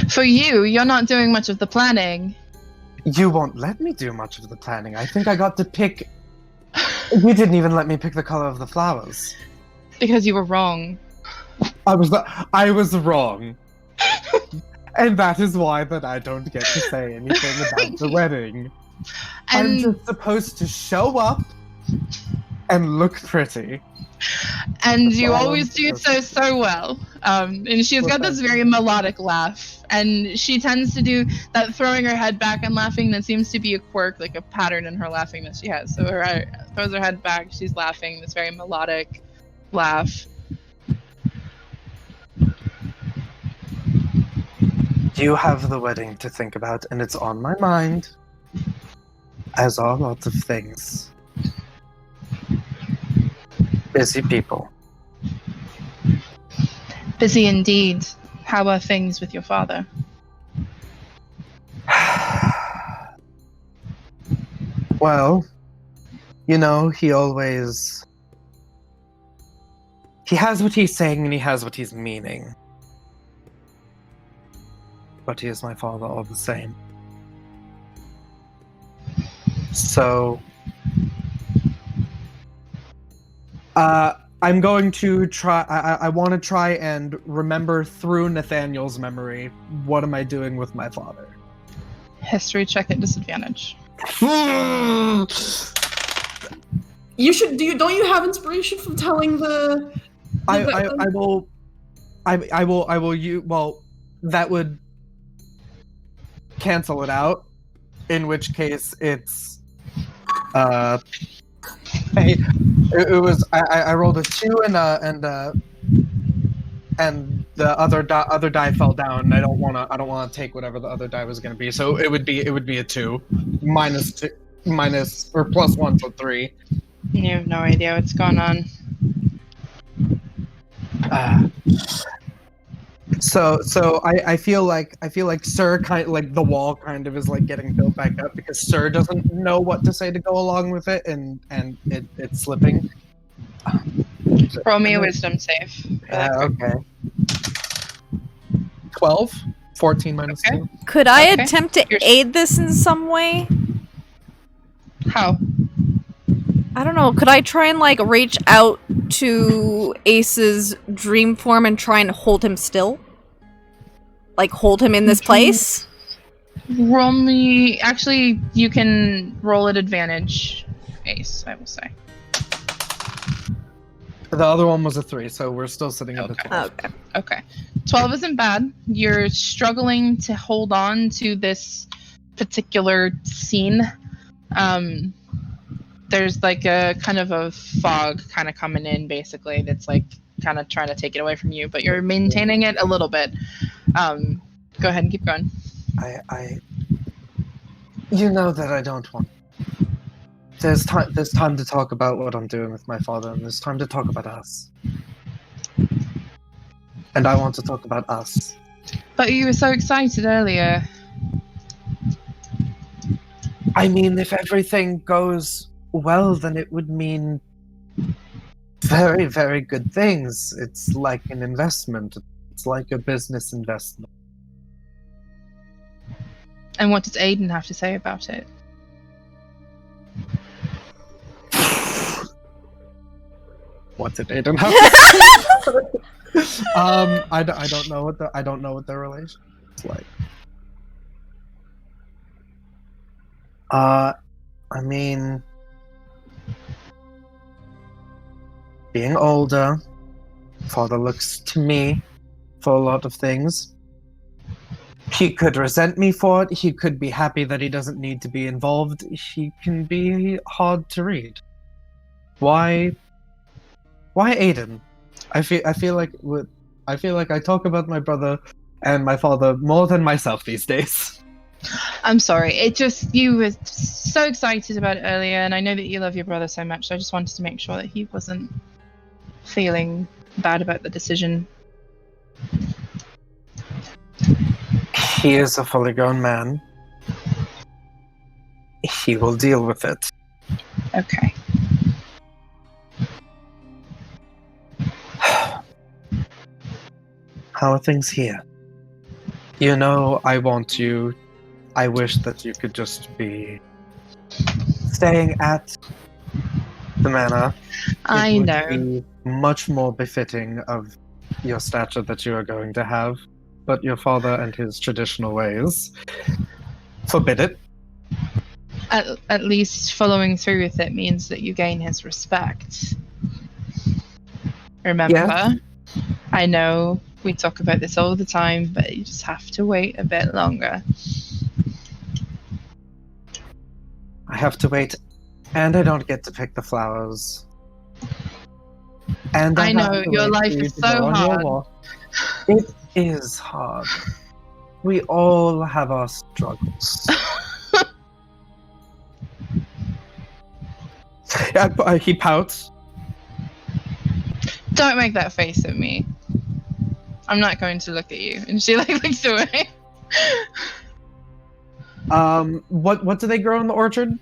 For you, you're not doing much of the planning.
You won't let me do much of the planning. I think I got to pick... You didn't even let me pick the color of the flowers.
Because you were wrong.
I was wrong. And that is why that I don't get to say anything about the wedding. I'm just supposed to show up and look pretty.
And you always do so well. And she's got this very melodic laugh. And she tends to do that, throwing her head back and laughing. That seems to be a quirk, like a pattern in her laughing that she has. So her throws her head back, she's laughing, this very melodic laugh.
You have the wedding to think about, and it's on my mind, as are lots of things. Busy people.
Busy indeed. How are things with your father?
Well, you know, he has what he's saying and he has what he's meaning. But he is my father all the same. So, I'm going to try. I want to try and remember through Nathaniel's memory. What am I doing with my father?
History check at disadvantage.
You should do. Don't you have inspiration from telling the?
I will. Well, that would cancel it out. In which case, it's. It was I rolled a 2 and the other die fell down. I don't wanna take whatever the other die was gonna be. So it would be a 2 minus or plus 1, so 3.
You have no idea what's going on.
So I feel like Sir kind of, like, the wall kind of is like getting built back up because Sir doesn't know what to say to go along with it, and it's slipping.
Roll me a wisdom save.
Okay. 12, 14 minus 2.
Could I
Okay.
attempt to aid this in some way?
How?
I don't know. Could I try and like reach out to Ace's dream form and try and hold him still? Like hold him in this place?
Roll me. Actually, you can roll at advantage, Ace. I will say.
The other one was a 3, so we're still sitting at a 12.
Okay.
Okay. 12 isn't bad. You're struggling to hold on to this particular scene. There's like a kind of a fog kind of coming in, basically, that's like kind of trying to take it away from you, but you're maintaining it a little bit. Go ahead and keep going.
You know that I don't want. There's time to talk about what I'm doing with my father, and there's time to talk about us. And I want to talk about us.
But you were so excited earlier.
I mean, if everything goes well, then it would mean very, very good things. It's like an investment. It's like a business investment.
And what does Aiden have to say about it?
What did Aiden have to say? I don't know what their relationship is like. I mean, being older, father looks to me for a lot of things. He could resent me for it. He could be happy that he doesn't need to be involved. He can be hard to read. Why Aiden? I feel like I talk about my brother and my father more than myself these days.
I'm sorry. You were so excited about it earlier, and I know that you love your brother so much, so I just wanted to make sure that he wasn't feeling bad about the decision.
He is a fully grown man. He will deal with it.
Okay.
How are things here? You know, I wish that you could just be staying at the manor.
I know.
It would be much more befitting of your stature that you are going to have, but your father and his traditional ways forbid it.
At least following through with it means that you gain his respect. Remember?
Yes.
I know we talk about this all the time, but you just have to wait a bit longer.
I have to wait, and I don't get to pick the flowers. And
I know,
have to
your
wait
life
for you
is
to
so
go on your
hard.
walk. It is hard. We all have our struggles. He pouts.
Don't make that face at me. I'm not going to look at you. And she looks away.
What do they grow in the orchard?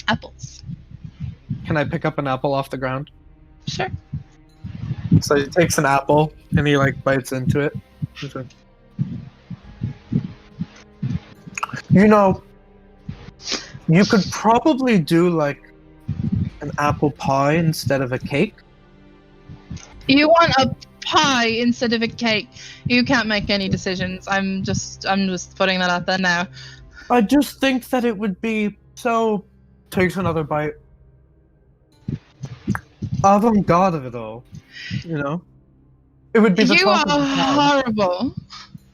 Apples.
Can I pick up an apple off the ground?
Sure.
So he takes an apple and he bites into it. He's like, you know, you could probably do an apple pie instead of a cake.
You want a pie instead of a cake. You can't make any decisions. I'm just putting that out there now.
I just think that it would be so. Takes another bite. Avant-garde of it all, you know. It would be the
You
talk
are
of the town.
horrible.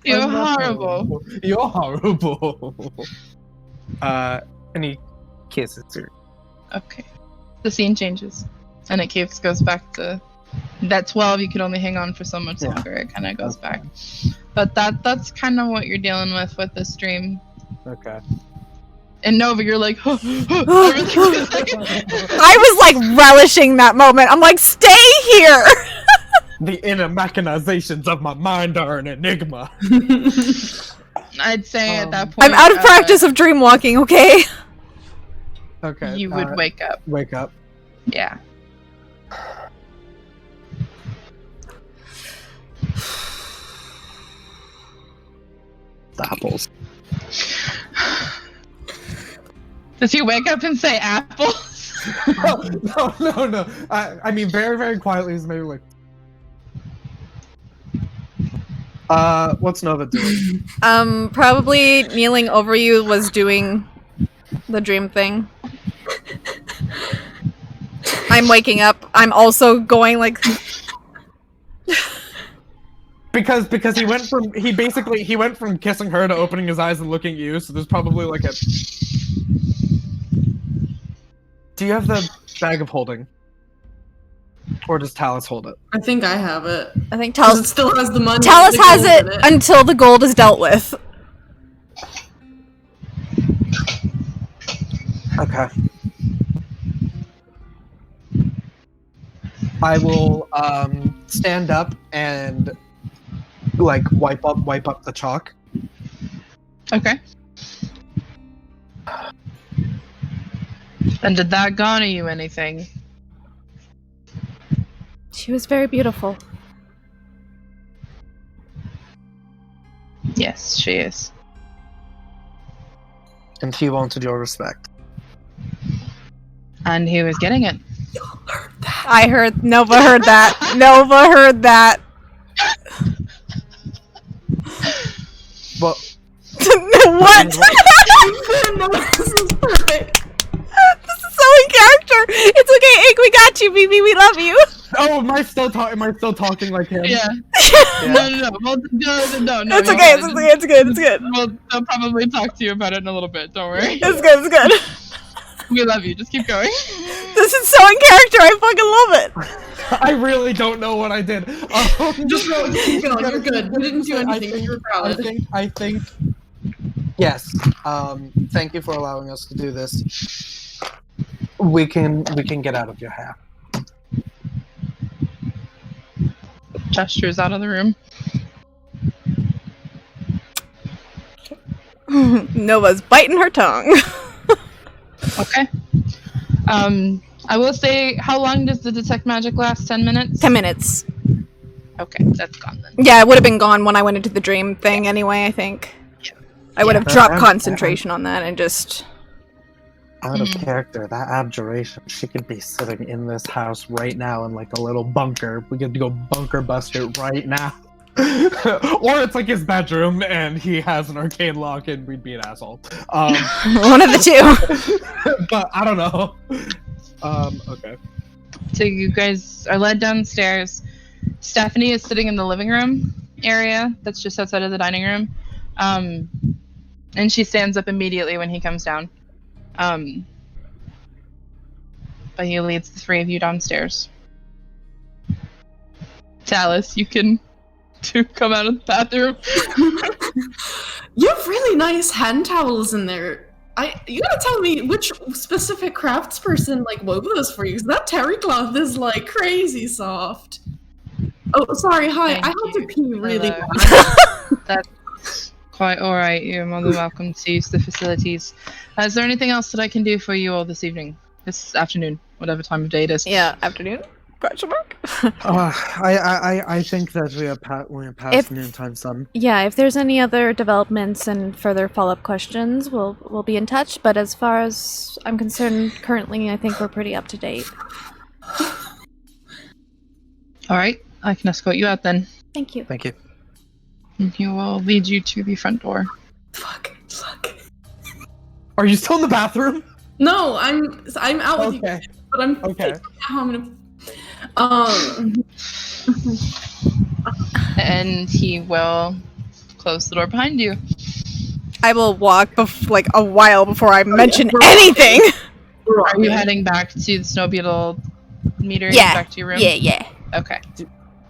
You're
I'm not
horrible.
You're horrible. And he kisses her.
Okay. The scene changes, and it goes back to that 12. You could only hang on for so much longer. It kind of goes back, but that's kind of what you're dealing with this dream.
Okay.
And Nova, you're like,
I was relishing that moment. I'm like, stay here.
The inner machinations of my mind are an enigma.
I'd say at that point,
I'm out of practice of dream walking. Okay.
Okay.
You would wake up.
Wake up.
Yeah.
The apples.
Does he wake up and say apples?
No. I mean, very, very quietly, he's maybe like, what's Nova doing?
Probably kneeling over you was doing the dream thing. I'm waking up. I'm also going like...
Because he went from kissing her to opening his eyes and looking at you, so there's probably like a... Do you have the bag of holding? Or does Talus hold it?
I think I have it.
I think
'Cause
Talus...
it still has the money.
Talus
the
has
gold
it
in
until the gold is dealt with.
Okay. I will stand up and like wipe up the chalk.
Okay. And did that garner you anything?
She was very beautiful.
Yes, she is.
And he wanted your respect.
And he was getting it.
I heard... Nova heard that. Nova heard that.
But
What?
No, this is perfect.
This is so in character. It's okay, Ink. We got you, BB. We love you.
oh, am I still talking like him?
Yeah.
Yeah.
No. Well, no.
It's okay. It's good. It's good.
We'll probably talk to you about it in a little bit. Don't worry.
It's good. It's good.
We love you. Just keep going.
This is so in character. I fucking love it.
I really don't know what I did.
Just roll. Keep going. You're good. You didn't do anything. You're proud.
I think. Yes. Thank you for allowing us to do this. We can get out of your hair.
Gestures out of the room.
Nova's biting her tongue.
Okay. I will say, how long does the detect magic last? 10 minutes?
10 minutes.
Okay, that's gone then.
Yeah, it would have been gone when I went into the dream thing anyway, I think. I would have dropped concentration on that and just...
Out of character, that abjuration, she could be sitting in this house right now in like a little bunker. We could go bunker bust it right now. Or it's like his bedroom and he has an arcane lock and we'd be an asshole.
One of the two.
But I don't know. Okay.
So you guys are led downstairs. Stephanie is sitting in the living room area that's just outside of the dining room. And she stands up immediately when he comes down. But he leads the three of you downstairs. Talus, you can come out of the bathroom.
You have really nice hand towels in there. You gotta tell me which specific craftsperson like wove those for you, because that terry cloth is like crazy soft. Oh, sorry. Hi, I have to pee really bad.
That's quite alright. You're more than welcome to use the facilities. Is there anything else that I can do for you all this evening? This afternoon, whatever time of day it is.
Yeah, afternoon? Question mark?
I think that we're past noontime sun.
Yeah, if there's any other developments and further follow-up questions, we'll be in touch. But as far as I'm concerned, currently, I think we're pretty up to date.
Alright, I can escort you out then.
Thank you.
Thank you.
And he will lead you to the front door.
Fuck.
Are you still in the bathroom?
No, I'm out with you, but I'm
okay.
How I'm gonna.
And he will close the door behind you.
I will walk like a while before I mention anything.
Are you heading back to the Snow Beetle meter?
Yeah.
Back to your room?
Yeah.
Okay.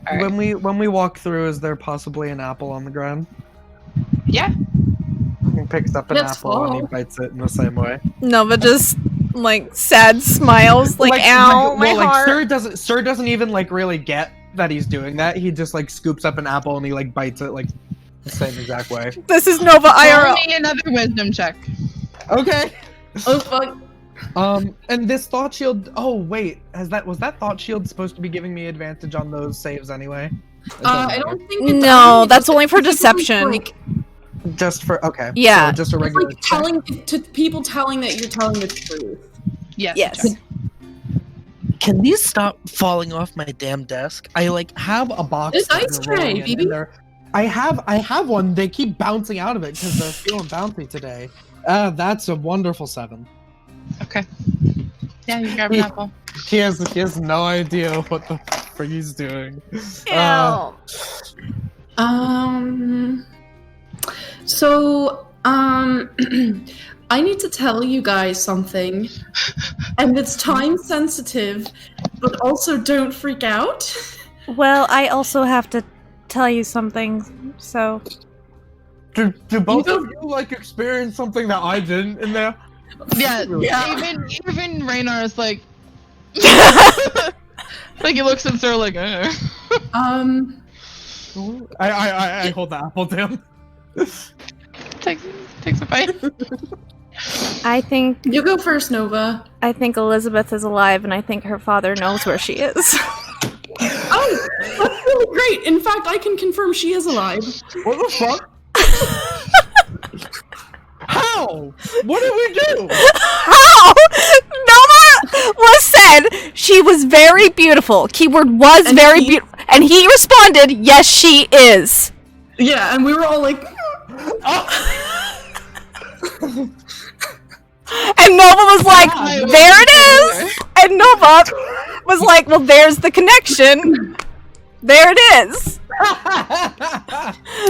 All right.
When we walk through, is there possibly an apple on the ground?
Yeah.
He picks up an
Let's
apple and he
fall.
bites it in the same way.
Nova just like sad smiles, like ow, my heart.
Sir doesn't even like really get that he's doing that. He just like scoops up an apple and he like bites it like the same exact way.
This is Nova
Roll
IRL.
me another wisdom check.
Okay.
Oh fuck.
And this thought shield. Oh wait, was that thought shield supposed to be giving me advantage on those saves anyway?
I don't think. It's
No, that's only for deception.
Like,
Just for okay.
Yeah.
So just a
it's
regular.
like telling to people telling that you're telling the truth.
Yes.
Yes.
Can these stop falling off my damn desk? I have
a box.
It's
that
ice
you're rolling
tray,
in,
baby.
and I have one. They keep bouncing out of it because they're feeling bouncy today. That's a wonderful 7.
Okay. Yeah, you grab an apple.
He has no idea what the frick he's doing.
Ew.
So, I need to tell you guys something, and it's time sensitive, but also don't freak out.
Well, I also have to tell you something, so...
Do both of you experience something that I didn't in there?
Yeah. Even Raynar is like he looks at Sir like,
I hold the apple to him.
takes a bite.
I think
You go first, Nova.
Elizabeth is alive, and I think her father knows where she is.
Oh, that's really great. In fact, I can confirm she is alive.
What the fuck? How? What did we do?
How? Nova was said she was very beautiful. Keyword was
And
very
he-
beautiful. And he responded, yes, she is.
Yeah, and we were all like,
And Nova was like,
Yeah,
there it is. And Nova was like, well, there's the connection. There it is.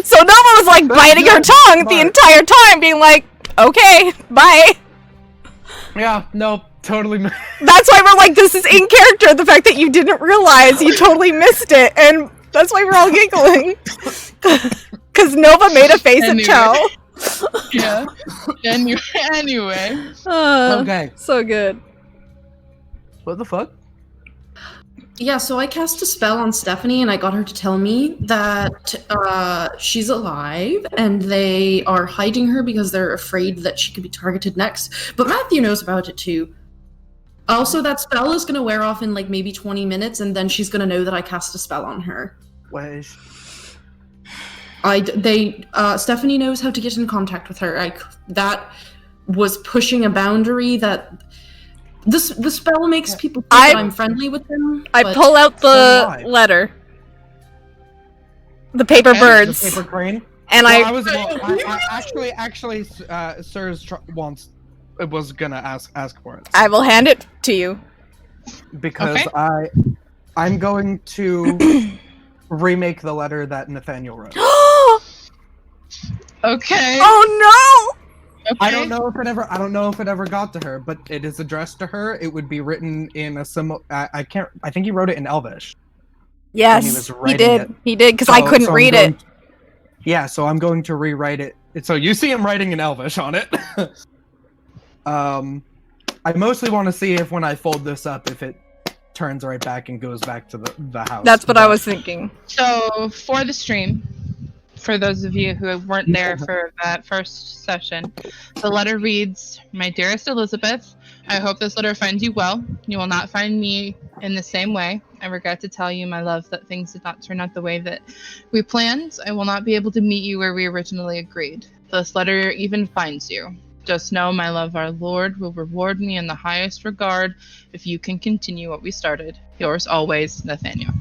So Nova was like biting her tongue the entire time, being like, okay, bye.
Yeah, no, totally.
That's why we're like, this is in character, the fact that you didn't realize you totally missed it, and that's why we're all giggling. Because Nova made a face
Anyway.
at Chell.
Yeah. Anyway.
Okay.
So good.
What the fuck?
yeah, so I cast a spell on Stephanie, and I got her to tell me that she's alive, and they are hiding her because they're afraid that she could be targeted next. But Matthew knows about it too. Also, that spell is going to wear off in maybe 20 minutes, and then she's going to know that I cast a spell on her.
Wait.
Stephanie knows how to get in contact with her. That was pushing a boundary that the spell makes people think that I'm friendly with them.
I
but-
pull out
so
the
do I.
letter. The paper
Okay,
birds.
The paper crane.
And
Well,
I
actually, Sirs was gonna ask for it
will hand it to you.
because
Okay.
I'm going to remake the letter that Nathaniel wrote.
Oh
Okay.
no!
Okay.
I don't know if it ever got to her, but it is addressed to her. It would be written in a similar. I think he wrote it in Elvish.
Yes,
was
he
writing
did.
it.
He did, because I couldn't
I'm
read
going-
it.
Yeah, so I'm going to rewrite it. So you see him writing in Elvish on it. I mostly want to see if when I fold this up, if it turns right back and goes back to the house.
That's what I was thinking.
So for the stream, for those of you who weren't there for that first session, the letter reads, "My dearest Elizabeth, I hope this letter finds you well. You will not find me in the same way. I regret to tell you, my love, that things did not turn out the way that we planned. I will not be able to meet you where we originally agreed. This letter even finds you. Just know, my love, our Lord will reward me in the highest regard if you can continue what we started. Yours always, Nathaniel."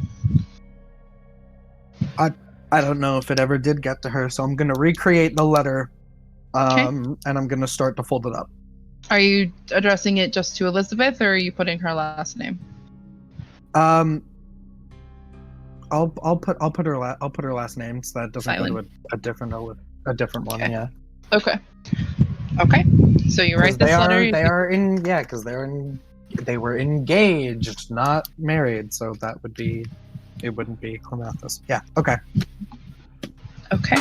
I don't know if it ever did get to her, so I'm gonna recreate the letter, and I'm gonna start to fold it up.
Are you addressing it just to Elizabeth, or are you putting her last name?
I'll put her last name, so that doesn't go to a different one.
Okay.
Yeah.
Okay. Okay. So you write this letter.
Because they were engaged, not married, so it wouldn't be Clemathis. Yeah. Okay.
Okay.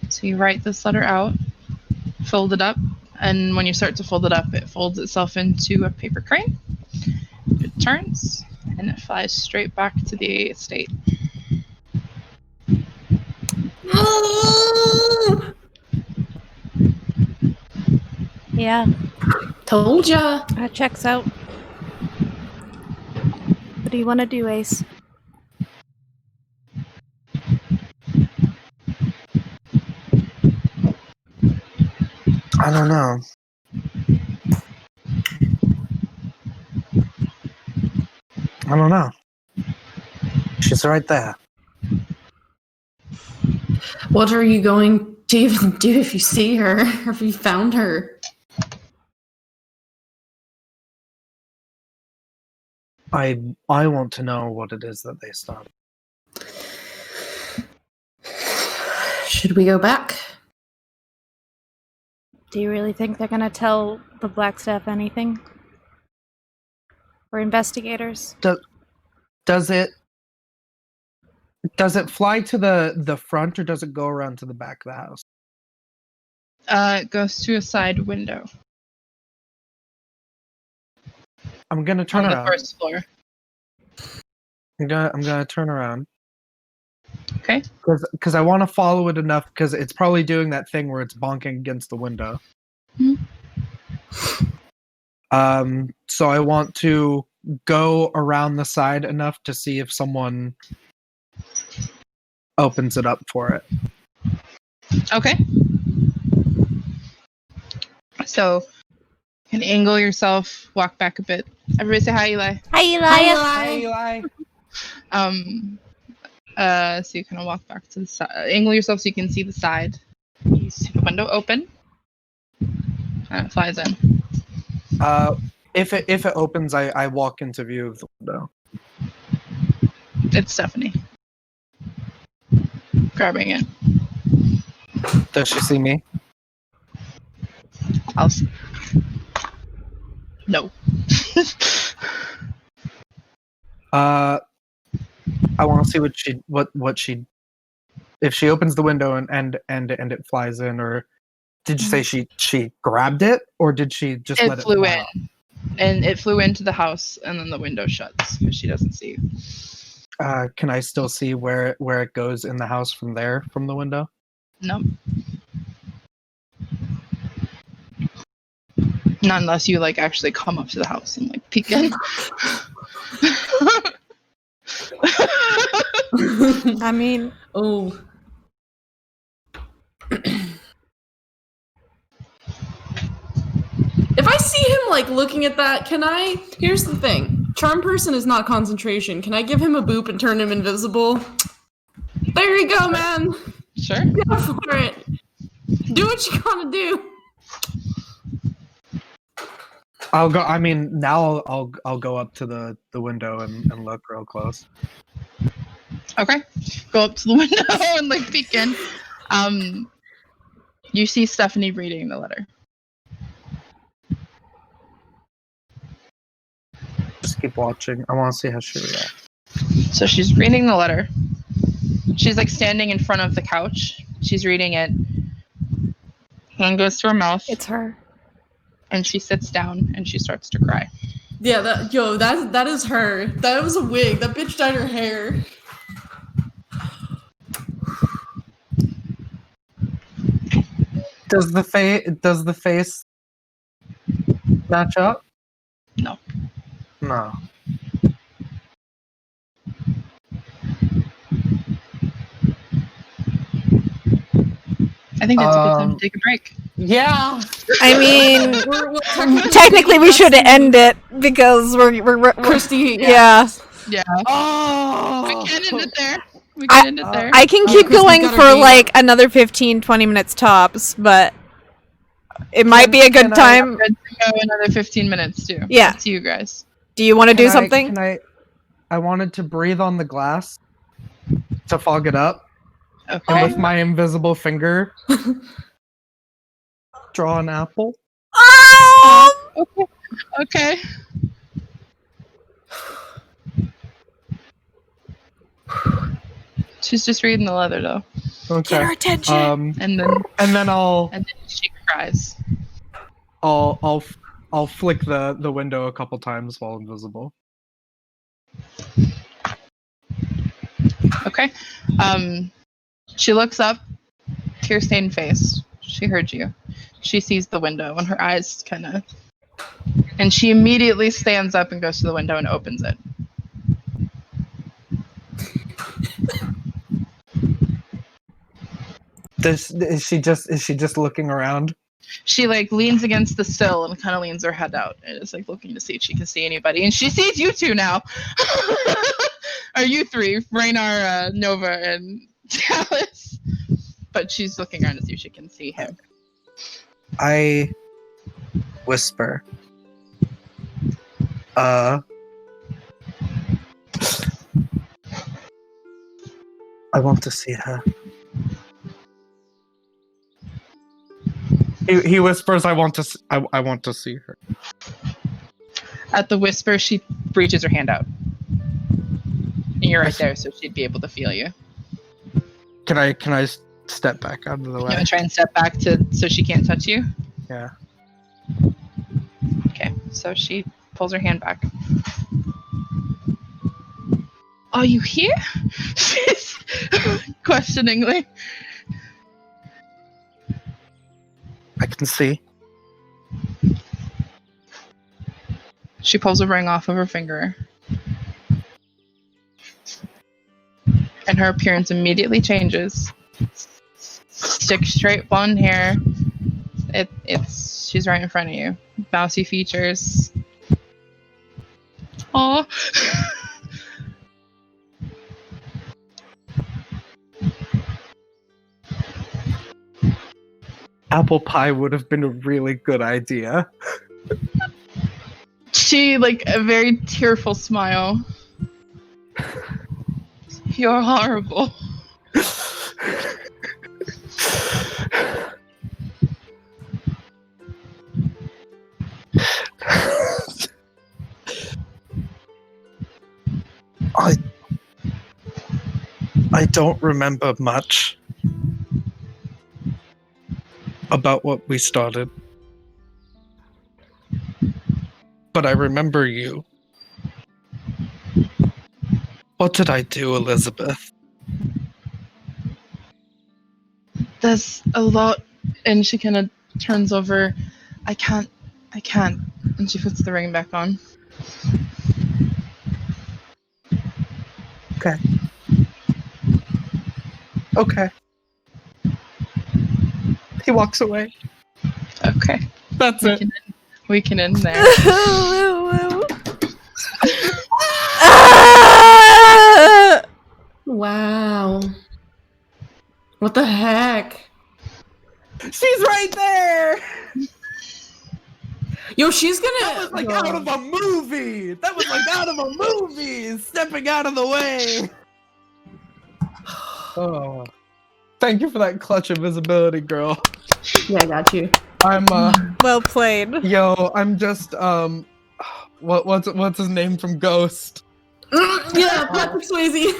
So you write this letter out, fold it up, and when you start to fold it up, it folds itself into a paper crane. It turns, and it flies straight back to the estate.
Yeah,
Told ya.
that checks out. What do you want to do, Ace?
I don't know. I don't know. She's right there.
What are you going to even do if you see her, or if you found her?
I want to know what it is that they stopped.
Should we go back?
Do you really think they're gonna tell the Black Staff anything? Or investigators?
Does it fly to the front, or does it go around to the back of the house?
It goes to a side window
I'm gonna turn
on the
around.
first floor.
I'm gonna turn around.
Okay.
Because I want to follow it enough, because it's probably doing that thing where it's bonking against the window. So I want to go around the side enough to see if someone opens it up for it.
Okay. So you can angle yourself, walk back a bit. Everybody say hi, Eli.
Hi, Eli.
Hi, Eli.
So you kind of walk back to the side. Angle yourself so you can see the side. You see the window open. And it flies in.
If it opens, I walk into view of the window.
It's Stephanie. Grabbing it.
Does she see me?
I'll see. No.
I want to see what she if she opens the window and it flies in, or did you say she grabbed it, or did she just let
It
it
flew
fly out?
in. And it flew into the house, and then the window shuts because she doesn't see you.
Can I still see where it goes in the house from the window?
No. Not unless you like actually come up to the house and like peek in.
I mean,
Oh. If I see him like looking at that, can I? Here's the thing: charm person is not concentration. Can I give him a boop and turn him invisible? There you go, man.
Sure.
Go for it. Do what you gotta do.
I'll go. I mean, now I'll go up to the window and look real close.
Okay. Go up to the window and like peek in. You see Stephanie reading the letter.
Just keep watching. I want to see how she reacts.
So she's reading the letter. She's like standing in front of the couch. She's reading it. Hand goes to her mouth.
it's her.
And she sits down and she starts to cry.
Yeah, that is her. That was a wig. That bitch dyed her hair.
Does the face match up?
No.
No.
I think it's a good time to take a break.
Yeah.
I mean,
We're
technically we should end it because we're
Christy.
yeah.
Yeah.
Oh.
We can end it there. We can end it there.
I can
Oh,
keep
Christy
going
got her
for
date
like another 15-20 minutes tops, but it might be a
Can
good
I-
time.
Good to go another 15 minutes too.
Yeah.
Up to you guys.
Do you want to do something?
I wanted to breathe on the glass to fog it up, and
Okay.
with my invisible finger, draw an apple.
Okay. She's just reading the letter though.
Okay.
Get her attention.
And then
And then
she cries.
I'll flick the window a couple times while invisible.
Okay. She looks up, tear-stained face. She heard you. She sees the window and her eyes kind of... And she immediately stands up and goes to the window and opens it.
Is she just looking around?
She like leans against the sill and kind of leans her head out and is like looking to see if she can see anybody. And she sees you two now. Or you three, Raynar, Nova, and Dallas. But she's looking around to see if she can see him.
I whisper. I want to see her.
He whispers, I want to see her.
At the whisper, she reaches her hand out. And you're right there, so she'd be able to feel you.
Can I step back out of the
You
way?
want to try and step back so she can't touch you?
Yeah.
Okay, so she pulls her hand back. Are you here? She's questioningly.
I can see.
She pulls a ring off of her finger. And her appearance immediately changes. Thick, straight blonde hair. She's right in front of you. Bouncy features. Aw.
Apple pie would have been a really good idea.
She, like, a very tearful smile. You're horrible.
I don't remember much about what we started. But I remember you. What did I do, Elizabeth?
There's a lot, and she kind of turns over. I can't, and she puts the ring back on.
Okay. He walks away.
Okay.
That's it.
We can end there.
Wow. What the heck?
She's right there!
Yo, she's gonna.
That was like out of a movie! That was like out of a movie! Stepping out of the way! Oh. Thank you for that clutch of visibility, girl.
Yeah, I got you.
I'm
Well played.
yo, I'm just what's his name from Ghost?
Yeah, Patrick Swayze.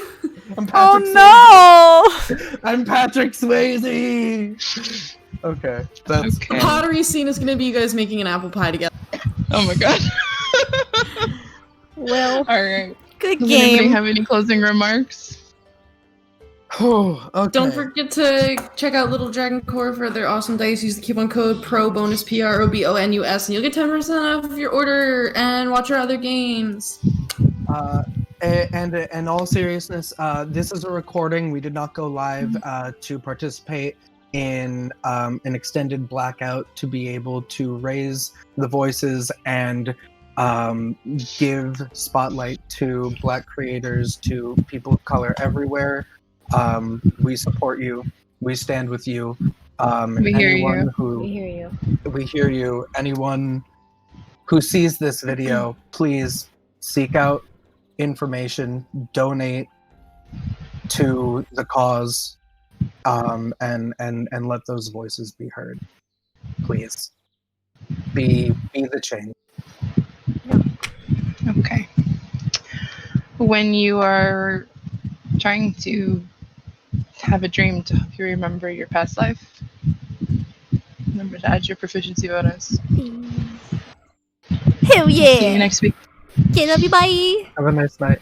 I'm Patrick
Oh
I'm Patrick Swayze. Okay, that's
Okay.
Pottery scene is gonna be you guys making an apple pie together.
Oh my god.
no! Well,
All right.
good
Does anybody
game.
have any closing remarks?
oh, okay.
Don't forget to check out Little Dragon Core for their awesome dice. Use the coupon code PROBONUS PROBONUS and you'll get 10% off of your order and watch our other games.
And in all seriousness, this is a recording. We did not go live to participate in an extended blackout to be able to raise the voices and give spotlight to Black creators, to people of color everywhere. We support you. We stand with you.
We hear
anyone
you.
Who,
We hear you.
we hear you. Anyone who sees this video, please seek out information, donate to the cause, and let those voices be heard. Please be the change.
Okay. When you are trying to have a dream to help you remember your past life, remember to add your proficiency bonus.
Hell
See you
yeah!
next week.
Okay, love you, bye!
Have a nice night.